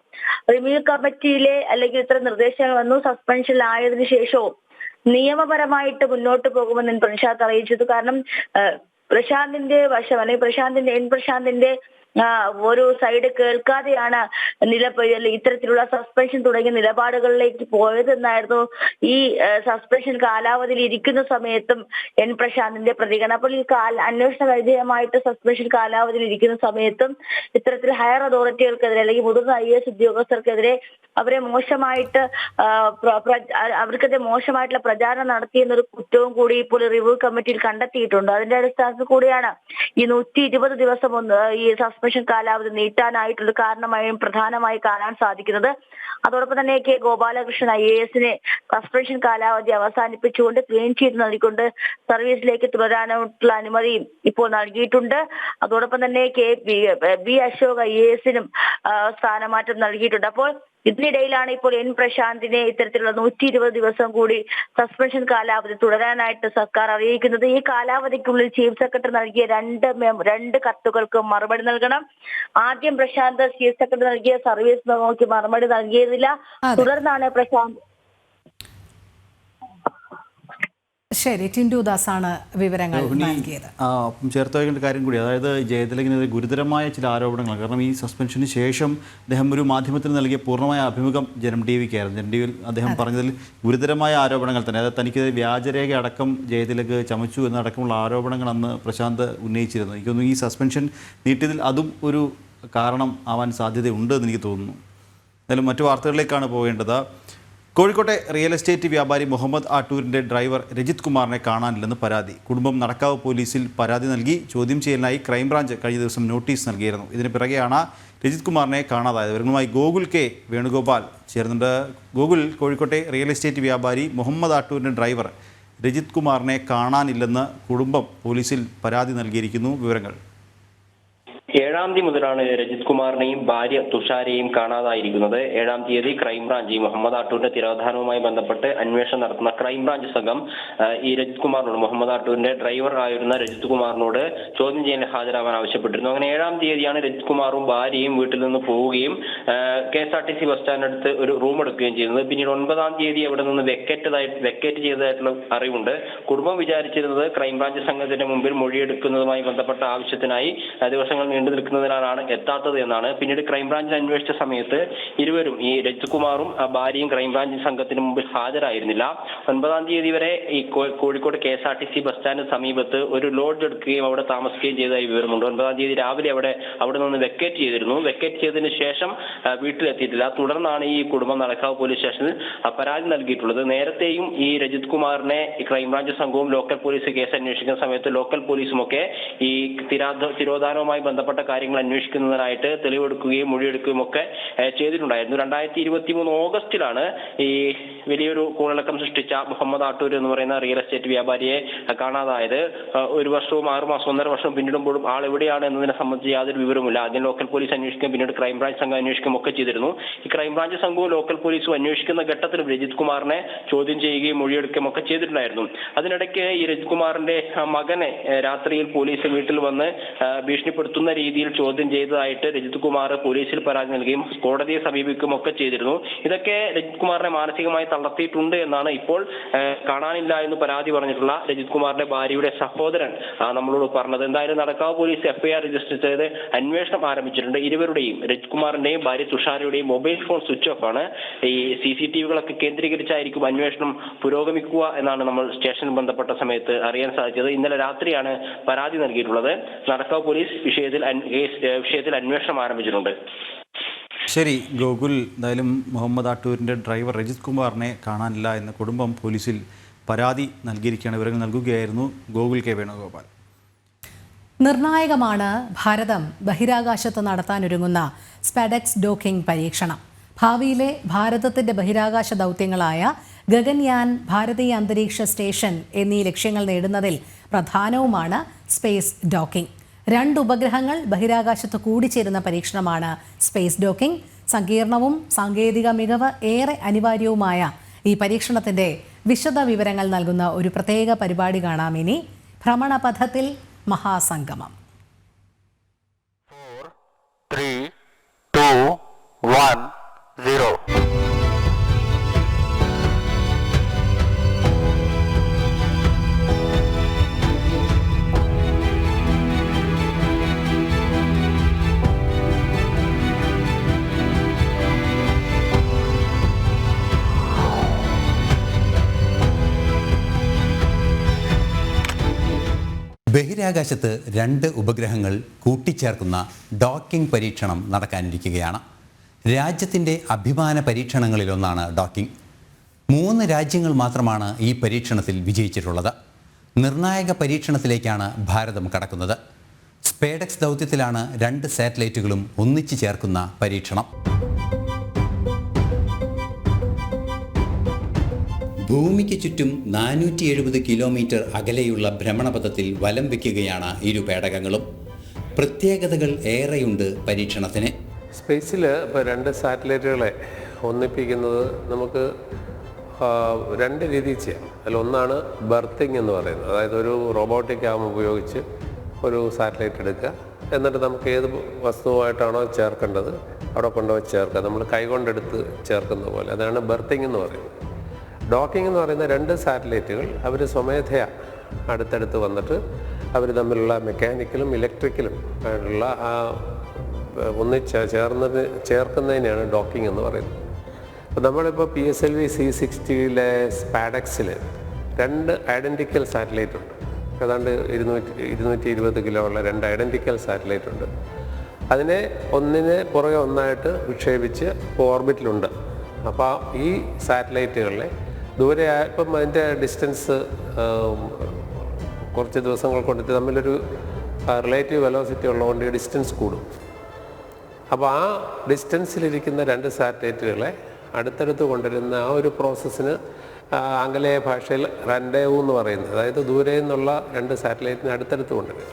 റിവ്യൂ കമ്മിറ്റിയിലെ അല്ലെങ്കിൽ ഇത്തരം നിർദ്ദേശങ്ങൾ വന്നു. സസ്പെൻഷനിലായതിനു ശേഷവും നിയമപരമായിട്ട് മുന്നോട്ട് പോകുമെന്ന് പ്രശാന്ത് അറിയിച്ചത്. കാരണം പ്രശാന്തിന്റെ വശം അല്ലെങ്കിൽ N പ്രശാന്തിന്റെ ഒരു സൈഡ് കേൾക്കാതെയാണ് ഇത്തരത്തിലുള്ള സസ്പെൻഷൻ തുടങ്ങിയ നിലപാടുകളിലേക്ക് പോയതെന്നായിരുന്നു ഈ സസ്പെൻഷൻ കാലാവധിയിൽ ഇരിക്കുന്ന സമയത്തും എൻ പ്രശാന്തിന്റെ പ്രതികരണം. അപ്പോൾ ഈ അന്വേഷണ വിധേയമായിട്ട് സസ്പെൻഷൻ കാലാവധിയിൽ ഇരിക്കുന്ന സമയത്തും ഇത്തരത്തിൽ ഹയർ അതോറിറ്റികൾക്കെതിരെ അല്ലെങ്കിൽ മുതിർന്ന IAS ഉദ്യോഗസ്ഥർക്കെതിരെ അവരെ മോശമായിട്ട് അവർക്കെതിരെ മോശമായിട്ടുള്ള പ്രചാരണം നടത്തിയെന്നൊരു കുറ്റവും കൂടി ഇപ്പോൾ റിവ്യൂ കമ്മിറ്റിയിൽ കണ്ടെത്തിയിട്ടുണ്ട്. അതിന്റെ അടിസ്ഥാനത്തിൽ കൂടിയാണ് ഈ 120 ദിവസം ഈ സസ്പെൻഷൻ കാലാവധി നീട്ടാനായിട്ടുള്ള കാരണമായും പ്രധാനമായി കാണാൻ സാധിക്കുന്നത്. അതോടൊപ്പം തന്നെ K ഗോപാലകൃഷ്ണൻ IASനെ സസ്പെൻഷൻ കാലാവധി അവസാനിപ്പിച്ചുകൊണ്ട് ക്ലീൻ ചീറ്റ് നൽകിക്കൊണ്ട് സർവീസിലേക്ക് തുടരാനുള്ള അനുമതിയും ഇപ്പോൾ നൽകിയിട്ടുണ്ട്. അതോടൊപ്പം തന്നെ B അശോക് IASനും സ്ഥാനമാറ്റം നൽകിയിട്ടുണ്ട്. അപ്പോൾ ഇതിനിടയിലാണ് ഇപ്പോൾ എൻ പ്രശാന്തിനെ ഇത്തരത്തിലുള്ള 120 ദിവസം കൂടി സസ്പെൻഷൻ കാലാവധി തുടരാനായിട്ട് സർക്കാർ അറിയിക്കുന്നത്. ഈ കാലാവധിക്കുള്ളിൽ ചീഫ് സെക്രട്ടറി നൽകിയ രണ്ട് കത്തുകൾക്ക് മറുപടി നൽകണം. ആദ്യം പ്രശാന്ത് ചീഫ് സെക്രട്ടറി നൽകിയ സർവീസ് മെമ്മോയ്ക്ക് മറുപടി നൽകിയതില്ല. തുടർന്നാണ് പ്രശാന്ത്. ശരി, ടിൻഡു ദാസാണ് വിവരങ്ങൾ നൽകിയത്. ചേർത്ത് വയ്ക്കേണ്ട കാര്യം കൂടി, അതായത് ജയതിലകിനെതിരെ ഗുരുതരമായ ചില ആരോപണങ്ങൾ. കാരണം ഈ സസ്പെൻഷന് ശേഷം അദ്ദേഹം ഒരു മാധ്യമത്തിന് നൽകിയ പൂർണ്ണമായ അഭിമുഖം ജനം ടിവിക്കായിരുന്നു. ജനം ടിവിയിൽ അദ്ദേഹം പറഞ്ഞതിൽ ഗുരുതരമായ ആരോപണങ്ങൾ തന്നെ, അതായത് തനിക്ക് വ്യാജരേഖ അടക്കം ജയതിലക് ചമച്ചു എന്നടക്കമുള്ള ആരോപണങ്ങൾ അന്ന് പ്രശാന്ത് ഉന്നയിച്ചിരുന്നു. എനിക്കൊന്നും ഈ സസ്പെൻഷൻ നീട്ടിയതിൽ അതും ഒരു കാരണം ആവാൻ സാധ്യതയുണ്ട് എന്ന് എനിക്ക് തോന്നുന്നു. എന്നാലും മറ്റു വാർത്തകളിലേക്കാണ് പോകേണ്ടത്. കോഴിക്കോട്ടെ റിയൽ എസ്റ്റേറ്റ് വ്യാപാരി മുഹമ്മദ് ആട്ടൂരിൻ്റെ ഡ്രൈവർ രജിത് കുമാറിനെ കാണാനില്ലെന്ന് പരാതി. കുടുംബം നടക്കാവ് പോലീസിൽ പരാതി നൽകി ചോദ്യം ചെയ്യലിനായി ക്രൈംബ്രാഞ്ച് കഴിഞ്ഞ ദിവസം നോട്ടീസ് നൽകിയിരുന്നു. ഇതിന് പിറകെയാണ് രജിത് കുമാറിനെ കാണാതായത്. വിവരങ്ങളുമായി ഗോകുൽ K വേണുഗോപാൽ ചേർന്നുണ്ട്. ഗോകുൽ, കോഴിക്കോട്ടെ റിയൽ എസ്റ്റേറ്റ് വ്യാപാരി മുഹമ്മദ് ആട്ടൂരിൻ്റെ ഡ്രൈവർ രജിത് കുമാറിനെ കാണാനില്ലെന്ന് കുടുംബം പോലീസിൽ പരാതി നൽകിയിരിക്കുന്നു. വിവരങ്ങൾ. 7-ാം തീയതി മുതലാണ് രജിത് കുമാറിനെയും ഭാര്യ തുഷാരെയും കാണാതായിരിക്കുന്നത്. 7-ാം തീയതി ക്രൈംബ്രാഞ്ച് മുഹമ്മദ് ആട്ടൂരിന്റെ തിരോധാനവുമായി ബന്ധപ്പെട്ട് അന്വേഷണം നടത്തുന്ന ക്രൈംബ്രാഞ്ച് സംഘം ഈ രജിത് കുമാറിനോട്, മുഹമ്മദ് ആട്ടൂരിന്റെ ഡ്രൈവർ ആയിരുന്ന രജിത് കുമാറിനോട് ചോദ്യം ചെയ്യാൻ ഹാജരാവാൻ ആവശ്യപ്പെട്ടിരുന്നു. അങ്ങനെ 7-ാം തീയതിയാണ് രജിത് കുമാറും ഭാര്യയും വീട്ടിൽ നിന്ന് പോവുകയും KSRTC ബസ് സ്റ്റാൻഡിനടുത്ത് ഒരു റൂം എടുക്കുകയും ചെയ്യുന്നത്. പിന്നീട് 9-ാം തീയതി അവിടെ നിന്ന് വെക്കേറ്റ് ചെയ്തതായിട്ടുള്ള അറിവുണ്ട്. കുടുംബം വിചാരിച്ചിരുന്നത് ക്രൈംബ്രാഞ്ച് സംഘത്തിന്റെ മുമ്പിൽ മൊഴിയെടുക്കുന്നതുമായി ബന്ധപ്പെട്ട ആവശ്യത്തിനായി ദിവസങ്ങൾ നീണ്ടു നിൽക്കുന്നതിനാലാണ് എത്താത്തത് എന്നാണ്. പിന്നീട് ക്രൈംബ്രാഞ്ചിൽ അന്വേഷിച്ച സമയത്ത് ഇരുവരും, ഈ രജിത് കുമാറും ഭാര്യയും ക്രൈംബ്രാഞ്ച് സംഘത്തിന് മുമ്പിൽ ഹാജരായിരുന്നില്ല. 9-ാം തീയതി വരെ ഈ കോഴിക്കോട് KSRTC ബസ് സ്റ്റാൻഡിന് സമീപത്ത് ഒരു ലോഡ്ജ് എടുക്കുകയും അവിടെ താമസിക്കുകയും ചെയ്തതായി വിവരമുണ്ട്. 9-ാം തീയതി രാവിലെ അവിടെ നിന്ന് വെക്കേറ്റ് ചെയ്തിരുന്നു. വെക്കേറ്റ് ചെയ്തതിന് ശേഷം വീട്ടിലെത്തിയിട്ടില്ല. തുടർന്നാണ് ഈ കുടുംബം നടക്കാവ് പോലീസ് സ്റ്റേഷനിൽ പരാതി നൽകിയിട്ടുള്ളത്. നേരത്തെയും ഈ രജിത് കുമാറിനെ ക്രൈംബ്രാഞ്ച് സംഘവും ലോക്കൽ പോലീസ് കേസ് അന്വേഷിക്കുന്ന സമയത്ത് ലോക്കൽ പോലീസുമൊക്കെ ഈ തിരോധാനവുമായി ബന്ധപ്പെട്ട കാര്യങ്ങൾ അന്വേഷിക്കുന്നതിനായിട്ട് തെളിവെടുക്കുകയും മൊഴിയെടുക്കുകയും ഒക്കെ ചെയ്തിട്ടുണ്ടായിരുന്നു. 2023 ഓഗസ്റ്റിലാണ് ഈ വലിയൊരു കോളിളക്കം സൃഷ്ടിച്ച മുഹമ്മദ് ആട്ടൂർ എന്ന് പറയുന്ന റിയൽ എസ്റ്റേറ്റ് വ്യാപാരിയെ കാണാതായത്. 1 വർഷവും 6 മാസം 1.5 വർഷം പിന്നിടുമ്പോഴും ആൾ എവിടെയാണ് എന്നതിനെ സംബന്ധിച്ച് യാതൊരു വിവരമില്ല. ആദ്യം ലോക്കൽ പോലീസ് അന്വേഷിക്കുകയും പിന്നീട് ക്രൈംബ്രാഞ്ച് സംഘം അന്വേഷിക്കുകയും ഒക്കെ ചെയ്തിരുന്നു. ഈ ക്രൈംബ്രാഞ്ച് സംഘവും ലോക്കൽ പോലീസും അന്വേഷിക്കുന്ന ഘട്ടത്തിലും രജിത് കുമാറിനെ ചോദ്യം ചെയ്യുകയും മൊഴിയെടുക്കുകയും ഒക്കെ ചെയ്തിട്ടുണ്ടായിരുന്നു. അതിനിടയ്ക്ക് ഈ രജിത് കുമാറിന്റെ മകനെ രാത്രിയിൽ പോലീസ് വീട്ടിൽ വന്ന് ഭീഷണിപ്പെടുത്തുന്ന രീതിയിൽ ചോദ്യം ചെയ്തതായിട്ട് രജിത് കുമാർ പോലീസിൽ പരാതി നൽകുകയും കോടതിയെ സമീപിക്കുകയും ഒക്കെ ചെയ്തിരുന്നു. ഇതൊക്കെ രജിത് കുമാറിനെ മാനസികമായി തളർത്തിയിട്ടുണ്ട് എന്നാണ് ഇപ്പോൾ കാണാനില്ല എന്ന് പരാതി പറഞ്ഞിട്ടുള്ള രജിത് കുമാറിന്റെ ഭാര്യയുടെ സഹോദരൻ നമ്മളോട് പറഞ്ഞത്. എന്തായാലും നടക്കാവ് പോലീസ് FIR രജിസ്റ്റർ ചെയ്ത് അന്വേഷണം ആരംഭിച്ചിട്ടുണ്ട്. ഇരുവരുടെയും, രജിത് കുമാറിന്റെയും ഭാര്യ തുഷാരയുടെയും മൊബൈൽ ഫോൺ സ്വിച്ച് ഓഫ് ആണ്. ഈ CCTV-കളൊക്കെ കേന്ദ്രീകരിച്ചായിരിക്കും അന്വേഷണം പുരോഗമിക്കുക എന്നാണ് നമ്മൾ സ്റ്റേഷനിൽ ബന്ധപ്പെട്ട സമയത്ത് അറിയാൻ സാധിച്ചത്. ഇന്നലെ രാത്രിയാണ് പരാതി നൽകിയിട്ടുള്ളത്. നടക്കാവ് പോലീസ് വിഷയത്തിൽ അന്വേഷണം ആരംഭിച്ചിട്ടുണ്ട്. ശരി ഗോകുൽ, എന്തായാലും മുഹമ്മദ് ആട്ടൂരിൻ്റെ ഡ്രൈവർ രജിത് കുമാറിനെ കാണാനില്ല എന്ന് കുടുംബം പോലീസിൽ പരാതി നൽകിയിരിക്കുകയാണ്. വിവരങ്ങൾ നൽകുകയായിരുന്നു ഗോകുൽ K വേണുഗോപാൽ. നിർണായകമാണ് ഭാരതം ബഹിരാകാശത്ത് നടത്താനൊരുങ്ങുന്ന സ്പെഡെക്സ് ഡോക്കിംഗ് പരീക്ഷണം. ഭാവിയിലെ ഭാരതത്തിൻ്റെ ബഹിരാകാശ ദൗത്യങ്ങളായ ഗഗൻയാൻ, ഭാരതീയ അന്തരീക്ഷ സ്റ്റേഷൻ എന്നീ ലക്ഷ്യങ്ങൾ നേടുന്നതിൽ പ്രധാനവുമാണ് സ്പേസ് ഡോക്കിംഗ്. 2 ഉപഗ്രഹങ്ങൾ ബഹിരാകാശത്ത് കൂടിച്ചേരുന്ന പരീക്ഷണമാണ് സ്പേസ് ഡോക്കിംഗ്. സങ്കീർണവും സാങ്കേതിക മികവ് ഏറെ അനിവാര്യവുമായ ഈ പരീക്ഷണത്തിൻ്റെ വിശദ വിവരങ്ങൾ നൽകുന്ന ഒരു പ്രത്യേക പരിപാടി കാണാം ഇനി. ഭ്രമണപഥത്തിൽ മഹാസംഗമം. 4, 3, 2, 1, 0. ബഹിരാകാശത്ത് 2 ഉപഗ്രഹങ്ങൾ കൂട്ടിച്ചേർക്കുന്ന ഡോക്കിംഗ് പരീക്ഷണം നടക്കാനിരിക്കുകയാണ്. രാജ്യത്തിൻ്റെ അഭിമാന പരീക്ഷണങ്ങളിലൊന്നാണ് ഡോക്കിംഗ്. 3 രാജ്യങ്ങൾ മാത്രമാണ് ഈ പരീക്ഷണത്തിൽ വിജയിച്ചിട്ടുള്ളത്. നിർണായക പരീക്ഷണത്തിലേക്കാണ് ഭാരതം കടക്കുന്നത്. സ്പേഡെക്സ് ദൗത്യത്തിലാണ് 2 സാറ്റലൈറ്റുകളും ഒന്നിച്ചു ചേർക്കുന്ന പരീക്ഷണം. ഭൂമിക്ക് ചുറ്റും 470 കിലോമീറ്റർ അകലെയുള്ള ഭ്രമണപഥത്തിൽ വലം വയ്ക്കുകയാണ് ഇരു പേടകങ്ങളും. പ്രത്യേകതകൾ ഏറെയുണ്ട് പരീക്ഷണത്തിന്. സ്പേസിൽ ഇപ്പോൾ 2 സാറ്റലൈറ്റുകളെ ഒന്നിപ്പിക്കുന്നത് നമുക്ക് 2 രീതിയിൽ ചെയ്യാം. അതിലൊന്നാണ് ബർത്തിങ് എന്ന് പറയുന്നത്. അതായത് ഒരു റോബോട്ടിക് ആം ഉപയോഗിച്ച് ഒരു സാറ്റലൈറ്റ് എടുക്കുക, എന്നിട്ട് നമുക്ക് ഏത് വസ്തുവായിട്ടാണോ ചേർക്കേണ്ടത് അവിടെ കൊണ്ടുപോയി ചേർക്കുക. നമ്മൾ കൈകൊണ്ടെടുത്ത് ചേർക്കുന്ന പോലെ, അതാണ് ബർത്തിങ് എന്ന് പറയുന്നത്. ഡോക്കിംഗ് എന്ന് പറയുന്ന 2 സാറ്റലൈറ്റുകൾ അവർ സ്വമേധയാ അടുത്തടുത്ത് വന്നിട്ട് അവർ തമ്മിലുള്ള മെക്കാനിക്കലും ഇലക്ട്രിക്കലും ആയിട്ടുള്ള ആ ചേർക്കുന്നതിനെയാണ് ഡോക്കിംഗ് എന്ന് പറയുന്നത്. അപ്പോൾ നമ്മളിപ്പോൾ PSLV C60 സ്പാഡെക്സിൽ 2 ഐഡൻറ്റിക്കൽ സാറ്റലൈറ്റ് ഉണ്ട്. ഏതാണ്ട് 220 കിലോ ഉള്ള 2 ഐഡൻറ്റിക്കൽ സാറ്റലൈറ്റ് ഉണ്ട്. അതിനെ ഒന്നിനെ പുറകെ ഒന്നായിട്ട് വിക്ഷേപിച്ച് ഓർബിറ്റിലുണ്ട്. അപ്പോൾ ഈ സാറ്റലൈറ്റുകളിലെ ദൂരെ ഇപ്പം അതിൻ്റെ ഡിസ്റ്റൻസ് കുറച്ച് ദിവസങ്ങൾ കൊണ്ടിട്ട് തമ്മിലൊരു റിലേറ്റീവ് വെലോസിറ്റി ഉള്ളതുകൊണ്ട് ഈ ഡിസ്റ്റൻസ് കൂടും. അപ്പോൾ ആ ഡിസ്റ്റൻസിലിരിക്കുന്ന 2 സാറ്റലൈറ്റുകളെ അടുത്തടുത്ത് കൊണ്ടുവരുന്ന ആ ഒരു പ്രോസസ്സിന് ആംഗലേയ ഭാഷയിൽ റൻഡേവൂ എന്ന് പറയുന്നത്, അതായത് ദൂരെ നിന്നുള്ള 2 സാറ്റലൈറ്റിനെ അടുത്തടുത്ത് കൊണ്ടുവരിക.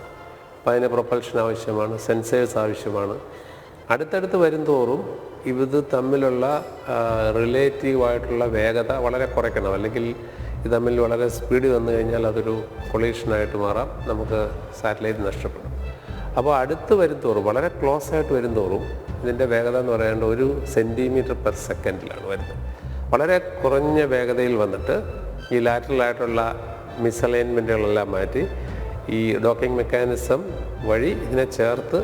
അപ്പോൾ അതിന് പ്രൊപ്പൽഷൻ ആവശ്യമാണ്, സെൻസേഴ്സ് ആവശ്യമാണ്. അടുത്തടുത്ത് വരും തോറും ഇത് തമ്മിലുള്ള റിലേറ്റീവായിട്ടുള്ള വേഗത വളരെ കുറയ്ക്കണം. അല്ലെങ്കിൽ ഇത് തമ്മിൽ വളരെ സ്പീഡ് വന്നു കഴിഞ്ഞാൽ അതൊരു കൊളീഷനായിട്ട് മാറാം, നമുക്ക് സാറ്റലൈറ്റ് നഷ്ടപ്പെടും. അപ്പോൾ അടുത്ത് വരും തോറും, വളരെ ക്ലോസ് ആയിട്ട് വരും തോറും ഇതിൻ്റെ വേഗത എന്ന് പറയുന്നത് 1 സെൻറ്റിമീറ്റർ/സെക്കൻഡിലാണ് വരുന്നത്. വളരെ കുറഞ്ഞ വേഗതയിൽ വന്നിട്ട് ഈ ലാറ്ററലായിട്ടുള്ള മിസ്അലൈൻമെൻറ്റുകളെല്ലാം മാറ്റി ഈ ഡോക്കിംഗ് മെക്കാനിസം വഴി ഇതിനെ ചേർത്ത്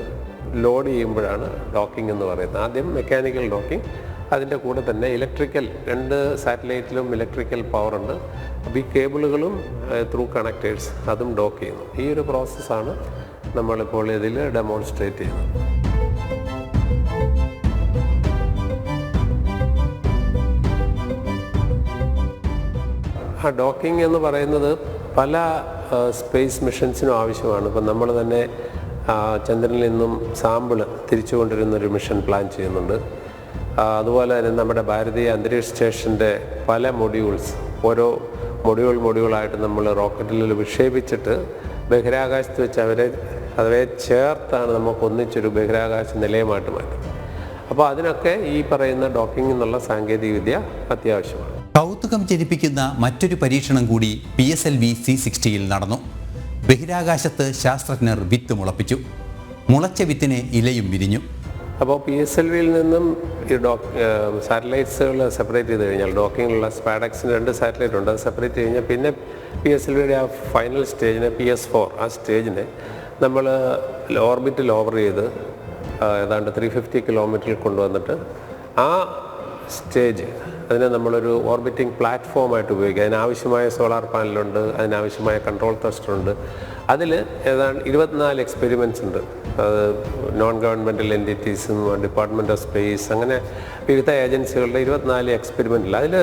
ലോഡ് ചെയ്യുമ്പോഴാണ് ഡോക്കിംഗ് എന്ന് പറയുന്നത്. ആദ്യം മെക്കാനിക്കൽ ഡോക്കിംഗ്, അതിൻ്റെ കൂടെ തന്നെ ഇലക്ട്രിക്കൽ, 2 സാറ്റലൈറ്റിലും ഇലക്ട്രിക്കൽ പവറുണ്ട്. അപ്പോൾ ഈ കേബിളുകളും ത്രൂ കണക്റ്റേഴ്സ് അതും ഡോക്ക് ചെയ്യുന്നു. ഈ ഒരു പ്രോസസ്സാണ് നമ്മളിപ്പോൾ ഇതിൽ ഡെമോൺസ്ട്രേറ്റ് ചെയ്യുന്നത്. ആ ഡോക്കിംഗ് എന്ന് പറയുന്നത് പല സ്പേസ് മിഷൻസിനും ആവശ്യമാണ്. ഇപ്പം നമ്മൾ തന്നെ ചന്ദ്രനിൽ നിന്നും സാമ്പിൾ തിരിച്ചു കൊണ്ടുവരുന്നൊരു മിഷൻ പ്ലാൻ ചെയ്യുന്നുണ്ട്. അതുപോലെ തന്നെ നമ്മുടെ ഭാരതീയ അന്തരീക്ഷ സ്റ്റേഷൻ്റെ പല മൊഡ്യൂൾസ്, ഓരോ മൊഡ്യൂളായിട്ട് നമ്മൾ റോക്കറ്റിൽ വിക്ഷേപിച്ചിട്ട് ബഹിരാകാശത്ത് വെച്ച് അവരെ ചേർത്താണ് നമുക്ക് ഒന്നിച്ചൊരു ബഹിരാകാശ നിലയമായിട്ട് മാറ്റും. അപ്പോൾ അതിനൊക്കെ ഈ പറയുന്ന ഡോക്കിംഗ് എന്നുള്ള സാങ്കേതികവിദ്യ അത്യാവശ്യമാണ്. കൗതുകം ജനിപ്പിക്കുന്ന മറ്റൊരു പരീക്ഷണം കൂടി PSLV C60 നടന്നു. ബഹിരാകാശത്ത് ശാസ്ത്രജ്ഞർ വിത്ത് മുളപ്പിച്ചു. മുളച്ച വിത്തിനെ ഇലയും വിരിഞ്ഞു. അപ്പോൾ PSLVയിൽ നിന്നും ഈ സാറ്റലൈറ്റ്സുകൾ സെപ്പറേറ്റ് ചെയ്ത് കഴിഞ്ഞാൽ, ഡോക്കിങ്ങിലുള്ള സ്പാഡെക്സിന് 2 സാറ്റലൈറ്റ് ഉണ്ട്, അത് സെപ്പറേറ്റ് കഴിഞ്ഞാൽ പിന്നെ PSLVയുടെ ആ ഫൈനൽ സ്റ്റേജിനെ, PS4 ആ സ്റ്റേജിനെ നമ്മൾ ഓർബിറ്റിൽ ഓവർ ചെയ്ത് ഏതാണ്ട് 350 കിലോമീറ്ററിൽ കൊണ്ടുവന്നിട്ട് ആ സ്റ്റേജ് അതിനെ നമ്മളൊരു ഓർബിറ്റിംഗ് പ്ലാറ്റ്ഫോമായിട്ട് ഉപയോഗിക്കുക. അതിനാവശ്യമായ സോളാർ പാനലുണ്ട്, അതിനാവശ്യമായ കൺട്രോൾ ത്രസ്റ്ററുണ്ട്. അതിൽ ഏതാണ്ട് 24 എക്സ്പെരിമെൻറ്റ്സ് ഉണ്ട്. അത് നോൺ ഗവൺമെൻറ്റൽ എൻറ്റിറ്റീസും ഡിപ്പാർട്ട്മെൻറ്റ് ഓഫ് സ്പേസ്, അങ്ങനെ വിവിധ ഏജൻസികളുടെ 24 എക്സ്പെരിമെൻറ്റിൽ അതിൽ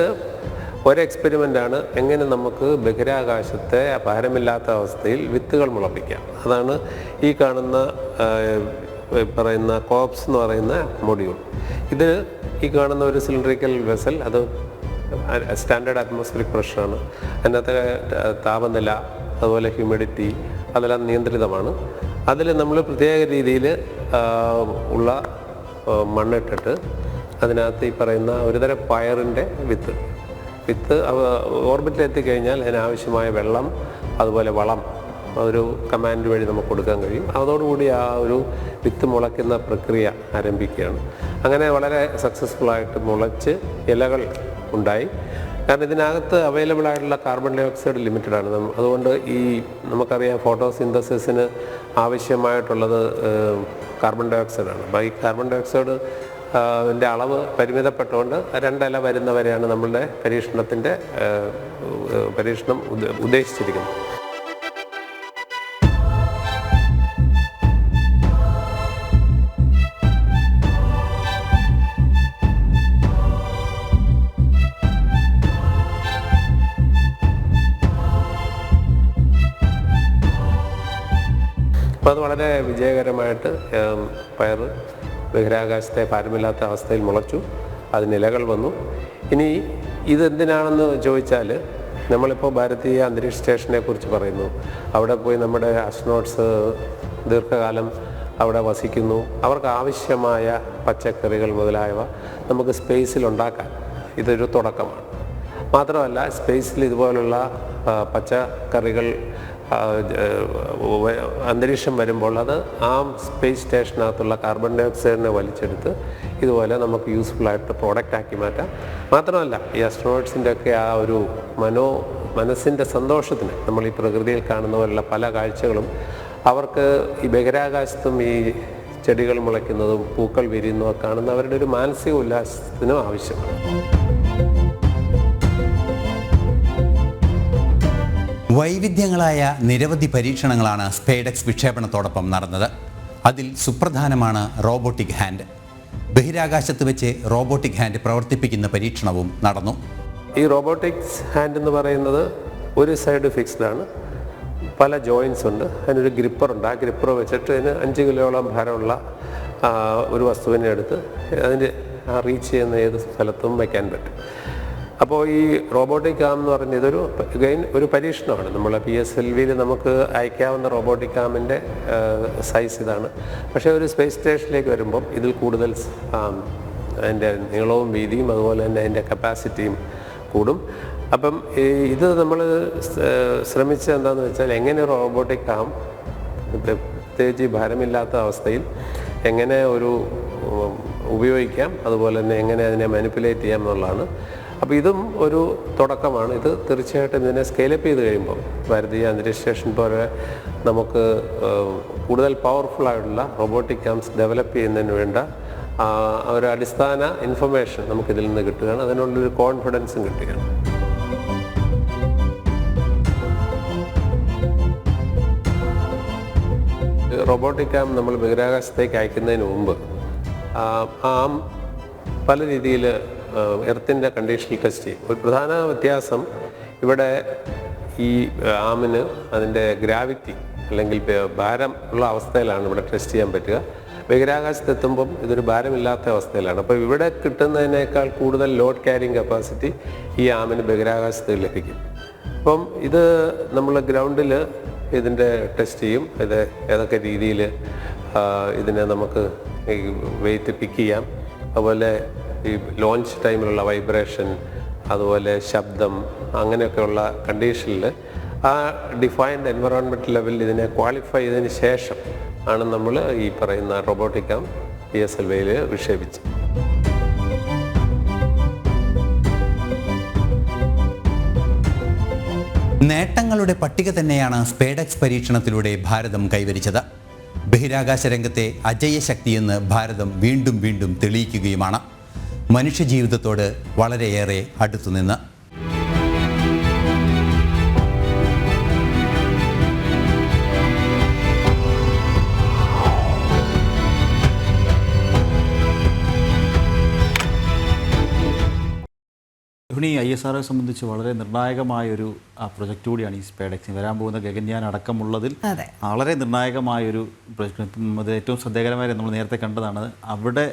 ഒരു എക്സ്പെരിമെൻ്റാണ് എങ്ങനെ നമുക്ക് ബഹിരാകാശത്തെ ഭാരമില്ലാത്ത അവസ്ഥയിൽ വിത്തുകൾ മുളപ്പിക്കാം. അതാണ് ഈ കാണുന്ന പറയുന്ന കോപ്സ് എന്ന് പറയുന്ന മൊഡ്യൂൾ. ഇത് ഈ കാണുന്ന ഒരു സിലിണ്ടറിക്കൽ വെസൽ, അത് സ്റ്റാൻഡേർഡ് അറ്റ്മോസ്ഫിയറിക് പ്രഷറാണ്. അതിനകത്തെ താപനില, അതുപോലെ ഹ്യൂമിഡിറ്റി അതെല്ലാം നിയന്ത്രിതമാണ്. അതിൽ നമ്മൾ പ്രത്യേക രീതിയിൽ ഉള്ള മണ്ണിട്ടിട്ട് അതിനകത്ത് ഈ പറയുന്ന ഒരുതരം പയറിൻ്റെ വിത്ത് ഓർബിറ്റിലെത്തിക്കഴിഞ്ഞാൽ അതിനാവശ്യമായ വെള്ളം, അതുപോലെ വളം ഒരു കമാൻഡ് വഴി നമുക്ക് കൊടുക്കാൻ കഴിയും. അതോടുകൂടി ആ ഒരു വിത്ത് മുളയ്ക്കുന്ന പ്രക്രിയ ആരംഭിക്കുകയാണ്. അങ്ങനെ വളരെ സക്സസ്ഫുള്ളായിട്ട് മുളച്ച് ഇലകൾ ഉണ്ടായി. കാരണം ഇതിനകത്ത് അവൈലബിൾ ആയിട്ടുള്ള കാർബൺ ഡൈ ഓക്സൈഡ് ലിമിറ്റഡാണ്. അതുകൊണ്ട് ഈ നമുക്കറിയാം ഫോട്ടോസിന്തസിന് ആവശ്യമായിട്ടുള്ളത് കാർബൺ ഡൈ ഓക്സൈഡാണ്. അപ്പോൾ ഈ കാർബൺ ഡൈ ഓക്സൈഡ് ൻ്റെ അളവ് പരിമിതപ്പെട്ടുകൊണ്ട് 2 ഇല വരുന്നവരെയാണ് നമ്മളുടെ പരീക്ഷണം ഉദ്ദേശിച്ചിരിക്കുന്നത്. അപ്പോൾ അത് വളരെ വിജയകരമായിട്ട് പയർ ബഹിരാകാശത്തെ ഭാരമില്ലാത്ത അവസ്ഥയിൽ മുളച്ചു, അതിന് ഇലകൾ വന്നു. ഇനി ഇതെന്തിനാണെന്ന് ചോദിച്ചാൽ, നമ്മളിപ്പോൾ ഭാരതീയ അന്തരീക്ഷ സ്റ്റേഷനെ കുറിച്ച് പറയുന്നു. അവിടെ പോയി നമ്മുടെ ആസ്ട്രോനോട്ട്സ് ദീർഘകാലം അവിടെ വസിക്കുന്നു. അവർക്ക് ആവശ്യമായ പച്ചക്കറികൾ മുതലായവ നമുക്ക് സ്പേസിൽ ഉണ്ടാക്കാൻ ഇതൊരു തുടക്കമാണ്. മാത്രമല്ല, സ്പേസിൽ ഇതുപോലുള്ള പച്ചക്കറികൾ അന്തരീക്ഷം വരുമ്പോൾ അത് ആ സ്പേസ് സ്റ്റേഷനകത്തുള്ള കാർബൺ ഡൈ ഓക്സൈഡിനെ വലിച്ചെടുത്ത് ഇതുപോലെ നമുക്ക് യൂസ്ഫുള്ളായിട്ട് പ്രോഡക്റ്റാക്കി മാറ്റാം. മാത്രമല്ല, ഈ ആസ്ട്രോനോട്ട്സിൻ്റെ ഒക്കെ ആ ഒരു മനസ്സിൻ്റെ സന്തോഷത്തിന് നമ്മൾ ഈ പ്രകൃതിയിൽ കാണുന്ന പോലുള്ള പല കാഴ്ചകളും അവർക്ക് ഈ ബഹിരാകാശത്തും ഈ ചെടികൾ മുളയ്ക്കുന്നതും പൂക്കൾ വിരിയുന്നതും കാണുന്ന അവരുടെ ഒരു മാനസിക ഉല്ലാസത്തിനും ആവശ്യമാണ്. വൈവിധ്യങ്ങളായ നിരവധി പരീക്ഷണങ്ങളാണ് സ്പേഡെക്സ് വിക്ഷേപണത്തോടൊപ്പം നടന്നത്. അതിൽ സുപ്രധാനമാണ് റോബോട്ടിക് ഹാൻഡ്. ബഹിരാകാശത്ത് വെച്ച് റോബോട്ടിക് ഹാൻഡ് പ്രവർത്തിപ്പിക്കുന്ന പരീക്ഷണവും നടന്നു. ഈ റോബോട്ടിക്സ് ഹാൻഡ് എന്ന് പറയുന്നത് ഒരു സൈഡ് ഫിക്സ്ഡ് ആണ്, പല ജോയിൻസ് ഉണ്ട്, അതിനൊരു ഗ്രിപ്പറുണ്ട്. ആ ഗ്രിപ്പർ വെച്ചിട്ട് അതിന് 5 കിലോയോളം ഭാരമുള്ള ഒരു വസ്തുവിനെ എടുത്ത് അതിൻ്റെ റീച്ച് ചെയ്യുന്ന ഏത് സ്ഥലത്തും വയ്ക്കാൻ പറ്റും. അപ്പോൾ ഈ റോബോട്ടിക് ആം എന്ന് പറഞ്ഞ ഇതൊരു ഒരു പരീക്ഷണമാണ്. നമ്മൾ PSLVയിൽ നമുക്ക് അയക്കാവുന്ന റോബോട്ടിക് ആമിൻ്റെ സൈസ് ഇതാണ്. പക്ഷേ ഒരു സ്പേസ് സ്റ്റേഷനിലേക്ക് വരുമ്പം ഇതിൽ കൂടുതൽ അതിൻ്റെ നീളവും വീതിയും അതുപോലെ തന്നെ അതിൻ്റെ കപ്പാസിറ്റിയും കൂടും. അപ്പം ഇത് നമ്മൾ ശ്രമിച്ചത് എന്താണെന്ന് വെച്ചാൽ, എങ്ങനെ റോബോട്ടിക് ആം പ്രത്യേകിച്ച് ഭാരമില്ലാത്ത അവസ്ഥയിൽ എങ്ങനെ ഉപയോഗിക്കാം, അതുപോലെ തന്നെ എങ്ങനെ അതിനെ മാനിപ്പുലേറ്റ് ചെയ്യാം എന്നുള്ളതാണ്. അപ്പോൾ ഇതും ഒരു തുടക്കമാണ്. ഇത് തീർച്ചയായിട്ടും ഇതിനെ സ്കെയിലപ്പ് ചെയ്ത് കഴിയുമ്പോൾ ഭാരതീയ അന്തരീക്ഷ സ്റ്റേഷൻ പോലെ നമുക്ക് കൂടുതൽ പവർഫുള്ളായിട്ടുള്ള റോബോട്ടിക് ആംസ് ഡെവലപ്പ് ചെയ്യുന്നതിന് വേണ്ട ഒരു അടിസ്ഥാന ഇൻഫർമേഷൻ നമുക്കിതിൽ നിന്ന് കിട്ടുകയാണ്. അതിനുള്ളൊരു കോൺഫിഡൻസും കിട്ടുകയാണ്. റോബോട്ടിക് ആം നമ്മൾ ബഹിരാകാശത്തേക്ക് അയക്കുന്നതിന് മുമ്പ് ആം പല രീതിയിൽ എർത്തിൻ്റെ കണ്ടീഷനിൽ ടെസ്റ്റ് ചെയ്യും. ഒരു പ്രധാന വ്യത്യാസം ഇവിടെ ഈ ആമിന് അതിൻ്റെ ഗ്രാവിറ്റി അല്ലെങ്കിൽ ഭാരം ഉള്ള അവസ്ഥയിലാണ് ഇവിടെ ടെസ്റ്റ് ചെയ്യാൻ പറ്റുക. ബഹിരാകാശത്തെത്തുമ്പം ഇതൊരു ഭാരമില്ലാത്ത അവസ്ഥയിലാണ്. അപ്പോൾ ഇവിടെ കിട്ടുന്നതിനേക്കാൾ കൂടുതൽ ലോഡ് ക്യാരിങ് കപ്പാസിറ്റി ഈ ആമിന് ബഹിരാകാശത്ത് ലഭിക്കും. അപ്പം ഇത് നമ്മൾ ഗ്രൗണ്ടിൽ ഇതിൻ്റെ ടെസ്റ്റ് ചെയ്യും. ഇത് ഏതൊക്കെ രീതിയിൽ ഇതിനെ നമുക്ക് വെയിറ്റ് പിക്ക് ചെയ്യാം, അതുപോലെ ഈ ലോഞ്ച് ടൈമിലുള്ള വൈബ്രേഷൻ, അതുപോലെ ശബ്ദം, അങ്ങനെയൊക്കെയുള്ള കണ്ടീഷനിൽ ആ ഡിഫൈൻഡ് എൻവറോൺമെൻറ്റ് ലെവലിൽ ഇതിനെ ക്വാളിഫൈ ചെയ്തതിന് ശേഷം ആണ് നമ്മൾ ഈ പറയുന്ന റോബോട്ടിക് ആം PSLVയിൽ വിക്ഷേപിച്ചത്. നേട്ടങ്ങളുടെ പട്ടിക തന്നെയാണ് സ്പേഡെക്സ് പരീക്ഷണത്തിലൂടെ ഭാരതം കൈവരിച്ചത്. ബഹിരാകാശ രംഗത്തെ അജയ്യശക്തിയെന്ന് ഭാരതം വീണ്ടും വീണ്ടും തെളിയിക്കുകയുമാണ്. മനുഷ്യജീവിതത്തോട് വളരെയേറെ അടുത്തുനിന്ന്. രോഹിണി, ISRO സംബന്ധിച്ച് വളരെ നിർണായകമായൊരു പ്രൊജക്റ്റ് കൂടിയാണ് ഈ സ്പേഡെക്സ്. വരാൻ പോകുന്ന ഗഗൻയാൻ അടക്കമുള്ളതിൽ വളരെ നിർണായകമായൊരു പ്രൊജക്റ്റ്. അത് ഏറ്റവും ശ്രദ്ധേയകരമായി നമ്മൾ നേരത്തെ കണ്ടതാണ്. അവിടെ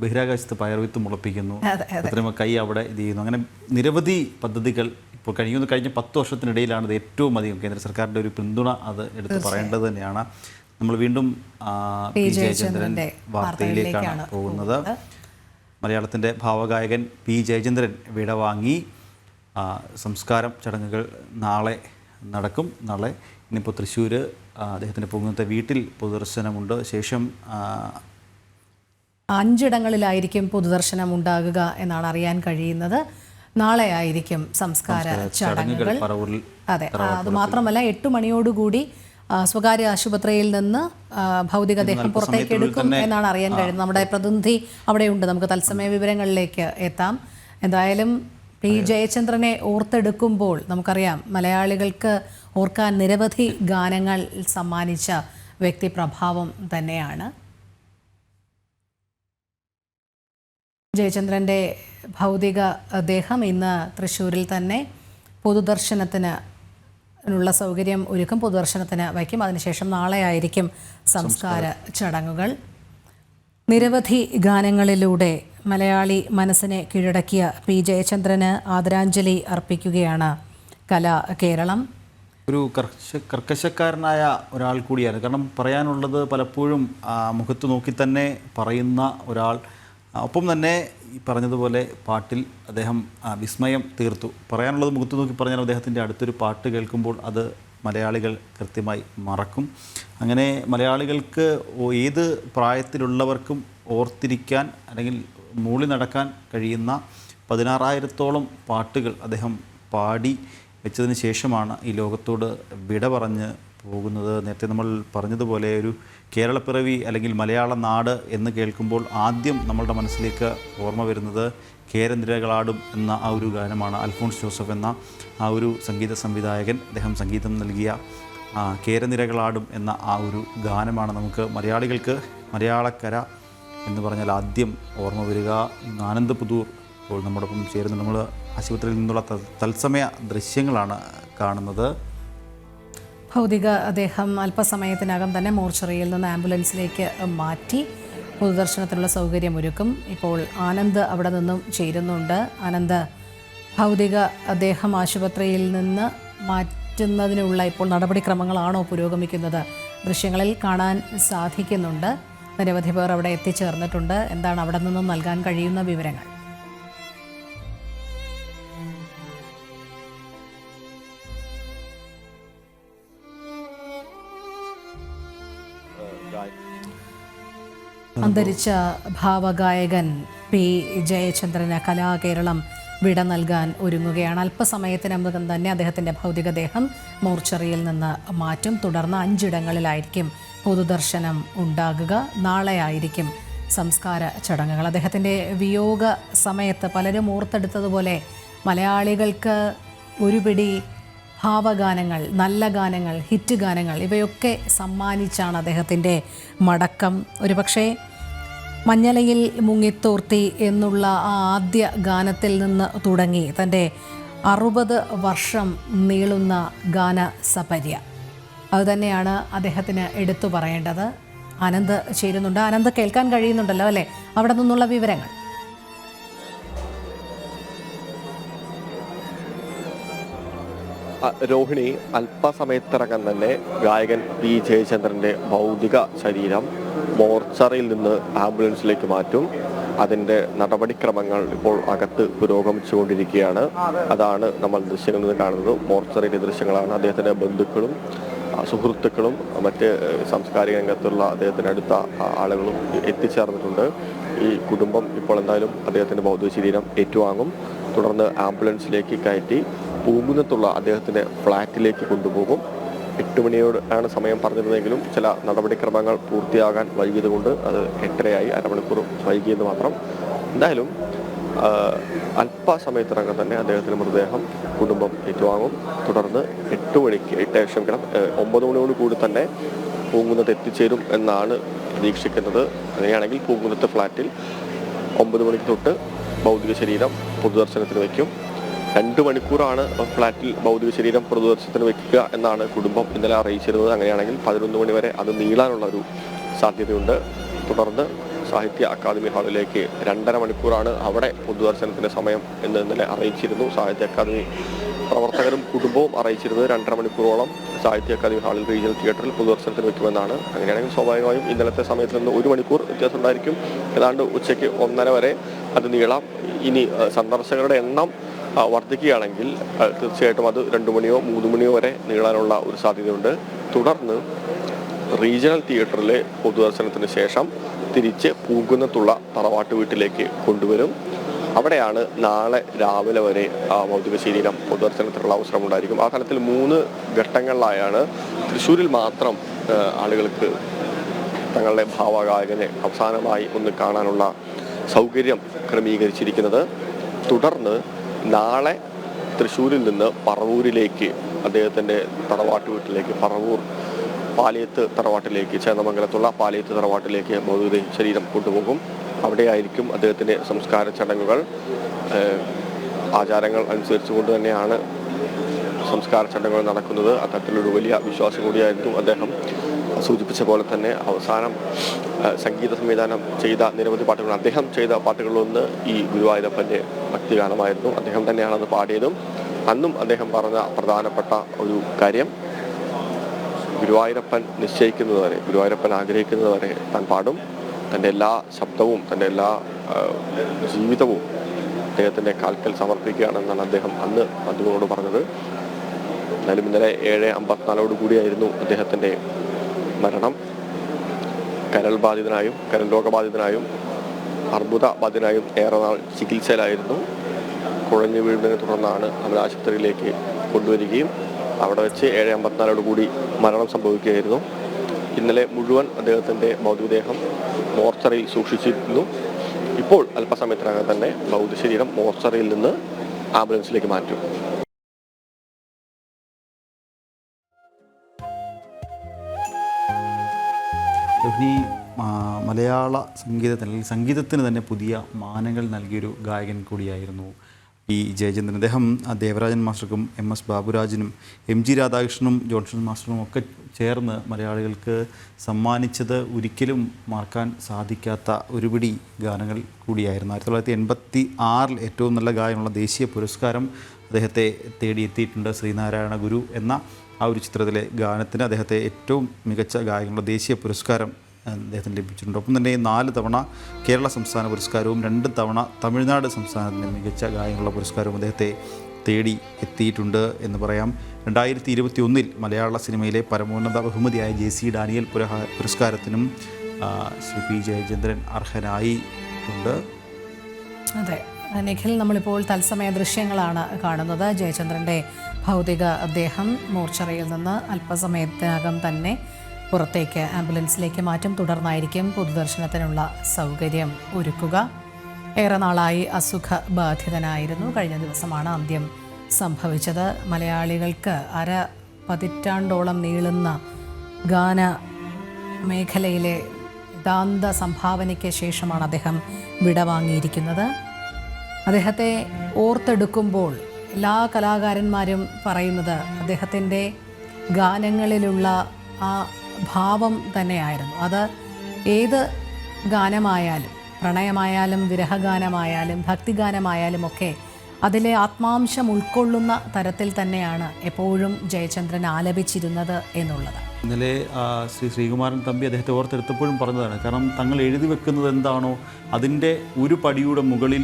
ബഹിരാകാശത്ത് പയർവിത്ത് മുളപ്പിക്കുന്നു, കൃത്രിമ കൈ അവിടെ ഇത് ചെയ്യുന്നു. അങ്ങനെ നിരവധി പദ്ധതികൾ ഇപ്പോൾ കഴിഞ്ഞ 10 വർഷത്തിനിടയിലാണ് ഇത് ഏറ്റവും അധികം കേന്ദ്ര സർക്കാരിൻ്റെ ഒരു പിന്തുണ അത് എടുത്ത് പറയേണ്ടത് തന്നെയാണ്. നമ്മൾ വീണ്ടും പി ജയചന്ദ്രൻ്റെ വാർത്തയിലേക്കാണ് പോകുന്നത്. മലയാളത്തിൻ്റെ ഭാവഗായകൻ പി ജയചന്ദ്രൻ വിടവാങ്ങി. സംസ്കാരം ചടങ്ങുകൾ നാളെ നടക്കും. നാളെ ഇന്നിപ്പോൾ തൃശ്ശൂർ അദ്ദേഹത്തിൻ്റെ പൂങ്കുന്നത്തെ വീട്ടിൽ പൊതുദർശനമുണ്ട്. ശേഷം 5 ഇടങ്ങളിലായിരിക്കും പൊതുദർശനം ഉണ്ടാകുക എന്നാണ് അറിയാൻ കഴിയുന്നത്. നാളെ ആയിരിക്കും സംസ്കാര ചടങ്ങുകൾ. അതെ, അതുമാത്രമല്ല 8 മണിയോടുകൂടി സ്വകാര്യ ആശുപത്രിയിൽ നിന്ന് ഭൗതികദേഹം പുറത്തേക്ക് എടുക്കും എന്നാണ് അറിയാൻ കഴിയുന്നത്. നമ്മുടെ പ്രതിനിധി അവിടെയുണ്ട്, നമുക്ക് തത്സമയ വിവരങ്ങളിലേക്ക് എത്താം. എന്തായാലും പി ജയചന്ദ്രനെ ഓർത്തെടുക്കുമ്പോൾ നമുക്കറിയാം, മലയാളികൾക്ക് ഓർക്കാൻ നിരവധി ഗാനങ്ങൾ സമ്മാനിച്ച വ്യക്തിപ്രഭാവം തന്നെയാണ്. ജയചന്ദ്രൻ്റെ ഭൗതിക ദേഹം ഇന്ന് തൃശ്ശൂരിൽ തന്നെ പൊതുദർശനത്തിന് നുള്ള സൗകര്യം ഒരുക്കും, പൊതുദർശനത്തിന് വയ്ക്കും. അതിനുശേഷം നാളെയായിരിക്കും സംസ്കാര ചടങ്ങുകൾ. നിരവധി ഗാനങ്ങളിലൂടെ മലയാളി മനസ്സിനെ കീഴടക്കിയ പി ജയചന്ദ്രന് ആദരാഞ്ജലി അർപ്പിക്കുകയാണ് കലാ കേരളം. ഒരു കർക്കശക്കാരനായ ഒരാൾ കൂടിയാണ്. കാരണം പറയാനുള്ളത് പലപ്പോഴും മുഖത്ത് നോക്കി തന്നെ പറയുന്ന ഒരാൾ. ഒപ്പം തന്നെ ഈ പറഞ്ഞതുപോലെ പാട്ടിൽ അദ്ദേഹം വിസ്മയം തീർത്തു. പറയാനുള്ളത് മുഖത്ത് നോക്കി പറഞ്ഞാൽ അദ്ദേഹത്തിൻ്റെ അടുത്തൊരു പാട്ട് കേൾക്കുമ്പോൾ അത് മലയാളികൾ കൃത്യമായി മറക്കും. അങ്ങനെ മലയാളികൾക്ക് ഏത് പ്രായത്തിലുള്ളവർക്കും ഓർത്തിരിക്കാൻ അല്ലെങ്കിൽ മൂളി നടക്കാൻ കഴിയുന്ന 16,000-ഓളം പാട്ടുകൾ അദ്ദേഹം പാടി വെച്ചതിന് ശേഷമാണ് ഈ ലോകത്തോട് വിട പറഞ്ഞ് പോകുന്നത്. നേരത്തെ നമ്മൾ പറഞ്ഞതുപോലെ ഒരു കേരളപ്പിറവി അല്ലെങ്കിൽ മലയാള നാട് എന്ന് കേൾക്കുമ്പോൾ ആദ്യം നമ്മളുടെ മനസ്സിലേക്ക് ഓർമ്മ വരുന്നത് കേരനിരകളാടും എന്ന ആ ഒരു ഗാനമാണ്. അൽഫോൺസ് ജോസഫ് എന്ന ആ ഒരു സംഗീത സംവിധായകൻ അദ്ദേഹം സംഗീതം നൽകിയ കേരനിരകളാടും എന്ന ആ ഒരു ഗാനമാണ് നമുക്ക് മലയാളികൾക്ക് മലയാളക്കര എന്ന് പറഞ്ഞാൽ ആദ്യം ഓർമ്മ വരിക. ആനന്ദ് പുതൂർ ഇപ്പോൾ നമ്മോടൊപ്പം ചേരുന്നു. നമ്മൾ ആശുപത്രിയിൽ നിന്നുള്ള തത്സമയ ദൃശ്യങ്ങളാണ് കാണുന്നത്. ഭൗതിക അദ്ദേഹം അല്പസമയത്തിനകം തന്നെ മോർച്ചറിയിൽ നിന്ന് ആംബുലൻസിലേക്ക് മാറ്റി പൊതുദർശനത്തിനുള്ള സൗകര്യം ഒരുക്കും. ഇപ്പോൾ ആനന്ദ് അവിടെ നിന്നും ചേരുന്നുണ്ട്. ആനന്ദ്, ഭൗതിക അദ്ദേഹം ആശുപത്രിയിൽ നിന്ന് മാറ്റുന്നതിനുള്ള ഇപ്പോൾ നടപടിക്രമങ്ങളാണോ പുരോഗമിക്കുന്നത്? ദൃശ്യങ്ങളിൽ കാണാൻ സാധിക്കുന്നുണ്ട്. നിരവധി പേർ അവിടെ എത്തിച്ചേർന്നിട്ടുണ്ട്. എന്താണ് അവിടെ നിന്നും നൽകാൻ കഴിയുന്ന വിവരങ്ങൾ? അന്തരിച്ച ഭാവഗായകൻ പി ജയചന്ദ്രന് കലാകേരളം വിട നൽകാൻ ഒരുങ്ങുകയാണ്. അല്പസമയത്തിനകം തന്നെ അദ്ദേഹത്തിൻ്റെ ഭൗതികദേഹം മോർച്ചറിയിൽ നിന്ന് മാറ്റും. തുടർന്ന് 5 ഇടങ്ങളിലായിരിക്കും പൊതുദർശനം ഉണ്ടാകുക. നാളെയായിരിക്കും സംസ്കാര ചടങ്ങുകൾ. അദ്ദേഹത്തിൻ്റെ വിയോഗ സമയത്ത് പലരും ഓർത്തെടുത്തതുപോലെ മലയാളികൾക്ക് ഒരുപിടി ഭാവഗാനങ്ങൾ, നല്ല ഗാനങ്ങൾ, ഹിറ്റ് ഗാനങ്ങൾ ഇവയൊക്കെ സമ്മാനിച്ചാണ് അദ്ദേഹത്തിൻ്റെ മടക്കം. ഒരുപക്ഷെ മഞ്ഞലയിൽ മുങ്ങിത്തോർത്തി എന്നുള്ള ആ ആദ്യ ഗാനത്തിൽ നിന്ന് തുടങ്ങി തൻ്റെ 60 വർഷം നീളുന്ന ഗാനസപര്യ അതുതന്നെയാണ് അദ്ദേഹത്തിന് എടുത്തു പറയേണ്ടത്. ആനന്ദ് ചേരുന്നുണ്ട്. ആനന്ദ്, കേൾക്കാൻ കഴിയുന്നുണ്ടല്ലോ അല്ലേ? അവിടെ നിന്നുള്ള വിവരങ്ങൾ. രോഹിണി, അല്പസമയത്തിറങ്ങാൻ തന്നെ ഗായകൻ പി ജയചന്ദ്രൻ്റെ ഭൗതിക ശരീരം മോർച്ചറിയിൽ നിന്ന് ആംബുലൻസിലേക്ക് മാറ്റും. അതിൻ്റെ നടപടിക്രമങ്ങൾ ഇപ്പോൾ അകത്ത് പുരോഗമിച്ചുകൊണ്ടിരിക്കുകയാണ്. അതാണ് നമ്മൾ ദൃശ്യങ്ങളിൽ നിന്ന് കാണുന്നത്. മോർച്ചറിയിലെ ദൃശ്യങ്ങളാണ്. അദ്ദേഹത്തിൻ്റെ ബന്ധുക്കളും സുഹൃത്തുക്കളും മറ്റ് സാംസ്കാരിക രംഗത്തുള്ള അദ്ദേഹത്തിന് അടുത്ത ആളുകളും എത്തിച്ചേർന്നിട്ടുണ്ട്. ഈ കുടുംബം ഇപ്പോൾ എന്തായാലും അദ്ദേഹത്തിൻ്റെ ഭൗതിക ശരീരം ഏറ്റുവാങ്ങും. തുടർന്ന് ആംബുലൻസിലേക്ക് കയറ്റി പൂങ്കുന്നത്തുള്ള അദ്ദേഹത്തിൻ്റെ ഫ്ലാറ്റിലേക്ക് കൊണ്ടുപോകും. 8 മണിയോട് ആണ് സമയം പറഞ്ഞിരുന്നെങ്കിലും ചില നടപടിക്രമങ്ങൾ പൂർത്തിയാകാൻ വൈകിയതുകൊണ്ട് അത് 8:30 അരമണിക്കൂർ വൈകിയെന്ന് മാത്രം. എന്തായാലും അല്പസമയത്തിനകം തന്നെ അദ്ദേഹത്തിൻ്റെ മൃതദേഹം കുടുംബം ഏറ്റുവാങ്ങും. തുടർന്ന് 9 മണിയോട് കൂടി തന്നെ പൂങ്കുന്നത്ത് എത്തിച്ചേരും എന്നാണ് പ്രതീക്ഷിക്കുന്നത്. അങ്ങനെയാണെങ്കിൽ പൂങ്കുന്നത്ത് ഫ്ലാറ്റിൽ 9 മണിക്ക് തൊട്ട് ഭൗതിക ശരീരം പൊതുദർശനത്തിന് വയ്ക്കും. 2 മണിക്കൂറാണ് ഫ്ലാറ്റിൽ ഭൗതിക ശരീരം പൊതുദർശനത്തിന് വയ്ക്കുക എന്നാണ് കുടുംബം ഇന്നലെ അറിയിച്ചിരുന്നത്. അങ്ങനെയാണെങ്കിൽ 11 മണി വരെ അത് നീളാനുള്ള ഒരു സാധ്യതയുണ്ട്. തുടർന്ന് സാഹിത്യ അക്കാദമി ഹാളിലേക്ക് 2.5 മണിക്കൂറാണ് അവിടെ പൊതുദർശനത്തിൻ്റെ സമയം എന്ന് ഇന്നലെ അറിയിച്ചിരുന്നു. സാഹിത്യ അക്കാദമി പ്രവർത്തകരും കുടുംബവും അറിയിച്ചിരുന്നത് 2.5 മണിക്കൂറോളം സാഹിത്യ അക്കാദമി ഹാളിൽ റീജിയണൽ തിയേറ്ററിൽ പൊതുദർശനത്തിന് വയ്ക്കുമെന്നാണ്. അങ്ങനെയാണെങ്കിൽ സ്വാഭാവികമായും ഇന്നലത്തെ സമയത്ത് നിന്ന് 1 മണിക്കൂർ വ്യത്യാസം ഉണ്ടായിരിക്കും. ഏതാണ്ട് ഉച്ചയ്ക്ക് 1:30 വരെ അത് നീളാം. ഇനി സന്ദർശകരുടെ എണ്ണം വർദ്ധിക്കുകയാണെങ്കിൽ തീർച്ചയായിട്ടും അത് 2 മണിയോ 3 മണിയോ വരെ നീളാനുള്ള ഒരു സാധ്യതയുണ്ട്. തുടർന്ന് റീജിയണൽ തിയേറ്ററിലെ പൊതുദർശനത്തിന് ശേഷം തിരിച്ച് പൂങ്കുന്നത്തുള്ള തറവാട്ട് വീട്ടിലേക്ക് കൊണ്ടുവരും. അവിടെയാണ് നാളെ രാവിലെ വരെ ഭൗതിക ശരീരം പൊതുദർശനത്തിനുള്ള അവസരം ഉണ്ടായിരിക്കും. ആ തലത്തിൽ 3 ഘട്ടങ്ങളിലായാണ് തൃശ്ശൂരിൽ മാത്രം ആളുകൾക്ക് തങ്ങളുടെ ഭാവഗായകനെ അവസാനമായി ഒന്ന് കാണാനുള്ള സൗകര്യം ക്രമീകരിച്ചിരിക്കുന്നത്. തുടർന്ന് നാളെ തൃശ്ശൂരിൽ നിന്ന് പറവൂരിലേക്ക് അദ്ദേഹത്തിൻ്റെ തറവാട്ട് വീട്ടിലേക്ക്, പറവൂർ പാലിയത്ത് തറവാട്ടിലേക്ക്, ചേന്നമംഗലത്തുള്ള പാലിയത്ത് തറവാട്ടിലേക്ക് ഭൗതിക ശരീരം കൊണ്ടുപോകും. അവിടെയായിരിക്കും അദ്ദേഹത്തിൻ്റെ സംസ്കാര ചടങ്ങുകൾ. ആചാരങ്ങൾ അനുസരിച്ചുകൊണ്ട് തന്നെയാണ് സംസ്കാര ചടങ്ങുകൾ നടക്കുന്നത്. അത്തരത്തിലൊരു വലിയ വിശ്വാസം കൂടിയായിരുന്നു. അദ്ദേഹം സൂചിപ്പിച്ച പോലെ തന്നെ അവസാനം സംഗീത സംവിധാനം ചെയ്ത നിരവധി പാട്ടുകൾ, അദ്ദേഹം ചെയ്ത പാട്ടുകളിലൊന്ന് ഈ ഗുരുവായൂരപ്പൻ്റെ ഭക്തിഗാനമായിരുന്നു. അദ്ദേഹം തന്നെയാണ് അത് പാടിയതും. അന്നും അദ്ദേഹം പറഞ്ഞ പ്രധാനപ്പെട്ട ഒരു കാര്യം, ഗുരുവായൂരപ്പൻ നിശ്ചയിക്കുന്നതുവരെ, ഗുരുവായൂരപ്പൻ ആഗ്രഹിക്കുന്നതുവരെ താൻ പാടും. തൻ്റെ എല്ലാ ശബ്ദവും തൻ്റെ എല്ലാ ജീവിതവും അദ്ദേഹത്തിൻ്റെ കാൽക്കൽ സമർപ്പിക്കുകയാണെന്നാണ് അദ്ദേഹം അന്ന് മാധ്യമങ്ങളോട് പറഞ്ഞത്. എന്നാലും ഇന്നലെ 7:54 കൂടിയായിരുന്നു അദ്ദേഹത്തിൻ്റെ മരണം. കരൾ ബാധിതനായും കരൾ രോഗബാധിതനായും അർബുദ ബാധിതനായും ഏറെ നാൾ ചികിത്സയിലായിരുന്നു. കുഴഞ്ഞു വീഴുന്നതിനെ തുടർന്നാണ് അമല ആശുപത്രിയിലേക്ക് കൊണ്ടുവരികയും അവിടെ വെച്ച് 7:54 കൂടി മരണം സംഭവിക്കുകയായിരുന്നു. ഇന്നലെ മുഴുവൻ അദ്ദേഹത്തിൻ്റെ ഭൗതികദേഹം മോർച്ചറിയിൽ സൂക്ഷിച്ചിരുന്നു. ഇപ്പോൾ അല്പസമയത്തിനകം തന്നെ ഭൗതികശരീരം മോർച്ചറിയിൽ നിന്ന് ആംബുലൻസിലേക്ക് മാറ്റും. രോഹിണി മലയാള സംഗീതത്തിന് അല്ലെങ്കിൽ സംഗീതത്തിന് തന്നെ പുതിയ മാനങ്ങൾ നൽകിയൊരു ഗായകൻ കൂടിയായിരുന്നു പി ജയചന്ദ്രൻ. അദ്ദേഹം ദേവരാജൻ മാസ്റ്റർക്കും MS ബാബുരാജിനും MG രാധാകൃഷ്ണനും ജോൺസൺ മാസ്റ്ററും ഒക്കെ ചേർന്ന് മലയാളികൾക്ക് സമ്മാനിച്ചത് ഒരിക്കലും മറക്കാൻ സാധിക്കാത്ത ഒരുപിടി ഗാനങ്ങൾ കൂടിയായിരുന്നു. 1986 ഏറ്റവും നല്ല ഗായകനുള്ള ദേശീയ പുരസ്കാരം അദ്ദേഹത്തെ തേടിയെത്തിയിട്ടുണ്ട്. ശ്രീനാരായണ ഗുരു എന്ന ആ ഒരു ചിത്രത്തിലെ ഗാനത്തിന് അദ്ദേഹത്തെ ഏറ്റവും മികച്ച ഗായകനുള്ള ദേശീയ പുരസ്കാരം അദ്ദേഹത്തിന് ലഭിച്ചിട്ടുണ്ട്. ഒപ്പം തന്നെ 4 തവണ കേരള സംസ്ഥാന പുരസ്കാരവും 2 തവണ തമിഴ്നാട് സംസ്ഥാനത്തിൻ്റെ മികച്ച ഗായകനുള്ള പുരസ്കാരവും അദ്ദേഹത്തെ തേടി എത്തിയിട്ടുണ്ട് എന്ന് പറയാം. 2021 മലയാള സിനിമയിലെ പരമോന്നത ബഹുമതിയായ JC ഡാനിയൽ പുരസ്കാരത്തിനും ശ്രീ പി ജയചന്ദ്രൻ അർഹനായിട്ടുണ്ട്. അതെ നിഖിൽ, നമ്മളിപ്പോൾ തത്സമയ ദൃശ്യങ്ങളാണ് കാണുന്നത്. ജയചന്ദ്രൻ്റെ ഭൗതിക ദേഹം മോർച്ചറിയിൽ നിന്ന് അല്പസമയത്തിനകം തന്നെ പുറത്തേക്ക് ആംബുലൻസിലേക്ക് മാറ്റും. തുടർന്നായിരിക്കും പൊതുദർശനത്തിനുള്ള സൗകര്യം ഒരുക്കുക. ഏറെ നാളായി അസുഖബാധിതനായിരുന്നു. കഴിഞ്ഞ ദിവസമാണ് അന്ത്യം സംഭവിച്ചത്. മലയാളികൾക്ക് പതിറ്റാണ്ടോളം നീളുന്ന ഗാന മേഖലയിലെ ദാന്ത സംഭാവനയ്ക്ക് ശേഷമാണ് അദ്ദേഹം വിടവാങ്ങിയിരിക്കുന്നത്. അദ്ദേഹത്തെ ഓർത്തെടുക്കുമ്പോൾ എല്ലാ കലാകാരന്മാരും പറയുന്നത് അദ്ദേഹത്തിൻ്റെ ഗാനങ്ങളിലുള്ള ആ ഭാവം തന്നെയായിരുന്നു. അത് ഏത് ഗാനമായാലും, പ്രണയമായാലും വിരഹഗാനമായാലും ഭക്തിഗാനമായാലും ഒക്കെ അതിലെ ആത്മാംശം ഉൾക്കൊള്ളുന്ന തരത്തിൽ തന്നെയാണ് എപ്പോഴും ജയചന്ദ്രൻ ആലപിച്ചിരുന്നത് എന്നുള്ളത്. ഇന്നലെ ശ്രീകുമാരൻ തമ്പി അദ്ദേഹത്തെ ഓർത്തെടുത്തപ്പോഴും പറഞ്ഞതാണ്. കാരണം തങ്ങൾ എഴുതി വെക്കുന്നത് എന്താണോ അതിൻ്റെ ഒരു പടിയുടെ മുകളിൽ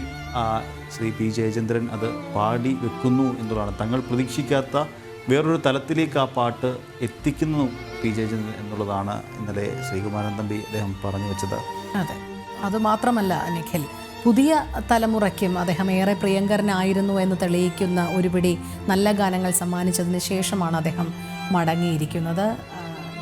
ശ്രീ പി ജയചന്ദ്രൻ അത് പാടി വെക്കുന്നു എന്നുള്ളതാണ്. തങ്ങൾ പ്രതീക്ഷിക്കാത്ത വേറൊരു തലത്തിലേക്ക് ആ പാട്ട് എത്തിക്കുന്നു പി ജയചന്ദ്രൻ എന്നുള്ളതാണ് ഇന്നലെ ശ്രീകുമാരൻ തമ്പി അദ്ദേഹം പറഞ്ഞു വെച്ചത്. അതെ, അതുമാത്രമല്ല നിഖിൽ, പുതിയ തലമുറയ്ക്കും അദ്ദേഹം ഏറെ പ്രിയങ്കരനായിരുന്നു എന്ന് തെളിയിക്കുന്ന ഒരുപിടി നല്ല ഗാനങ്ങൾ സമ്മാനിച്ചതിന് ശേഷമാണ് അദ്ദേഹം മടങ്ങിയിരിക്കുന്നത്.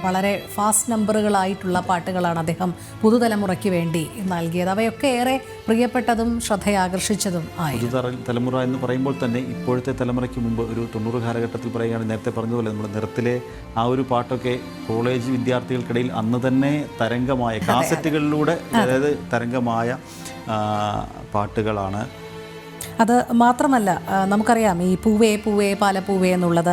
വളരെ ഫാസ്റ്റ് നമ്പറുകളായിട്ടുള്ള പാട്ടുകളാണ് അദ്ദേഹം പുതുതലമുറയ്ക്ക് വേണ്ടി നൽകിയത്. അവയൊക്കെ ഏറെ പ്രിയപ്പെട്ടതും ശ്രദ്ധയാകർഷിച്ചതും ആയി. പുതുതലമുറ എന്ന് പറയുമ്പോൾ തന്നെ ഇപ്പോഴത്തെ തലമുറയ്ക്ക് മുമ്പ് ഒരു 90 കാലഘട്ടത്തിൽ പറയുകയാണെങ്കിൽ നേരത്തെ പറഞ്ഞതുപോലെ നമ്മൾ നിറത്തിലെ ആ ഒരു പാട്ടൊക്കെ കോളേജ് വിദ്യാർത്ഥികൾക്കിടയിൽ അന്ന് തന്നെ തരംഗമായ കാസറ്റുകളിലൂടെ, അതായത് തരംഗമായ പാട്ടുകളാണ്. അത് മാത്രമല്ല നമുക്കറിയാം ഈ പൂവേ പൂവേ പാലപ്പൂവേ എന്നുള്ളത്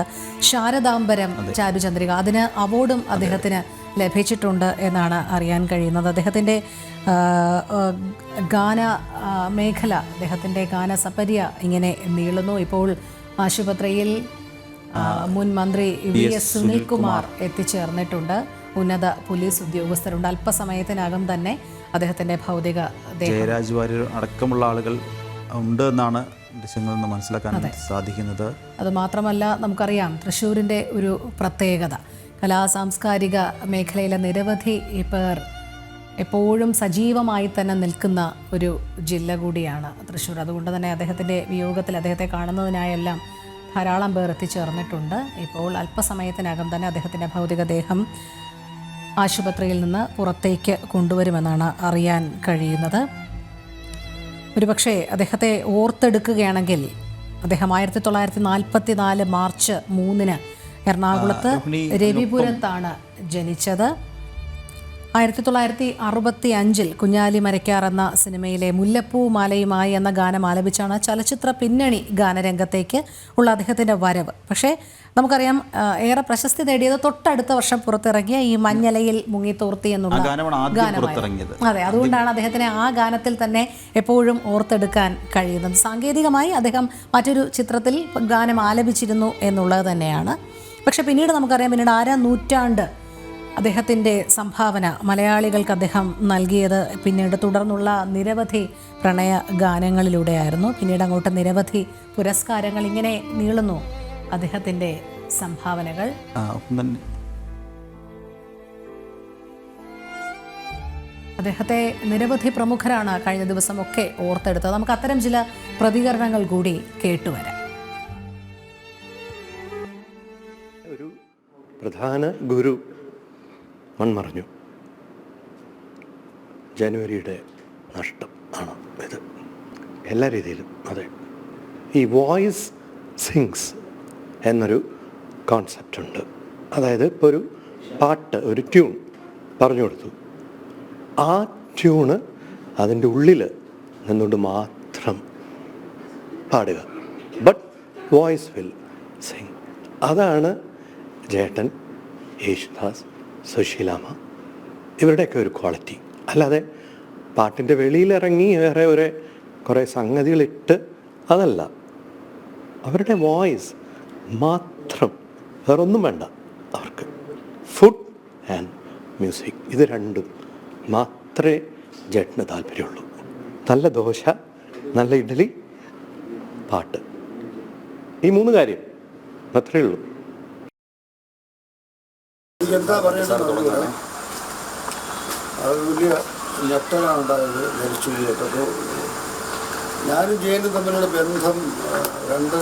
ശാരദാംബരം ചാരുചന്ദ്രിക, അതിന് അവാർഡും അദ്ദേഹത്തിന് ലഭിച്ചിട്ടുണ്ട് എന്നാണ് അറിയാൻ കഴിയുന്നത്. അദ്ദേഹത്തിൻ്റെ ഗാന മേഖല, അദ്ദേഹത്തിൻ്റെ ഗാനസപര്യ ഇങ്ങനെ നീളുന്നു. ഇപ്പോൾ ആശുപത്രിയിൽ മുൻ മന്ത്രി VS സുനിൽകുമാർ എത്തിച്ചേർന്നിട്ടുണ്ട്. ഉന്നത പോലീസ് ഉദ്യോഗസ്ഥരുണ്ട്. അല്പസമയത്തിനകം തന്നെ അദ്ദേഹത്തിൻ്റെ ഭൗതിക ജയരാജ് വാര്യർ അടക്കമുള്ള ആളുകൾ ഉണ്ട് എന്നാണ് ദൃശ്യങ്ങളിൽ നിന്ന് മനസ്സിലാക്കാൻ സാധിക്കുന്നത്. അതുമാത്രമല്ല നമുക്കറിയാം തൃശ്ശൂരിൻ്റെ ഒരു പ്രത്യേകത, സാംസ്കാരിക മേഖലയിലെ നിരവധി പേർ എപ്പോഴും സജീവമായി തന്നെ നിൽക്കുന്ന ഒരു ജില്ല കൂടിയാണ് തൃശ്ശൂർ. അതുകൊണ്ട് തന്നെ അദ്ദേഹത്തിൻ്റെ വിയോഗത്തിൽ അദ്ദേഹത്തെ കാണുന്നതിനായെല്ലാം ധാരാളം പേർ എത്തിച്ചേർന്നിട്ടുണ്ട്. ഇപ്പോൾ അല്പസമയത്തിനകം തന്നെ അദ്ദേഹത്തിൻ്റെ ഭൗതികദേഹം ആശുപത്രിയിൽ നിന്ന് പുറത്തേക്ക് കൊണ്ടുവരുമെന്നാണ് അറിയാൻ കഴിയുന്നത്. ഒരുപക്ഷെ അദ്ദേഹത്തെ ഓർത്തെടുക്കുകയാണെങ്കിൽ അദ്ദേഹം 1944 മാർച്ച് 3 എറണാകുളത്ത് രവിപുരത്താണ് ജനിച്ചത്. 1965 കുഞ്ഞാലി മരയ്ക്കാർ എന്ന സിനിമയിലെ മുല്ലപ്പൂ മാലയുമായി എന്ന ഗാനം ആലപിച്ചാണ് ചലച്ചിത്ര പിന്നണി ഗാനരംഗത്തേക്ക് ഉള്ള അദ്ദേഹത്തിൻ്റെ വരവ്. പക്ഷേ നമുക്കറിയാം ഏറെ പ്രശസ്തി നേടിയത് തൊട്ടടുത്ത വർഷം പുറത്തിറങ്ങിയ ഈ മഞ്ഞലയിൽ മുങ്ങിത്തോർത്തി എന്നുള്ള ഗാനമായിരുന്നു. അതെ, അതുകൊണ്ടാണ് അദ്ദേഹത്തിനെ ആ ഗാനത്തിൽ തന്നെ എപ്പോഴും ഓർത്തെടുക്കാൻ കഴിയുന്നത്. സാങ്കേതികമായി അദ്ദേഹം മറ്റൊരു ചിത്രത്തിൽ ഗാനം ആലപിച്ചിരുന്നു എന്നുള്ളത് തന്നെയാണ്. പക്ഷെ പിന്നീട് നമുക്കറിയാം, പിന്നീട് 6 നൂറ്റാണ്ട് അദ്ദേഹത്തിൻ്റെ സംഭാവന മലയാളികൾക്ക് അദ്ദേഹം നൽകിയത് പിന്നീട് തുടർന്നുള്ള നിരവധി പ്രണയ ഗാനങ്ങളിലൂടെയായിരുന്നു. പിന്നീട് അങ്ങോട്ട് നിരവധി പുരസ്കാരങ്ങൾ, ഇങ്ങനെ നീളുന്നു അദ്ദേഹത്തിൻ്റെ സംഭാവനകൾ. അദ്ദേഹത്തെ നിരവധി പ്രമുഖരാണ് കഴിഞ്ഞ ദിവസമൊക്കെ ഓർത്തെടുത്തത്. നമുക്ക് അത്തരം ചില പ്രതികരണങ്ങൾ കൂടി കേട്ടുവരാം. ഒരു പ്രധാന ഗുരു മൺമറഞ്ഞു. ജനുവരിയുടെ നഷ്ടം ആണ് ഇത് എല്ലാ രീതിയിലും. അതെ, ഈ വോയിസ് സിങ്സ് എന്നൊരു കോൺസെപ്റ്റ് ഉണ്ട്. അതായത് ഇപ്പോൾ ഒരു പാട്ട്, ഒരു ട്യൂൺ പറഞ്ഞു കൊടുത്തു, ആ ട്യൂണ് അതിൻ്റെ ഉള്ളിൽ നിന്നുകൊണ്ട് മാത്രം പാടുക. But voice will Singh. അതാണ് ജേട്ടൻ, യേശുദാസ്, സുശീലാമ്മ, ഇവരുടെയൊക്കെ ഒരു ക്വാളിറ്റി. അല്ലാതെ പാട്ടിൻ്റെ വെളിയിലിറങ്ങി വേറെ കുറേ സംഗതികളിട്ട് അതല്ല. അവരുടെ വോയിസ് മാത്രം, വേറൊന്നും വേണ്ട അവർക്ക്. ഫുഡ് ആൻഡ് മ്യൂസിക്, ഇത് രണ്ടും മാത്രമേ ജേട്ടന് താല്പര്യമുള്ളൂ. നല്ല ദോശ, നല്ല ഇഡ്ഡലി, പാട്ട്, ഈ 3 കാര്യം അത്രയേ ഉള്ളൂ. എന്താ പറയുന്നത്, അത് വലിയ ഞെട്ടലാണ് ഉണ്ടായത്. മരിച്ചു കേട്ടപ്പോൾ ഞാനും ജയനും തമ്മിലുള്ള ബന്ധം 2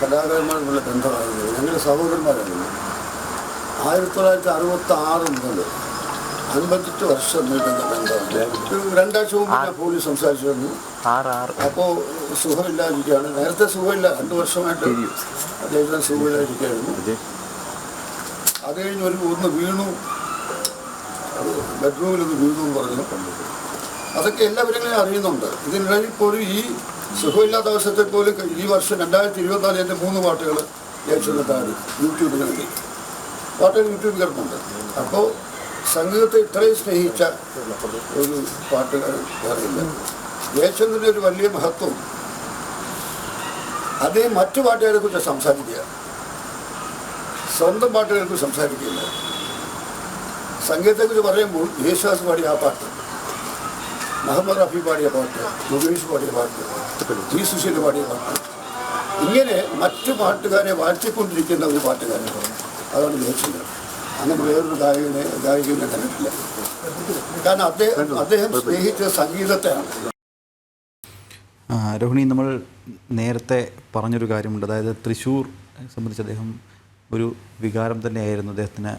കലാകാരന്മാരുള്ള ബന്ധമായിരുന്നു. ഞങ്ങൾ സഹോദരന്മാരായിരുന്നു. 1966 മുതൽ 58 വർഷം നീട്ടുന്ന ബന്ധമാണ്. 2 ആഴ്ച മുമ്പ് ഞാൻ ഫോണിൽ സംസാരിച്ചു വന്നു. അപ്പോൾ സുഖമില്ലാതിരിക്കുകയാണ്. നേരത്തെ സുഖമില്ല, 2 വർഷമായിട്ട് അദ്ദേഹത്തിന് സുഖമില്ലാതിരിക്കുകയായിരുന്നു. അത് കഴിഞ്ഞ് ഒന്ന് വീണു, അത് ബെഡ്റൂമിലൊന്ന് വീണു എന്ന് പറഞ്ഞു. അതൊക്കെ എല്ലാവരും ഇങ്ങനെ അറിയുന്നുണ്ട്. ഇതിനിടയിൽ പോലും ഈ സുഖമില്ലാത്ത അവസരത്തിൽ പോലും ഈ വർഷം 2024 എൻ്റെ 3 പാട്ടുകൾ ജയിച്ചിട്ടാണ് യൂട്യൂബിൽ വേണ്ടി. പാട്ടുകൾ യൂട്യൂബിൽ കിടക്കുന്നുണ്ട്. അപ്പോൾ സംഗീതത്തെ ഇത്രയും സ്നേഹിച്ച ഒരു പാട്ടുകാരൻ അറിയില്ല. ജയചന്ദ്രൻ്റെ ഒരു വലിയ മഹത്വം അദ്ദേഹം മറ്റു പാട്ടുകാരെ കുറിച്ച് സംസാരിക്കുക, സ്വന്തം പാട്ടുകൾക്ക് സംസാരിക്കില്ല. സംഗീതത്തെക്കുറിച്ച് പറയുമ്പോൾ യേശുദാസ് പാടിയ ആ പാട്ട്, മുഹമ്മദ് റഫി പാടിയ പാട്ട്, മുകേഷ് പാടിയ പാട്ട്, ജി സുശീൽ പാടിയ പാട്ട്, ഇങ്ങനെ മറ്റു പാട്ടുകാരെ വാഴ്ത്തിക്കൊണ്ടിരിക്കുന്ന ഒരു പാട്ടുകാരൻ, അതാണ് ജയചന്ദ്രൻ. അങ്ങനെ വേറൊരു ഗായകനെ കണ്ടിട്ടില്ല. കാരണം അദ്ദേഹം സ്നേഹിച്ച സംഗീതത്തെയാണ്. രോഹിണി, നമ്മൾ നേരത്തെ പറഞ്ഞൊരു കാര്യമുണ്ട്. അതായത് തൃശ്ശൂർ സംബന്ധിച്ച് അദ്ദേഹം ഒരു വികാരം തന്നെയായിരുന്നു അദ്ദേഹത്തിന്.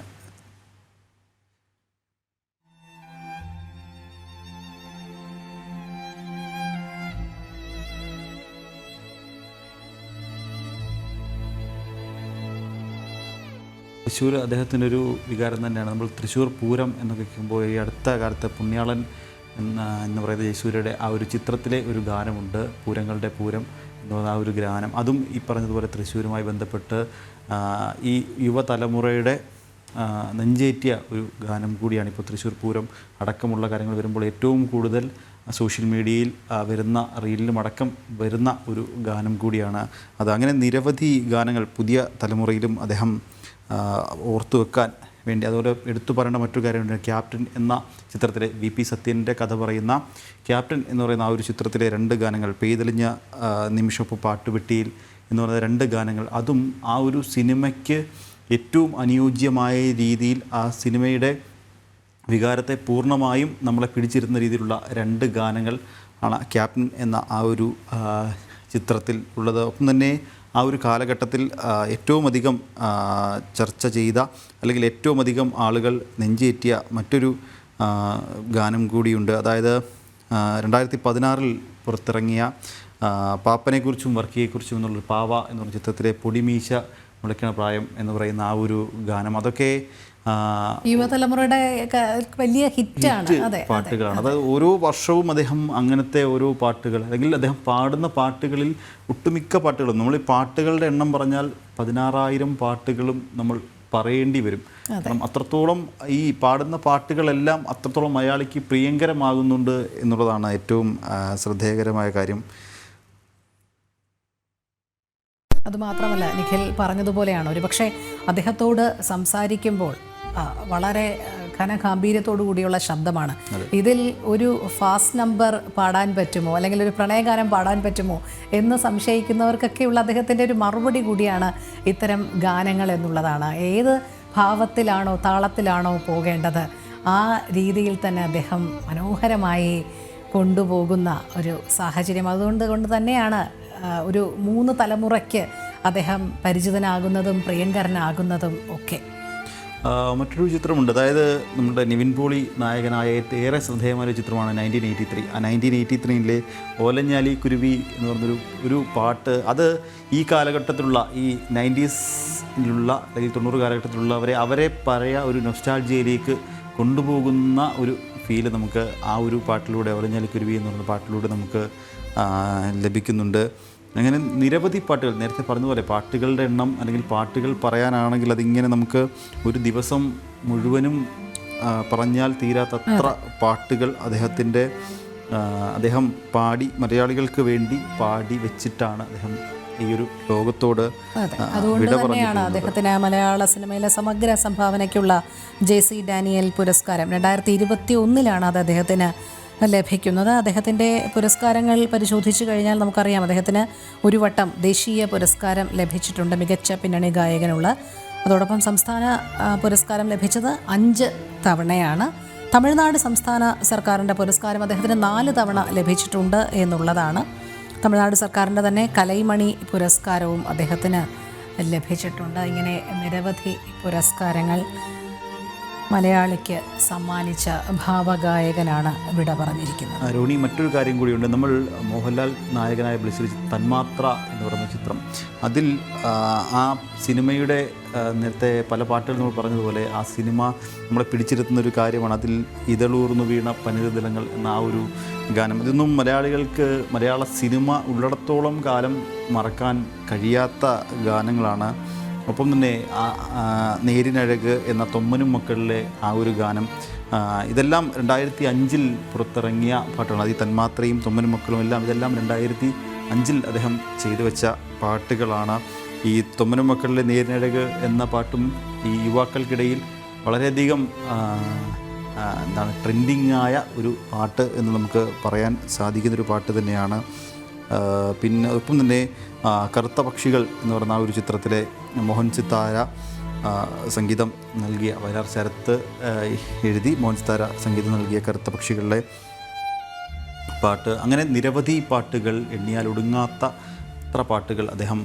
തൃശ്ശൂർ അദ്ദേഹത്തിൻ്റെ ഒരു വികാരം തന്നെയാണ്. നമ്മൾ തൃശ്ശൂർ പൂരം എന്നൊക്കെ കേൾക്കുമ്പോൾ ഈ അടുത്ത കാലത്ത് പുണ്യാളൻ എന്ന് പറയുന്ന ജയസൂര്യയുടെ ആ ഒരു ചിത്രത്തിലെ ഒരു ഗാനമുണ്ട്, പൂരങ്ങളുടെ പൂരം എന്ന് പറയുന്ന ആ ഒരു ഗാനം. അതും ഈ പറഞ്ഞതുപോലെ തൃശ്ശൂരുമായി ബന്ധപ്പെട്ട് ഈ യുവതലമുറയുടെ നെഞ്ചേറ്റിയ ഒരു ഗാനം കൂടിയാണ്. ഇപ്പോൾ തൃശ്ശൂർ പൂരം അടക്കമുള്ള കാര്യങ്ങൾ വരുമ്പോൾ ഏറ്റവും കൂടുതൽ സോഷ്യൽ മീഡിയയിൽ വരുന്ന റീലിലും അടക്കം വരുന്ന ഒരു ഗാനം കൂടിയാണ് അത്. അങ്ങനെ നിരവധി ഗാനങ്ങൾ പുതിയ തലമുറയിലും അദ്ദേഹം ഓർത്തു വെക്കാൻ വേണ്ടി. അതുപോലെ എടുത്തു പറയേണ്ട മറ്റൊരു കാര്യമുണ്ട്. ക്യാപ്റ്റൻ എന്ന ചിത്രത്തിലെ VP സത്യൻ്റെ കഥ പറയുന്ന ക്യാപ്റ്റൻ എന്ന് പറയുന്ന ആ ഒരു ചിത്രത്തിലെ 2 ഗാനങ്ങൾ, പെയ്തെളിഞ്ഞ നിമിഷപ്പ് പാട്ടുപെട്ടിയിൽ എന്ന് പറയുന്ന 2 ഗാനങ്ങൾ, അതും ആ ഒരു സിനിമയ്ക്ക് ഏറ്റവും അനുയോജ്യമായ രീതിയിൽ ആ സിനിമയുടെ വികാരത്തെ പൂർണ്ണമായും നമ്മളെ പിടിച്ചിരുന്ന രീതിയിലുള്ള 2 ഗാനങ്ങൾ ആണ് ക്യാപ്റ്റൻ എന്ന ആ ഒരു ചിത്രത്തിൽ ഉള്ളത്. ഒപ്പം തന്നെ ആ ഒരു കാലഘട്ടത്തിൽ ഏറ്റവും അധികം ചർച്ച ചെയ്ത അല്ലെങ്കിൽ ഏറ്റവും അധികം ആളുകൾ നെഞ്ചേറ്റിയ മറ്റൊരു ഗാനം കൂടിയുണ്ട്. അതായത് 2016 പുറത്തിറങ്ങിയ പാപ്പനെക്കുറിച്ചും വർക്കിയെക്കുറിച്ചും എന്നുള്ളൊരു പാവ എന്ന് പറഞ്ഞ ചിത്രത്തിലെ പൊടിമീശ മുളയ്ക്കണ പ്രായം എന്ന് പറയുന്ന ആ ഒരു ഗാനം, അതൊക്കെ യുവതലമുറയുടെ വലിയ ഹിറ്റാണ്. അതെ, പാട്ടുകളാണ്. അത് ഓരോ വർഷവും അദ്ദേഹം അങ്ങനത്തെ ഓരോ പാട്ടുകൾ, അല്ലെങ്കിൽ അദ്ദേഹം പാടുന്ന പാട്ടുകളിൽ ഒട്ടുമിക്ക പാട്ടുകളും, നമ്മൾ ഈ പാട്ടുകളുടെ എണ്ണം പറഞ്ഞാൽ 16,000 പാട്ടുകളും നമ്മൾ പറയേണ്ടി വരും. കാരണം അത്രത്തോളം ഈ പാടുന്ന പാട്ടുകളെല്ലാം അത്രത്തോളം മലയാളിക്ക് പ്രിയങ്കരമാകുന്നുണ്ട് എന്നുള്ളതാണ് ഏറ്റവും ശ്രദ്ധേയകരമായ കാര്യം. അതുമാത്രമല്ല, നിഖിൽ പറഞ്ഞതുപോലെയാണ്, ഒരുപക്ഷെ അദ്ദേഹത്തോട് സംസാരിക്കുമ്പോൾ വളരെ ഘനഗാംഭീര്യത്തോടു കൂടിയുള്ള ശബ്ദമാണ്. ഇതിൽ ഒരു ഫാസ്റ്റ് നമ്പർ പാടാൻ പറ്റുമോ, അല്ലെങ്കിൽ ഒരു പ്രണയഗാനം പാടാൻ പറ്റുമോ എന്ന് സംശയിക്കുന്നവർക്കൊക്കെയുള്ള അദ്ദേഹത്തിൻ്റെ ഒരു മറുപടി കൂടിയാണ് ഇത്തരം ഗാനങ്ങൾ എന്നുള്ളതാണ്. ഏത് ഭാവത്തിലാണോ താളത്തിലാണോ പോകേണ്ടത് ആ രീതിയിൽ തന്നെ അദ്ദേഹം മനോഹരമായി കൊണ്ടുപോകുന്ന ഒരു സാഹചര്യം. അതുകൊണ്ട് തന്നെയാണ് ഒരു 3 തലമുറയ്ക്ക് അദ്ദേഹം പരിചിതനാകുന്നതും പ്രിയങ്കരനാകുന്നതും ഒക്കെ. മറ്റൊരു ചിത്രമുണ്ട്, അതായത് നമ്മുടെ നിവിൻ പോളി നായകനായ ഏറെ ശ്രദ്ധേയമായ ചിത്രമാണ് 1983. ആ 1983 ഓലഞ്ഞാലി കുരുവി എന്ന് പറഞ്ഞൊരു പാട്ട്, അത് ഈ കാലഘട്ടത്തിലുള്ള ഈ 90s-ലുള്ള അല്ലെങ്കിൽ 90 കാലഘട്ടത്തിലുള്ളവരെ ഒരു നൊസ്റ്റാൾജിയയിലേക്ക് കൊണ്ടുപോകുന്ന ഒരു ഫീല് നമുക്ക് ആ ഒരു പാട്ടിലൂടെ, ഓലഞ്ഞാലി കുരുവി എന്ന് പറയുന്ന പാട്ടിലൂടെ നമുക്ക് ലഭിക്കുന്നുണ്ട്. അങ്ങനെ നിരവധി പാട്ടുകൾ, നേരത്തെ പറഞ്ഞതുപോലെ പാട്ടുകളുടെ എണ്ണം അല്ലെങ്കിൽ പാട്ടുകൾ പറയാനാണെങ്കിൽ അതിങ്ങനെ നമുക്ക് ഒരു ദിവസം മുഴുവനും പറഞ്ഞാൽ തീരാത്തത്ര പാട്ടുകൾ അദ്ദേഹം പാടി, മലയാളികൾക്ക് വേണ്ടി പാടി വെച്ചിട്ടാണ് അദ്ദേഹം ഈ ഒരു ലോകത്തോട് അതുകൊണ്ട് തന്നെയാണ് അദ്ദേഹത്തിന് മലയാള സിനിമയിലെ സമഗ്ര സംഭാവനയ്ക്കുള്ള JC ഡാനിയൽ പുരസ്കാരം 2021 അത് അദ്ദേഹത്തിന് ലഭിക്കുന്നത്. അദ്ദേഹത്തിൻ്റെ പുരസ്കാരങ്ങൾ പരിശോധിച്ചു കഴിഞ്ഞാൽ നമുക്കറിയാം, അദ്ദേഹത്തിന് ഒരു വട്ടം ദേശീയ പുരസ്കാരം ലഭിച്ചിട്ടുണ്ട് മികച്ച പിന്നണി ഗായകനുള്ള. അതോടൊപ്പം സംസ്ഥാന പുരസ്കാരം ലഭിച്ചത് 5 തവണയാണ്. തമിഴ്നാട് സംസ്ഥാന സർക്കാരിൻ്റെ പുരസ്കാരം അദ്ദേഹത്തിന് 4 തവണ ലഭിച്ചിട്ടുണ്ട് എന്നുള്ളതാണ്. തമിഴ്നാട് സർക്കാരിൻ്റെ തന്നെ കലൈമണി പുരസ്കാരവും അദ്ദേഹത്തിന് ലഭിച്ചിട്ടുണ്ട്. ഇങ്ങനെ നിരവധി പുരസ്കാരങ്ങൾ മലയാളിക്ക് സമ്മാനിച്ച ഭാവഗായകനാണ് വിട പറഞ്ഞിരിക്കുന്നത്. രോണി, മറ്റൊരു കാര്യം കൂടിയുണ്ട്. നമ്മൾ മോഹൻലാൽ നായകനായ ബ്ലിസിൽ തന്മാത്ര എന്ന് പറയുന്ന ചിത്രം, അതിൽ ആ സിനിമയുടെ നേരത്തെ പല പാട്ടുകൾ നമ്മൾ പറഞ്ഞതുപോലെ ആ സിനിമ നമ്മളെ പിടിച്ചിരുത്തുന്ന ഒരു കാര്യമാണ്. അതിൽ ഇതളൂർന്നു വീണ പനിരുതലങ്ങൾ എന്ന ആ ഒരു ഗാനം, ഇതൊന്നും മലയാളികൾക്ക് മലയാള സിനിമ ഉള്ളിടത്തോളം കാലം മറക്കാൻ കഴിയാത്ത ഗാനങ്ങളാണ്. ഒപ്പം തന്നെ നേരിനഴക് എന്ന തൊമ്മനും മക്കളിലെ ആ ഒരു ഗാനം, ഇതെല്ലാം 2005 പുറത്തിറങ്ങിയ പാട്ടുകളാണ്. അത് ഈ തന്മാത്രയും തൊമ്മനും മക്കളും ഇതെല്ലാം 2005 അദ്ദേഹം ചെയ്തു വെച്ച പാട്ടുകളാണ്. ഈ തൊമ്മനും മക്കളിലെ നേരിനഴക് എന്ന പാട്ടും ഈ യുവാക്കൾക്കിടയിൽ വളരെയധികം ട്രെൻഡിങ് ആയ ഒരു പാട്ട് എന്ന് നമുക്ക് പറയാൻ സാധിക്കുന്നൊരു പാട്ട് തന്നെയാണ്. പിന്നെ ഒപ്പം തന്നെ കറുത്ത പക്ഷികൾ എന്ന് പറയുന്ന ആ ഒരു ചിത്രത്തിലെ മോഹൻ സിത്താര സംഗീതം നൽകിയ, വയലാർ ശരത്ത് എഴുതി മോഹൻ സിത്താര സംഗീതം നൽകിയ കറുത്ത പക്ഷികളിലെ പാട്ട്, അങ്ങനെ നിരവധി പാട്ടുകൾ, എണ്ണിയാൽ ഒടുങ്ങാത്ത അത്ര പാട്ടുകൾ അദ്ദേഹം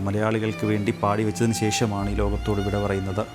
മലയാളികൾക്ക് വേണ്ടി പാടി വെച്ചതിന് ശേഷമാണ് ഈ ലോകത്തോട് വിട പറയുന്നത്.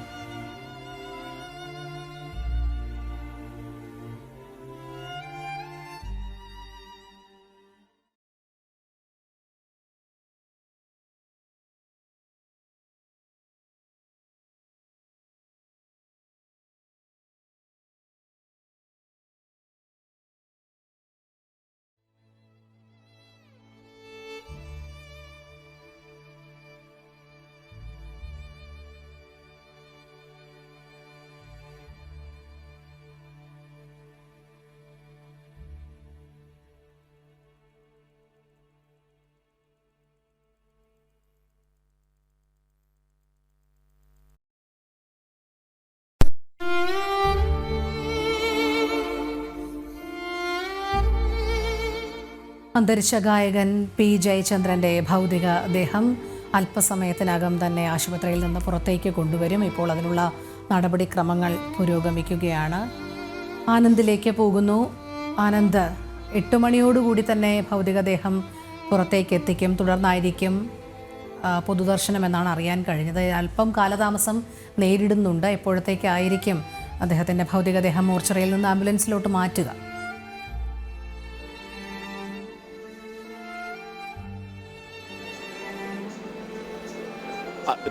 അന്തരിച്ച ഗായകൻ P. ജയചന്ദ്രൻ്റെ ഭൗതിക ദേഹം അല്പസമയത്തിനകം തന്നെ ആശുപത്രിയിൽ നിന്ന് പുറത്തേക്ക് കൊണ്ടുവരും. ഇപ്പോൾ അതിനുള്ള നടപടിക്രമങ്ങൾ പുരോഗമിക്കുകയാണ്. ആനന്ദിലേക്ക് പോകുന്നു. ആനന്ദ് 8 മണിയോടുകൂടി തന്നെ ഭൗതികദേഹം പുറത്തേക്ക് എത്തിക്കും. തുടർന്നായിരിക്കും പൊതുദർശനം എന്നാണ് അറിയാൻ കഴിഞ്ഞത്. അല്പം കാലതാമസം നേരിടുന്നുണ്ട്. എപ്പോഴത്തേക്കായിരിക്കും അദ്ദേഹത്തിൻ്റെ ഭൗതികദേഹം മോർച്ചറിയിൽ നിന്ന് ആംബുലൻസിലോട്ട് മാറ്റുക?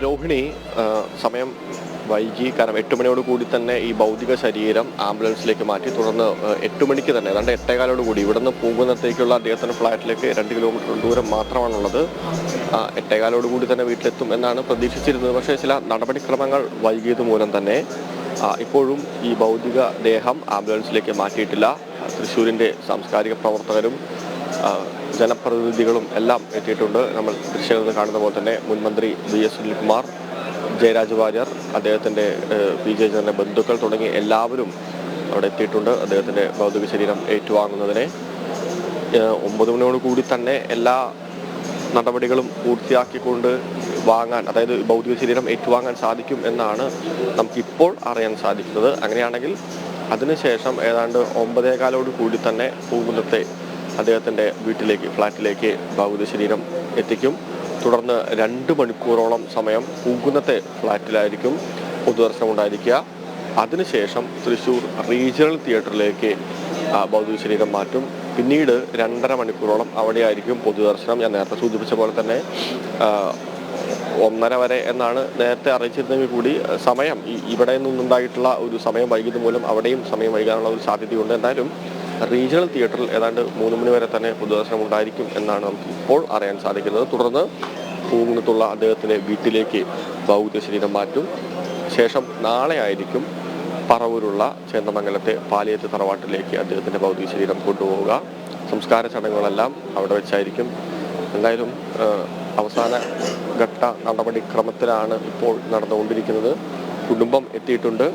രോഹിണി, സമയം വൈകി. കാരണം 8 മണിയോട് കൂടി തന്നെ ഈ ഭൗതിക ശരീരം ആംബുലൻസിലേക്ക് മാറ്റി. തുടർന്ന് 8 മണിക്ക് തന്നെ ഏതാണ്ട് 8:15 കൂടി ഇവിടുന്ന് പൂങ്കുന്നത്തേക്കുള്ള അദ്ദേഹത്തിൻ്റെ ഫ്ലാറ്റിലേക്ക് 2 കിലോമീറ്റർ ദൂരം മാത്രമാണുള്ളത്. 8:15 കൂടി തന്നെ വീട്ടിലെത്തും എന്നാണ് പ്രതീക്ഷിച്ചിരുന്നത്. പക്ഷേ ചില നടപടിക്രമങ്ങൾ വൈകിയത് മൂലം തന്നെ ഇപ്പോഴും ഈ ഭൗതിക ദേഹം ആംബുലൻസിലേക്ക് മാറ്റിയിട്ടില്ല. തൃശ്ശൂരിൻ്റെ സാംസ്കാരിക പ്രവർത്തകരും ജനപ്രതിനിധികളും എല്ലാം എത്തിയിട്ടുണ്ട്. നമ്മൾ ദൃശ്യങ്ങളിൽ കാണുന്ന പോലെ തന്നെ മുൻമന്ത്രി VS സുനിൽകുമാർ, ജയരാജ് വാര്യർ, അദ്ദേഹത്തിൻ്റെ പി ജയചന്ദ്രൻ്റെ ബന്ധുക്കൾ തുടങ്ങി എല്ലാവരും അവിടെ എത്തിയിട്ടുണ്ട് അദ്ദേഹത്തിൻ്റെ ഭൗതിക ശരീരം ഏറ്റുവാങ്ങുന്നതിനെ. 9 മണിയോട് കൂടി തന്നെ എല്ലാ നടപടികളും പൂർത്തിയാക്കിക്കൊണ്ട് വാങ്ങാൻ, അതായത് ഭൗതിക ശരീരം ഏറ്റുവാങ്ങാൻ സാധിക്കും എന്നാണ് നമുക്കിപ്പോൾ അറിയാൻ സാധിക്കുന്നത്. അങ്ങനെയാണെങ്കിൽ അതിനുശേഷം ഏതാണ്ട് 9:15 കൂടി തന്നെ പൂങ്കുന്നത്തെ അദ്ദേഹത്തിൻ്റെ വീട്ടിലേക്ക്, ഫ്ലാറ്റിലേക്ക് ഭൗതിക ശരീരം എത്തിക്കും. തുടർന്ന് 2 മണിക്കൂറോളം സമയം പൂങ്കുന്നത്തെ ഫ്ലാറ്റിലായിരിക്കും പൊതുദർശനം ഉണ്ടായിരിക്കുക. അതിനുശേഷം തൃശ്ശൂർ റീജിയണൽ തിയേറ്ററിലേക്ക് ഭൗതിക ശരീരം മാറ്റും. പിന്നീട് 2.5 മണിക്കൂറോളം അവിടെയായിരിക്കും പൊതുദർശനം. ഞാൻ നേരത്തെ സൂചിപ്പിച്ച പോലെ തന്നെ 1:30 വരെ എന്നാണ് നേരത്തെ അറിയിച്ചിരുന്നെങ്കിൽ കൂടി സമയം ഇവിടെ നിന്നുണ്ടായിട്ടുള്ള ഒരു സമയം വൈകിയത് മൂലം അവിടെയും സമയം വൈകാനുള്ള ഒരു സാധ്യതയുണ്ട്. എന്തായാലും റീജിയണൽ തിയേറ്ററിൽ ഏതാണ്ട് 3 മണി വരെ തന്നെ പൊതുദർശനം ഉണ്ടായിരിക്കും എന്നാണ് നമുക്ക് ഇപ്പോൾ അറിയാൻ സാധിക്കുന്നത്. തുടർന്ന് പൂങ്കുന്നത്തുള്ള അദ്ദേഹത്തിൻ്റെ വീട്ടിലേക്ക് ഭൗതിക ശരീരം മാറ്റും. ശേഷം നാളെ ആയിരിക്കും പറവൂരുള്ള ചേന്ദമംഗലത്തെ പാലിയത്ത് തറവാട്ടിലേക്ക് അദ്ദേഹത്തിൻ്റെ ഭൗതിക ശരീരം കൊണ്ടുപോവുക. സംസ്കാര ചടങ്ങുകളെല്ലാം അവിടെ വെച്ചായിരിക്കും. എന്തായാലും അവസാന ഘട്ട നടപടിക്രമത്തിലാണ് ഇപ്പോൾ നടന്നുകൊണ്ടിരിക്കുന്നത്. കുടുംബം എത്തിയിട്ടുണ്ട്.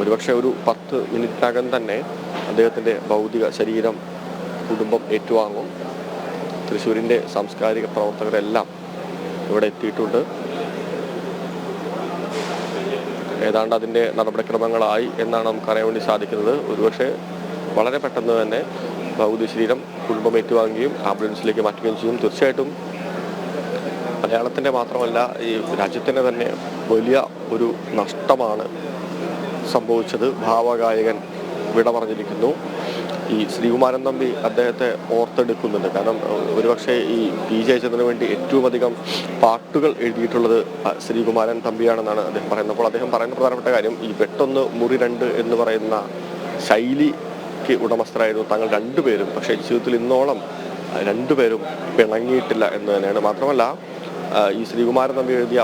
ഒരുപക്ഷെ ഒരു 10 മിനിറ്റിനകം തന്നെ അദ്ദേഹത്തിൻ്റെ ഭൗതിക ശരീരം കുടുംബം ഏറ്റുവാങ്ങും. തൃശ്ശൂരിൻ്റെ സാംസ്കാരിക പ്രവർത്തകരെല്ലാം ഇവിടെ എത്തിയിട്ടുണ്ട്. ഏതാണ്ട് അതിൻ്റെ നടപടിക്രമങ്ങളായി എന്നാണ് നമുക്കറിയാൻ വേണ്ടി സാധിക്കുന്നത്. ഒരുപക്ഷെ വളരെ പെട്ടെന്ന് തന്നെ ഭൗതിക ശരീരം കുടുംബം ഏറ്റുവാങ്ങുകയും ആംബുലൻസിലേക്ക് മാറ്റുകയും ചെയ്യും. തീർച്ചയായിട്ടും മലയാളത്തിൻ്റെ മാത്രമല്ല ഈ രാജ്യത്തിൻ്റെ തന്നെ വലിയ ഒരു നഷ്ടമാണ് സംഭവിച്ചത്. ഭാവഗായകൻ വിട പറഞ്ഞിരിക്കുന്നു. ഈ ശ്രീകുമാരൻ തമ്പി അദ്ദേഹത്തെ ഓർത്തെടുക്കുന്നുണ്ട്. കാരണം ഒരുപക്ഷെ ഈ പി ജയചന്ദ്രന് വേണ്ടി ഏറ്റവും അധികം പാട്ടുകൾ എഴുതിയിട്ടുള്ളത് ശ്രീകുമാരൻ തമ്പിയാണെന്നാണ് അദ്ദേഹം പറയുന്നത്. അപ്പോൾ അദ്ദേഹം പറയുന്ന പ്രധാനപ്പെട്ട കാര്യം ഈ വെട്ടൊന്ന് മുറി 2 എന്ന് പറയുന്ന ശൈലിക്ക് ഉടമസ്ഥരായിരുന്നു തങ്ങൾ രണ്ടുപേരും. പക്ഷേ ജീവിതത്തിൽ ഇന്നോളം രണ്ടുപേരും പിണങ്ങിയിട്ടില്ല എന്ന് തന്നെയാണ്. മാത്രമല്ല ഈ ശ്രീകുമാരൻ തമ്പി എഴുതിയ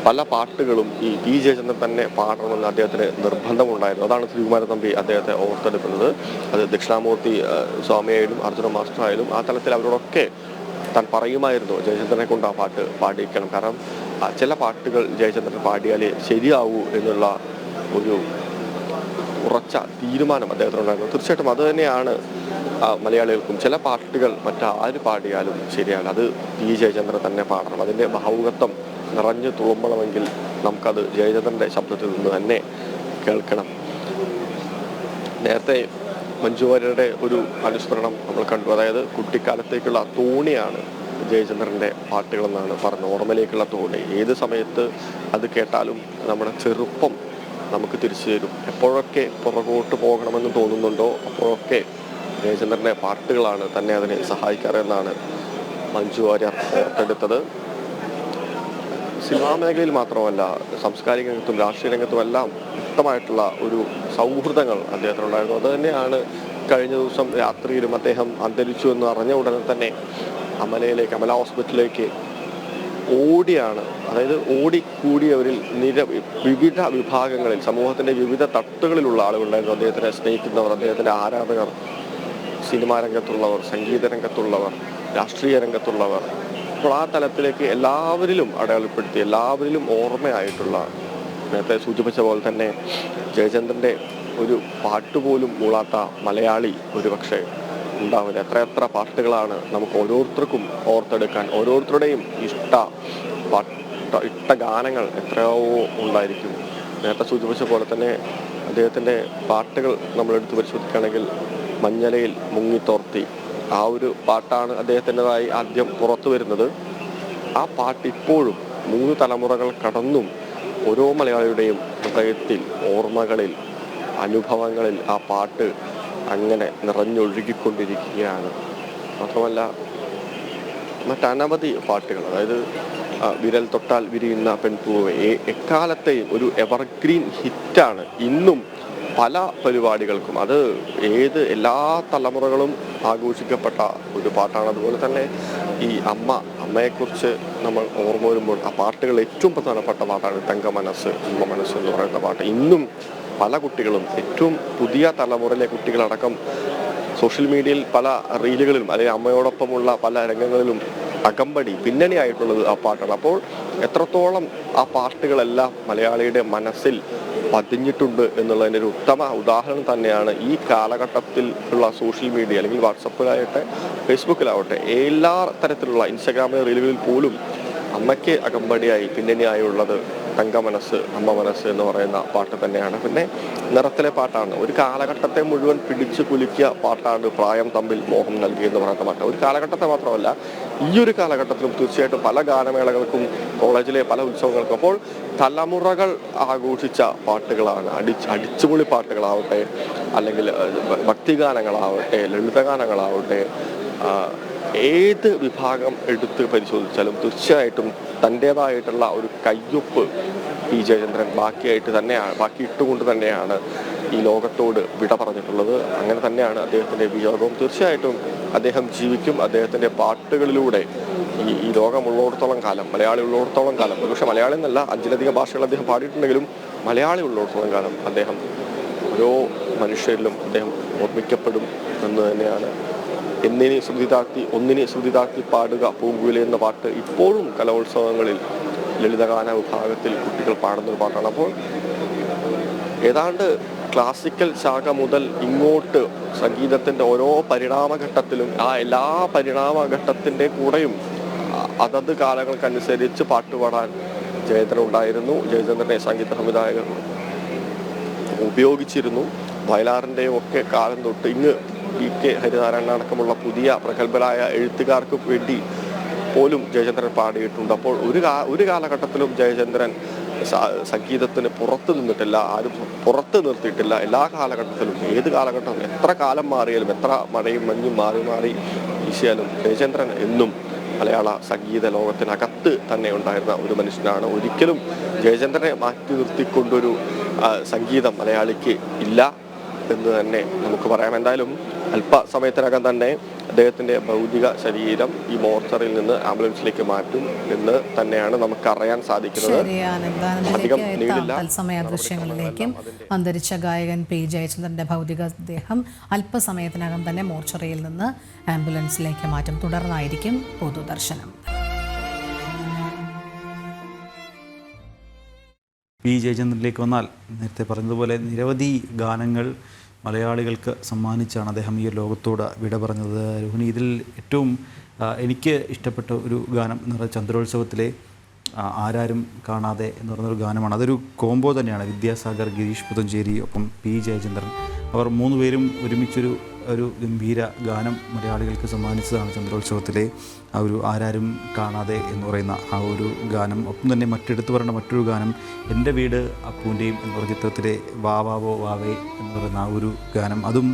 പല പാട്ടുകളും ഈ പി ജയചന്ദ്രൻ തന്നെ പാടണമെന്ന് അദ്ദേഹത്തിന് നിർബന്ധമുണ്ടായിരുന്നു. അതാണ് ശ്രീകുമാരൻ തമ്പി അദ്ദേഹത്തെ ഓർത്തെടുക്കുന്നത്. അത് ദക്ഷിണാമൂർത്തി സ്വാമിയായാലും അർജുന മാസ്റ്ററായാലും ആ തലത്തിൽ അവരോടൊക്കെ താൻ പറയുമായിരുന്നു ജയചന്ദ്രനെ കൊണ്ട് ആ പാട്ട് പാടിക്കണം. കാരണം ചില പാട്ടുകൾ ജയചന്ദ്രൻ പാടിയാലേ ശരിയാവൂ എന്നുള്ള ഒരു ഉറച്ച തീരുമാനം അദ്ദേഹത്തിനുണ്ടായിരുന്നു. തീർച്ചയായിട്ടും അത് തന്നെയാണ് മലയാളികൾക്കും. ചില പാട്ടുകൾ മറ്റാര് പാടിയാലും ശരിയാവില്ല, അത് പി ജയചന്ദ്രൻ തന്നെ പാടണം. അതിൻ്റെ ഭാവുകത്വം നിറഞ്ഞു തുളുമ്പണമെങ്കിൽ നമുക്കത് ജയചന്ദ്രൻ്റെ ശബ്ദത്തിൽ നിന്ന് തന്നെ കേൾക്കണം. നേരത്തെ മഞ്ജു വാര്യരുടെ ഒരു അനുസ്മരണം നമ്മൾ കണ്ടു. അതായത് കുട്ടിക്കാലത്തേക്കുള്ള തോണിയാണ് ജയചന്ദ്രൻ്റെ പാട്ടുകളെന്നാണ് പറഞ്ഞത്. ഓർമ്മയിലേക്കുള്ള തോണി. ഏത് സമയത്ത് അത് കേട്ടാലും നമ്മുടെ ചെറുപ്പം നമുക്ക് തിരിച്ചു തരും. എപ്പോഴൊക്കെ പുറകോട്ട് പോകണമെന്ന് തോന്നുന്നുണ്ടോ അപ്പോഴൊക്കെ ജയചന്ദ്രൻ്റെ പാട്ടുകളാണ് തന്നെ അതിനെ സഹായിക്കാറെന്നാണ് മഞ്ജു വാര്യർ ഓർത്തെടുത്തത്. സിനിമാ മേഖലയിൽ മാത്രമല്ല സാംസ്കാരിക രംഗത്തും രാഷ്ട്രീയ രംഗത്തുമെല്ലാം വ്യക്തമായിട്ടുള്ള ഒരു സൗഹൃദങ്ങൾ അദ്ദേഹത്തിനുണ്ടായിരുന്നു. അത് തന്നെയാണ് കഴിഞ്ഞ ദിവസം രാത്രിയിലും അദ്ദേഹം അന്തരിച്ചു എന്ന് അറിഞ്ഞ ഉടനെ തന്നെ അമല ഹോസ്പിറ്റലിലേക്ക് ഓടിക്കൂടിയവരിൽ വിവിധ വിഭാഗങ്ങളിൽ സമൂഹത്തിൻ്റെ വിവിധ തട്ടുകളിലുള്ള ആളുകളുണ്ടായിരുന്നു. അദ്ദേഹത്തിനെ സ്നേഹിക്കുന്നവർ, അദ്ദേഹത്തിൻ്റെ ആരാധകർ, സിനിമാ രംഗത്തുള്ളവർ, സംഗീത രംഗത്തുള്ളവർ, രാഷ്ട്രീയ രംഗത്തുള്ളവർ. അപ്പോൾ ആ തലത്തിലേക്ക് എല്ലാവരിലും അടയാളപ്പെടുത്തി, എല്ലാവരിലും ഓർമ്മയായിട്ടുള്ള, നേരത്തെ സൂചിപ്പിച്ച പോലെ തന്നെ ജയചന്ദ്രൻ്റെ ഒരു പാട്ടുപോലും മൂളാത്ത മലയാളി ഒരു പക്ഷേ ഉണ്ടാവില്ല. എത്ര പാട്ടുകളാണ് നമുക്ക് ഓരോരുത്തർക്കും ഓർത്തെടുക്കാൻ. ഓരോരുത്തരുടെയും ഇഷ്ട ഗാനങ്ങൾ എത്രയോ ഉണ്ടായിരിക്കും. നേരത്തെ സൂചിപ്പിച്ച പോലെ തന്നെ അദ്ദേഹത്തിൻ്റെ പാട്ടുകൾ നമ്മളെടുത്ത് പരിശോധിക്കുകയാണെങ്കിൽ മഞ്ഞലയിൽ മുങ്ങിത്തോർത്തി ആ ഒരു പാട്ടാണ് അദ്ദേഹത്തിൻ്റെതായി ആദ്യം പുറത്തു വരുന്നത്. ആ പാട്ട് ഇപ്പോഴും 3 തലമുറകൾ കടന്നും ഓരോ മലയാളിയുടെയും ഹൃദയത്തിൽ, ഓർമ്മകളിൽ, അനുഭവങ്ങളിൽ ആ പാട്ട് അങ്ങനെ നിറഞ്ഞൊഴുകിക്കൊണ്ടിരിക്കുകയാണ്. മാത്രമല്ല മറ്റനവധി പാട്ടുകൾ, അതായത് വിരൽ തൊട്ടാൽ വിരിയുന്ന പെൺപൂവെ എക്കാലത്തെയും ഒരു എവർഗ്രീൻ ഹിറ്റാണ് ഇന്നും പല പരിപാടികൾക്കും. അത് എല്ലാ തലമുറകളും ആഘോഷിക്കപ്പെട്ട ഒരു പാട്ടാണ്. അതുപോലെ തന്നെ ഈ അമ്മയെക്കുറിച്ച് നമ്മൾ ഓർമ്മ വരുമ്പോൾ ആ പാട്ടുകൾ ഏറ്റവും പ്രധാനപ്പെട്ട പാട്ടാണ് തങ്കമനസ്സ് അമ്മ മനസ്സ് എന്ന് പറയുന്ന പാട്ട്. ഇന്നും പല കുട്ടികളും, ഏറ്റവും പുതിയ തലമുറയിലെ കുട്ടികളടക്കം സോഷ്യൽ മീഡിയയിൽ പല റീലുകളിലും അല്ലെങ്കിൽ അമ്മയോടൊപ്പമുള്ള പല രംഗങ്ങളിലും അകമ്പടി പിന്നണിയായിട്ടുള്ളത് ആ പാട്ടാണ്. അപ്പോൾ എത്രത്തോളം ആ പാട്ടുകളെല്ലാം മലയാളിയുടെ മനസ്സിൽ പതിഞ്ഞിട്ടുണ്ട് എന്നുള്ളതിൻ്റെ ഒരു ഉത്തമ ഉദാഹരണം തന്നെയാണ് ഈ കാലഘട്ടത്തിൽ ഉള്ള സോഷ്യൽ മീഡിയ, അല്ലെങ്കിൽ വാട്സപ്പിലാവട്ടെ ഫേസ്ബുക്കിലാവട്ടെ എല്ലാ തരത്തിലുള്ള ഇൻസ്റ്റാഗ്രാമിലെ റീലുകളിൽ പോലും അമ്മയ്ക്ക് അകമ്പടിയായി പിന്നണിയായുള്ളത് തങ്കമനസ്സ് അമ്മ മനസ്സ് എന്ന് പറയുന്ന പാട്ട് തന്നെയാണ്. പിന്നെ നിറത്തിലെ പാട്ടാണ്. ഒരു കാലഘട്ടത്തെ മുഴുവൻ പിടിച്ചു കുലുക്കിയ പാട്ടാണ് പ്രായം തമ്മിൽ മോഹം നൽകി എന്ന് പറയുന്ന പാട്ട്. ഒരു കാലഘട്ടത്തെ മാത്രമല്ല, ഈ ഒരു കാലഘട്ടത്തിലും തീർച്ചയായിട്ടും പല ഗാനമേളകൾക്കും കോളേജിലെ പല ഉത്സവങ്ങൾക്കും അപ്പോൾ തലമുറകൾ ആഘോഷിച്ച പാട്ടുകളാണ്. അടിച്ചുപൊളി പാട്ടുകളാവട്ടെ, അല്ലെങ്കിൽ ഭക്തിഗാനങ്ങളാവട്ടെ, ലളിതഗാനങ്ങളാവട്ടെ, ഏത് വിഭാഗം എടുത്ത് പരിശോധിച്ചാലും തീർച്ചയായിട്ടും തൻ്റേതായിട്ടുള്ള ഒരു കയ്യൊപ്പ് പി ജയചന്ദ്രൻ ബാക്കിയിട്ടുകൊണ്ട് തന്നെയാണ് ഈ ലോകത്തോട് വിട പറഞ്ഞിട്ടുള്ളത്. അങ്ങനെ തന്നെയാണ് അദ്ദേഹത്തിൻ്റെ വിയോഗവും. തീർച്ചയായിട്ടും അദ്ദേഹം ജീവിക്കും. അദ്ദേഹത്തിൻ്റെ പാട്ടുകളിലൂടെ ഈ ലോകമുള്ളിടത്തോളം കാലം, മലയാളി ഉള്ളിടത്തോളം കാലം, പക്ഷേ മലയാളം എന്നല്ല 5ലധികം ഭാഷകൾ അദ്ദേഹം പാടിയിട്ടുണ്ടെങ്കിലും മലയാളി ഉള്ളിടത്തോളം കാലം അദ്ദേഹം ഓരോ മനുഷ്യരിലും അദ്ദേഹം ഓർമ്മിക്കപ്പെടും എന്ന് തന്നെയാണ്. ഒന്നിനെ ശ്രുതി താഴ്ത്തി പാടുക പൂങ്കുയിലെ എന്ന പാട്ട് ഇപ്പോഴും കലോത്സവങ്ങളിൽ ലളിതഗാന വിഭാഗത്തിൽ കുട്ടികൾ പാടുന്നൊരു പാട്ടാണ്. അപ്പോൾ ഏതാണ്ട് ക്ലാസിക്കൽ ശാഖ മുതൽ ഇങ്ങോട്ട് സംഗീതത്തിൻ്റെ ഓരോ പരിണാമഘട്ടത്തിലും എല്ലാ പരിണാമഘട്ടത്തിൻ്റെ കൂടെയും അതത് കാലങ്ങൾക്കനുസരിച്ച് പാട്ടുപാടാൻ ജയചന്ദ്രൻ ഉണ്ടായിരുന്നു. ജയചന്ദ്രനെ സംഗീത സംവിധായകർ ഉപയോഗിച്ചിരുന്നു. വയലാറിൻ്റെയും ഒക്കെ കാലം തൊട്ട് ഇങ്ങ് PK ഹരിനാരായണൻ അടക്കമുള്ള പുതിയ പ്രഗത്ഭരായ എഴുത്തുകാർക്ക് വേണ്ടി പോലും ജയചന്ദ്രൻ പാടിയിട്ടുണ്ട്. അപ്പോൾ ഒരു കാലഘട്ടത്തിലും ജയചന്ദ്രൻ സംഗീതത്തിന് പുറത്ത് നിന്നിട്ടില്ല, ആരും പുറത്ത് നിർത്തിയിട്ടില്ല. എല്ലാ കാലഘട്ടത്തിലും, ഏത് കാലഘട്ടം, എത്ര കാലം മാറിയാലും, എത്ര മഴയും മഞ്ഞും മാറി വീശിയാലും ജയചന്ദ്രൻ എന്നും മലയാള സംഗീത ലോകത്തിനകത്ത് തന്നെ ഉണ്ടായിരുന്ന ഒരു മനുഷ്യനാണ്. ഒരിക്കലും ജയചന്ദ്രനെ മാറ്റി നിർത്തിക്കൊണ്ടൊരു സംഗീതം മലയാളിക്ക് ഇല്ല എന്ന് തന്നെ നമുക്ക് പറയാം. എന്തായാലും അല്പസമയത്തിനകം തന്നെ അദ്ദേഹത്തിൻ്റെ ഭൗതിക ശരീരം ഈ മോർച്ചറിയിൽ നിന്ന് ആംബുലൻസിലേക്ക് മാറ്റും എന്ന് തന്നെയാണ് നമുക്ക് അറിയാൻ സാധിക്കുന്നത്. തത്സമയ ദൃശ്യങ്ങളിലേക്കും അന്തരിച്ച ഗായകൻ പി ജയചന്ദ്രന്റെ ഭൗതികദേഹം അല്പസമയത്തിനകം തന്നെ മോർച്ചറിയിൽ നിന്ന് ആംബുലൻസിലേക്ക് മാറ്റും. തുടർന്നായിരിക്കും പൊതുദർശനം. പി ജയചന്ദ്രനിലേക്ക് വന്നാൽ നേരത്തെ പറഞ്ഞതുപോലെ നിരവധി ഗാനങ്ങൾ മലയാളികൾക്ക് സമ്മാനിച്ചാണ് അദ്ദേഹം ഈ ലോകത്തോട് വിട പറഞ്ഞത്. രോഹിണി, ഇതിൽ ഏറ്റവും എനിക്ക് ഇഷ്ടപ്പെട്ട ഒരു ഗാനം എന്ന് പറയുന്നത് ചന്ദ്രോത്സവത്തിലെ ആരാരും കാണാതെ എന്ന് പറയുന്നൊരു ഗാനമാണ്. അതൊരു കോംബോ തന്നെയാണ്. വിദ്യാസാഗർ, ഗിരീഷ് പുതഞ്ചേരി, ഒപ്പം പി ജയചന്ദ്രൻ, അവർ മൂന്നുപേരും ഒരുമിച്ചൊരു ഗംഭീര ഗാനം മലയാളികൾക്ക് സമ്മാനിച്ചതാണ് ചന്ദ്രോത്സവത്തിലെ ആ ഒരു ആരാരും കാണാതെ എന്ന് പറയുന്ന ആ ഒരു ഗാനം. ഒപ്പം തന്നെ മറ്റെടുത്ത് പറയേണ്ട മറ്റൊരു ഗാനം എൻ്റെ വീട് അപ്പൂൻ്റെയും എന്ന് പറയുന്ന ചിത്രത്തിലെ വാവാവോ വാവേ എന്ന് പറയുന്ന ആ ഒരു ഗാനം. അതും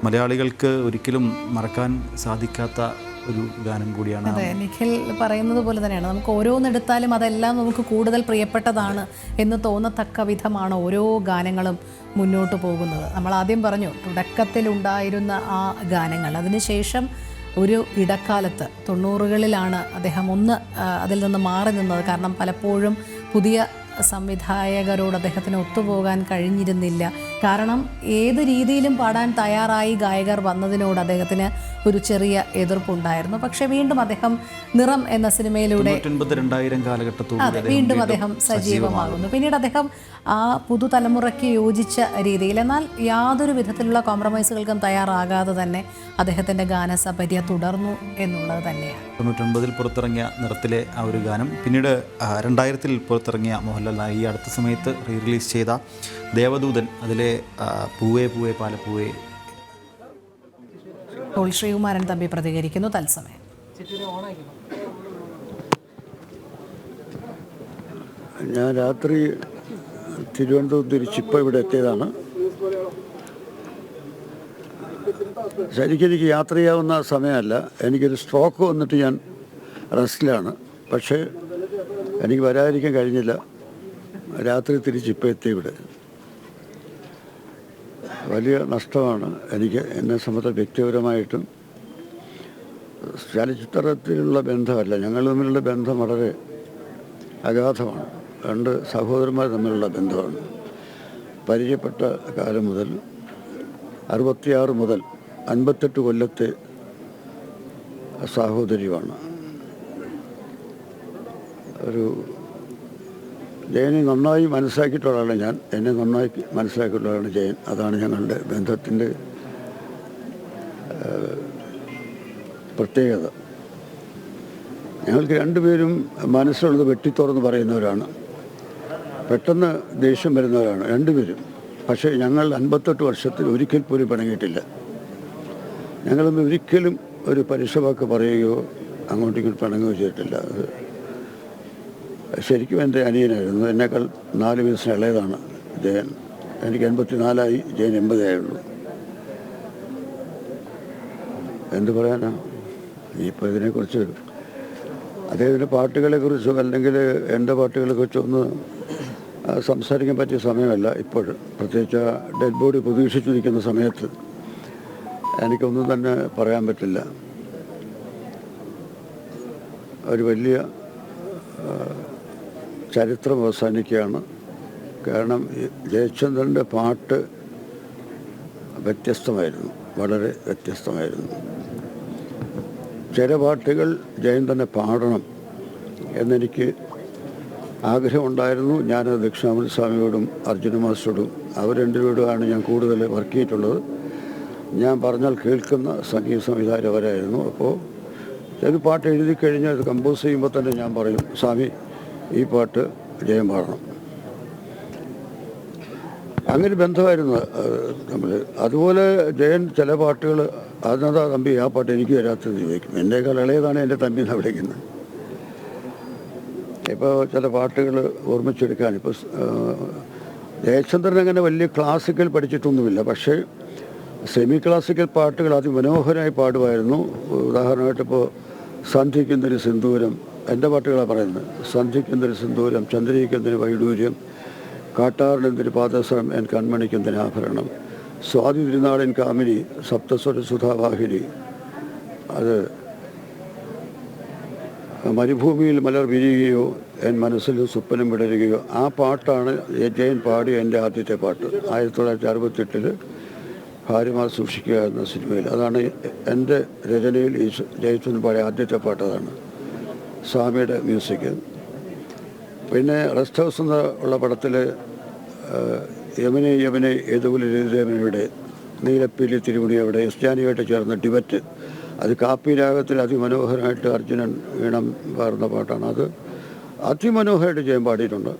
മലയാളികൾക്ക് ഒരിക്കലും മറക്കാൻ സാധിക്കാത്ത ഒരു ഗാനം കൂടിയാണ്. അതെ, നിഖിൽ പറയുന്നത് പോലെ തന്നെയാണ്. നമുക്ക് ഓരോന്നെടുത്താലും അതെല്ലാം നമുക്ക് കൂടുതൽ പ്രിയപ്പെട്ടതാണ് എന്ന് തോന്നത്തക്ക വിധമാണ് ഓരോ ഗാനങ്ങളും മുന്നോട്ട് പോകുന്നത്. നമ്മൾ ആദ്യം പറഞ്ഞു തുടക്കത്തിലുണ്ടായിരുന്ന ആ ഗാനങ്ങൾ, അതിനുശേഷം ഒരു ഇടക്കാലത്ത് 90കളിലാണ് അദ്ദേഹം അതിൽ നിന്ന് മാറി നിന്നത്. കാരണം പലപ്പോഴും പുതിയ സംവിധായകരോട് അദ്ദേഹത്തിന് ഒത്തുപോകാൻ കഴിഞ്ഞിരുന്നില്ല. കാരണം ഏത് രീതിയിലും പാടാൻ തയ്യാറായി ഗായകർ വന്നതിനോട് അദ്ദേഹത്തിന് ഒരു ചെറിയ എതിർപ്പുണ്ടായിരുന്നു. പക്ഷേ വീണ്ടും അദ്ദേഹം നിറം എന്ന സിനിമയിലൂടെ വീണ്ടും അദ്ദേഹം സജീവമാകുന്നു. പിന്നീട് അദ്ദേഹം ആ പുതുതലമുറയ്ക്ക് യോജിച്ച രീതിയിൽ, എന്നാൽ യാതൊരു വിധത്തിലുള്ള കോംപ്രമൈസുകൾക്കും തയ്യാറാകാതെ തന്നെ അദ്ദേഹത്തിൻ്റെ ഗാനസപര്യ തുടർന്നു എന്നുള്ളത് തന്നെയാണ്. 99 പുറത്തിറങ്ങിയ നിറത്തിലെ ആ ഒരു ഗാനം, പിന്നീട് 2000 പുറത്തിറങ്ങിയ മോഹൻലാൽ ഈ അടുത്ത സമയത്ത് റിലീസ് ചെയ്ത ദേവദൂതൻ, അതിലെ പൂവേ പൂവേ പാലപ്പൂവേ. ശ്രീകുമാരൻ തമ്പി പ്രതികരിക്കുന്നു തത്സമയം. ഞാൻ രാത്രി തിരുവനന്തപുരം തിരിച്ചിപ്പോൾ ഇവിടെ എത്തിയതാണ്. ശരിക്കും എനിക്ക് യാത്ര ചെയ്യാവുന്ന സമയമല്ല. എനിക്കൊരു സ്ട്രോക്ക് വന്നിട്ട് ഞാൻ റെസ്റ്റിലാണ്. പക്ഷേ എനിക്ക് വരാതിരിക്കാൻ കഴിഞ്ഞില്ല. രാത്രി തിരിച്ചിപ്പോൾ എത്തി ഇവിടെ. വലിയ നഷ്ടമാണ് എനിക്ക്, എന്നെ സംബന്ധിച്ച് വ്യക്തിപരമായിട്ടും. ചലച്ചിത്രത്തിലുള്ള ബന്ധമല്ല, ഞങ്ങൾ തമ്മിലുള്ള ബന്ധം വളരെ അഗാധമാണ്. 2 സഹോദരന്മാർ തമ്മിലുള്ള ബന്ധമാണ്. പരിചയപ്പെട്ട കാലം മുതൽ 66 മുതൽ 58 കൊല്ലത്തെ സാഹോദര്യമാണ്. ഒരു ജയനെ നന്നായി മനസ്സിലാക്കിയിട്ടുള്ളതാണ് ഞാൻ, എന്നെ നന്നായി മനസ്സിലാക്കിയിട്ടുള്ളതാണ് ജയൻ. അതാണ് ഞങ്ങളുടെ ബന്ധത്തിൻ്റെ പ്രത്യേകത. ഞങ്ങൾക്ക് 2 പേരും മനസ്സിലുള്ളത് വെട്ടിത്തുറന്ന് പറയുന്നവരാണ്. പെട്ടെന്ന് ദേഷ്യം വരുന്നവരാണ് 2 പേരും. പക്ഷേ ഞങ്ങൾ 58 വർഷത്തിൽ ഒരിക്കൽ പോലും പിണങ്ങിയിട്ടില്ല. ഞങ്ങളൊന്നും ഒരിക്കലും ഒരു പരുഷവാക്ക് പറയുകയോ അങ്ങോട്ടും ഇങ്ങോട്ടും പിണങ്ങുകയോ ചെയ്തിട്ടില്ല. അത് ശരിക്കും എൻ്റെ അനിയനായിരുന്നു. എന്നേക്കാൾ 4 വയസ്സിന് ഇളയതാണ് ജയൻ. എനിക്ക് 84 ജയൻ 80 ആയുള്ളൂ. എന്ത് പറയാനാ ഇപ്പോൾ ഇതിനെക്കുറിച്ച്? അദ്ദേഹത്തിൻ്റെ പാട്ടുകളെക്കുറിച്ചോ അല്ലെങ്കിൽ എൻ്റെ പാട്ടുകളെക്കുറിച്ചോ ഒന്ന് സംസാരിക്കാൻ പറ്റിയ സമയമല്ല ഇപ്പോൾ. പ്രത്യേകിച്ച് ഡെഡ് ബോഡി പ്രതീക്ഷിച്ചു നിൽക്കുന്ന സമയത്ത് എനിക്കൊന്നും തന്നെ പറയാൻ പറ്റില്ല. ഒരു വലിയ ചരിത്രം അവസാനിക്കുകയാണ്. കാരണം ജയചന്ദ്രൻ്റെ പാട്ട് വ്യത്യസ്തമായിരുന്നു, വളരെ വ്യത്യസ്തമായിരുന്നു. ചില പാട്ടുകൾ ജയൻ തന്നെ പാടണം എന്നെനിക്ക് ആഗ്രഹമുണ്ടായിരുന്നു. ഞാനത് ദക്ഷിണാമൂർത്തി സ്വാമിയോടും അർജുന മാസ്റ്ററോടും അവർ 2 പേരോടുമാണ് ഞാൻ കൂടുതൽ വർക്ക് ചെയ്തിട്ടുള്ളത്. ഞാൻ പറഞ്ഞാൽ കേൾക്കുന്ന സംഗീത സംവിധായകരായിരുന്നു. അപ്പോൾ ഒരു പാട്ട് എഴുതി കഴിഞ്ഞാൽ അത് കമ്പോസ് ചെയ്യുമ്പോൾ തന്നെ ഞാൻ പറയും, സ്വാമി ഈ പാട്ട് ജയൻ പാടണം. അങ്ങനെ ബന്ധമായിരുന്നു നമ്മൾ. അതുപോലെ ജയൻ ചില പാട്ടുകൾ അതിനതാ തമ്പി ആ പാട്ട് എനിക്ക് വരാത്തത് ചോദിക്കും. എൻ്റെക്കാൾ ഇളയതാണ് എൻ്റെ തമ്പി എന്നാണ് വിളിക്കുന്നത്. ഇപ്പോൾ ചില പാട്ടുകൾ ഓർമ്മിച്ചെടുക്കാൻ ഇപ്പോൾ ജയചന്ദ്രൻ അങ്ങനെ വലിയ ക്ലാസിക്കൽ പഠിച്ചിട്ടൊന്നുമില്ല. പക്ഷേ സെമി ക്ലാസിക്കൽ പാട്ടുകൾ അതിമനോഹരമായി പാടുമായിരുന്നു. ഉദാഹരണമായിട്ട് ഇപ്പോൾ സന്ധ്യയ്ക്കെന്തൊരു സിന്ദൂരം, എൻ്റെ പാട്ടുകളാണ് പറയുന്നത്. സന്ധ്യയ്ക്കെന്തൊരു സിന്ദൂരം, ചന്ദ്രികയ്ക്കെന്തൊരു വൈഡൂര്യം, കാട്ടാറിനെന്തൊരു പാദസരം, എൻ കൺമണിക്കെന്തൊരു ആഭരണം, സ്വാതി തിരുനാളൻ കാമിനി, സപ്തസ്വര സുധാവാഹിനി, അത് മരുഭൂമിയിൽ മലർ വിരിയുകയോ എൻ മനസ്സിൽ സ്വപ്നം വിടരുകയോ. ആ പാട്ടാണ് ജയൻ പാടിയ എൻ്റെ ആദ്യത്തെ പാട്ട് 1968 ഭാര്യമാർ സൂക്ഷിക്കുക എന്ന സിനിമയിൽ. അതാണ് എൻ്റെ രചനയിൽ ഈ ജയചന്ദ്രൻ പാടിയ ആദ്യത്തെ പാട്ട്. അതാണ് സ്വാമിയുടെ മ്യൂസിക്. പിന്നെ റെസ്റ്റ് ഹൗസ് എന്നുള്ള പടത്തിൽ യമുനെ യമുനെ ഏതുപോലെ നീലപ്പീലി തിരുമുടിയുടെ എസ് ജാനിയുമായിട്ട് ചേർന്ന ഡിബറ്റ്, അത് കാപ്പി രാഗത്തിൽ അതിമനോഹരമായിട്ട് അർജുനൻ ഈണം പാടുന്ന പാട്ടാണ്. അത് അതിമനോഹരമായിട്ട് ജയൻ പാടിയിട്ടുണ്ട്.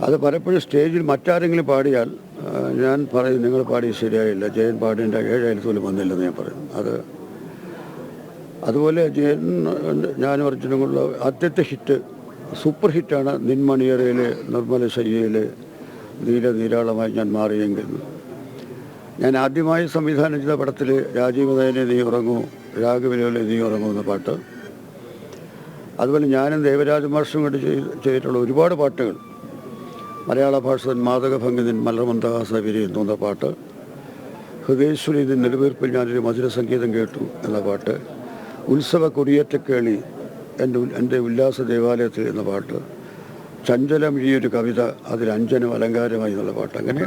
അത് പലപ്പോഴും സ്റ്റേജിൽ മറ്റാരെങ്കിലും പാടിയാൽ ഞാൻ പറയും നിങ്ങൾ പാടി ശരിയായില്ല, ജയൻ പാടേണ്ട 7 അയലത്തോലും വന്നില്ലെന്ന് ഞാൻ പറയും. അതുപോലെ ജയൻ ഞാനും അർജുനും കൂടെ ആദ്യത്തെ ഹിറ്റ് സൂപ്പർ ഹിറ്റാണ് നിൻമണിയറയിലെ നിർമ്മല ശയ്യയിലെ നീല നീരാളമായി ഞാൻ മാറിയെങ്കിൽ. ഞാൻ ആദ്യമായി സംവിധാനം ചെയ്ത പടത്തിൽ രാജീവ് നയനെ നീ ഉറങ്ങൂ, രാഘവിലെ നീ ഉറങ്ങൂ എന്ന പാട്ട്. അതുപോലെ ഞാനും ദേവരാജ മാഷും കൂടി ചെയ്തിട്ടുള്ള ഒരുപാട് പാട്ടുകൾ. മലയാള ഭാഷ മാതകഭംഗിൻ മലർമന്ദഹാസ വിരിയുന്നു എന്ന പാട്ട്, ഹൃദയേശ്വരി നിൻ നെടുവീർപ്പിൽ ഞാനൊരു മധുര സംഗീതം കേട്ടു എന്ന പാട്ട്, ഉത്സവ കൊടിയേറ്റക്കേളി എൻ്റെ ഉല്ലാസ ദേവാലയത്തിൽ എന്ന പാട്ട്, ചഞ്ചലം ഈയൊരു കവിത അതിൽ അഞ്ജനം അലങ്കാരമായി എന്നുള്ള പാട്ട്. അങ്ങനെ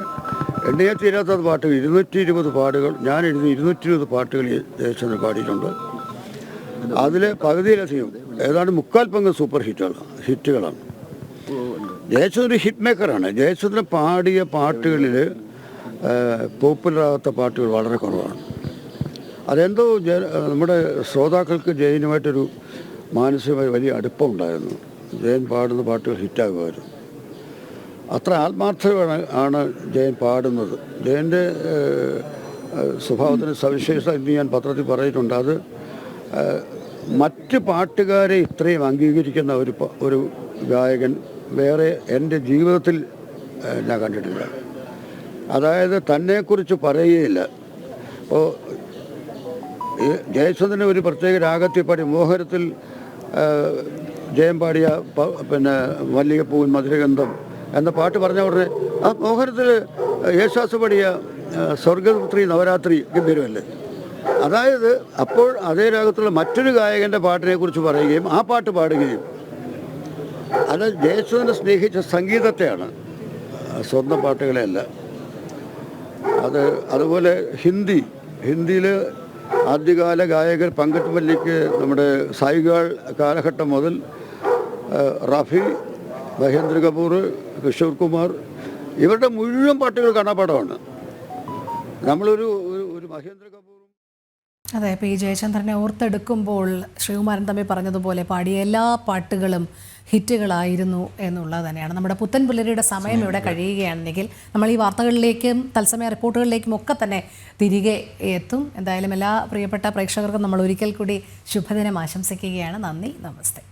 എണ്ണയെ തീരാത്ത പാട്ടുകൾ 220 പാട്ടുകൾ ഞാൻ എഴുതി 220 പാട്ടുകൾ ജയചന്ദ്രൻ പാടിയിട്ടുണ്ട്. അതിൽ പകുതിയിലധികം ഏതാണ്ട് 3/4 പങ്ക് സൂപ്പർ ഹിറ്റുകളാണ്. ജയചന്ദ്രൻ ഹിറ്റ് മേക്കറാണ്. ജയചന്ദ്രൻ പാടിയ പാട്ടുകളിൽ പോപ്പുലറാകാത്ത പാട്ടുകൾ വളരെ കുറവാണ്. അതെന്തോ നമ്മുടെ ശ്രോതാക്കൾക്ക് ജയനുമായിട്ടൊരു മാനസികമായി വലിയ അടുപ്പമുണ്ടായിരുന്നു. ജയൻ പാടുന്ന പാട്ടുകൾ ഹിറ്റാകുമായിരുന്നു. അത്ര ആത്മാർത്ഥമാണ് ജയൻ പാടുന്നത്. ജയൻ്റെ സ്വഭാവത്തിന് സവിശേഷത ഇന്ന് ഞാൻ പത്രത്തിൽ പറഞ്ഞിട്ടുണ്ട്. അത് മറ്റ് പാട്ടുകാരെ ഇത്രയും അംഗീകരിക്കുന്ന ഒരു ഗായകൻ വേറെ എൻ്റെ ജീവിതത്തിൽ ഞാൻ കണ്ടിട്ടില്ല. അതായത് തന്നെക്കുറിച്ച് പറയുകയില്ല. ഇപ്പോൾ ജയചന്ദ്രന് ഒരു പ്രത്യേക രാഗത്തിൽ പാടി മോഹനത്തിൽ ജയം പാടിയ പിന്നെ മല്ലികപ്പൂവിൻ മധുരഗന്ധം എന്ന പാട്ട് പറഞ്ഞ ഉടനെ ആ മോഹനത്തിൽ യേശുദാസ് പാടിയ സ്വർഗപുത്രി നവരാത്രി ഗംഭീരമല്ലേ. അതായത് അപ്പോൾ അതേ രാഗത്തിലുള്ള മറ്റൊരു ഗായകൻ്റെ പാട്ടിനെ കുറിച്ച് പറയുകയും ആ പാട്ട് പാടുകയും, അത് ജയചന്ദ്രനെ സ്നേഹിച്ച സംഗീതത്തെയാണ്, സ്വന്തം പാട്ടുകളെയല്ല. അതുപോലെ ഹിന്ദിയിൽ ആദ്യകാല ഗായകർ പങ്കജ് മല്ലിക്, നമ്മുടെ സായികാൾ കാലഘട്ടം മുതൽ റാഫി, മഹേന്ദ്ര കപൂർ, കിഷോർ കുമാർ, ഇവരുടെ മുഴുവൻ പാട്ടുകൾ കാണാപ്പാടമാണ്. നമ്മളൊരു മഹേന്ദ്ര കപൂർ. അതെ, പി ജയചന്ദ്രനെ ഓർത്തെടുക്കുമ്പോൾ ശ്രീകുമാരൻ തമ്പി പറഞ്ഞതുപോലെ പാടിയ എല്ലാ പാട്ടുകളും ഹിറ്റുകളായിരുന്നു എന്നുള്ളത് തന്നെയാണ്. നമ്മുടെ പുത്തൻ പുലരിയുടെ സമയം ഇവിടെ കഴിയുകയാണെങ്കിൽ നമ്മൾ ഈ വാർത്തകളിലേക്കും തത്സമയ റിപ്പോർട്ടുകളിലേക്കും ഒക്കെ തന്നെ തിരികെ എത്തും. എന്തായാലും എല്ലാ പ്രിയപ്പെട്ട പ്രേക്ഷകർക്കും നമ്മൾ ഒരിക്കൽ കൂടി ശുഭദിനം ആശംസിക്കുകയാണ്. നന്ദി, നമസ്തേ.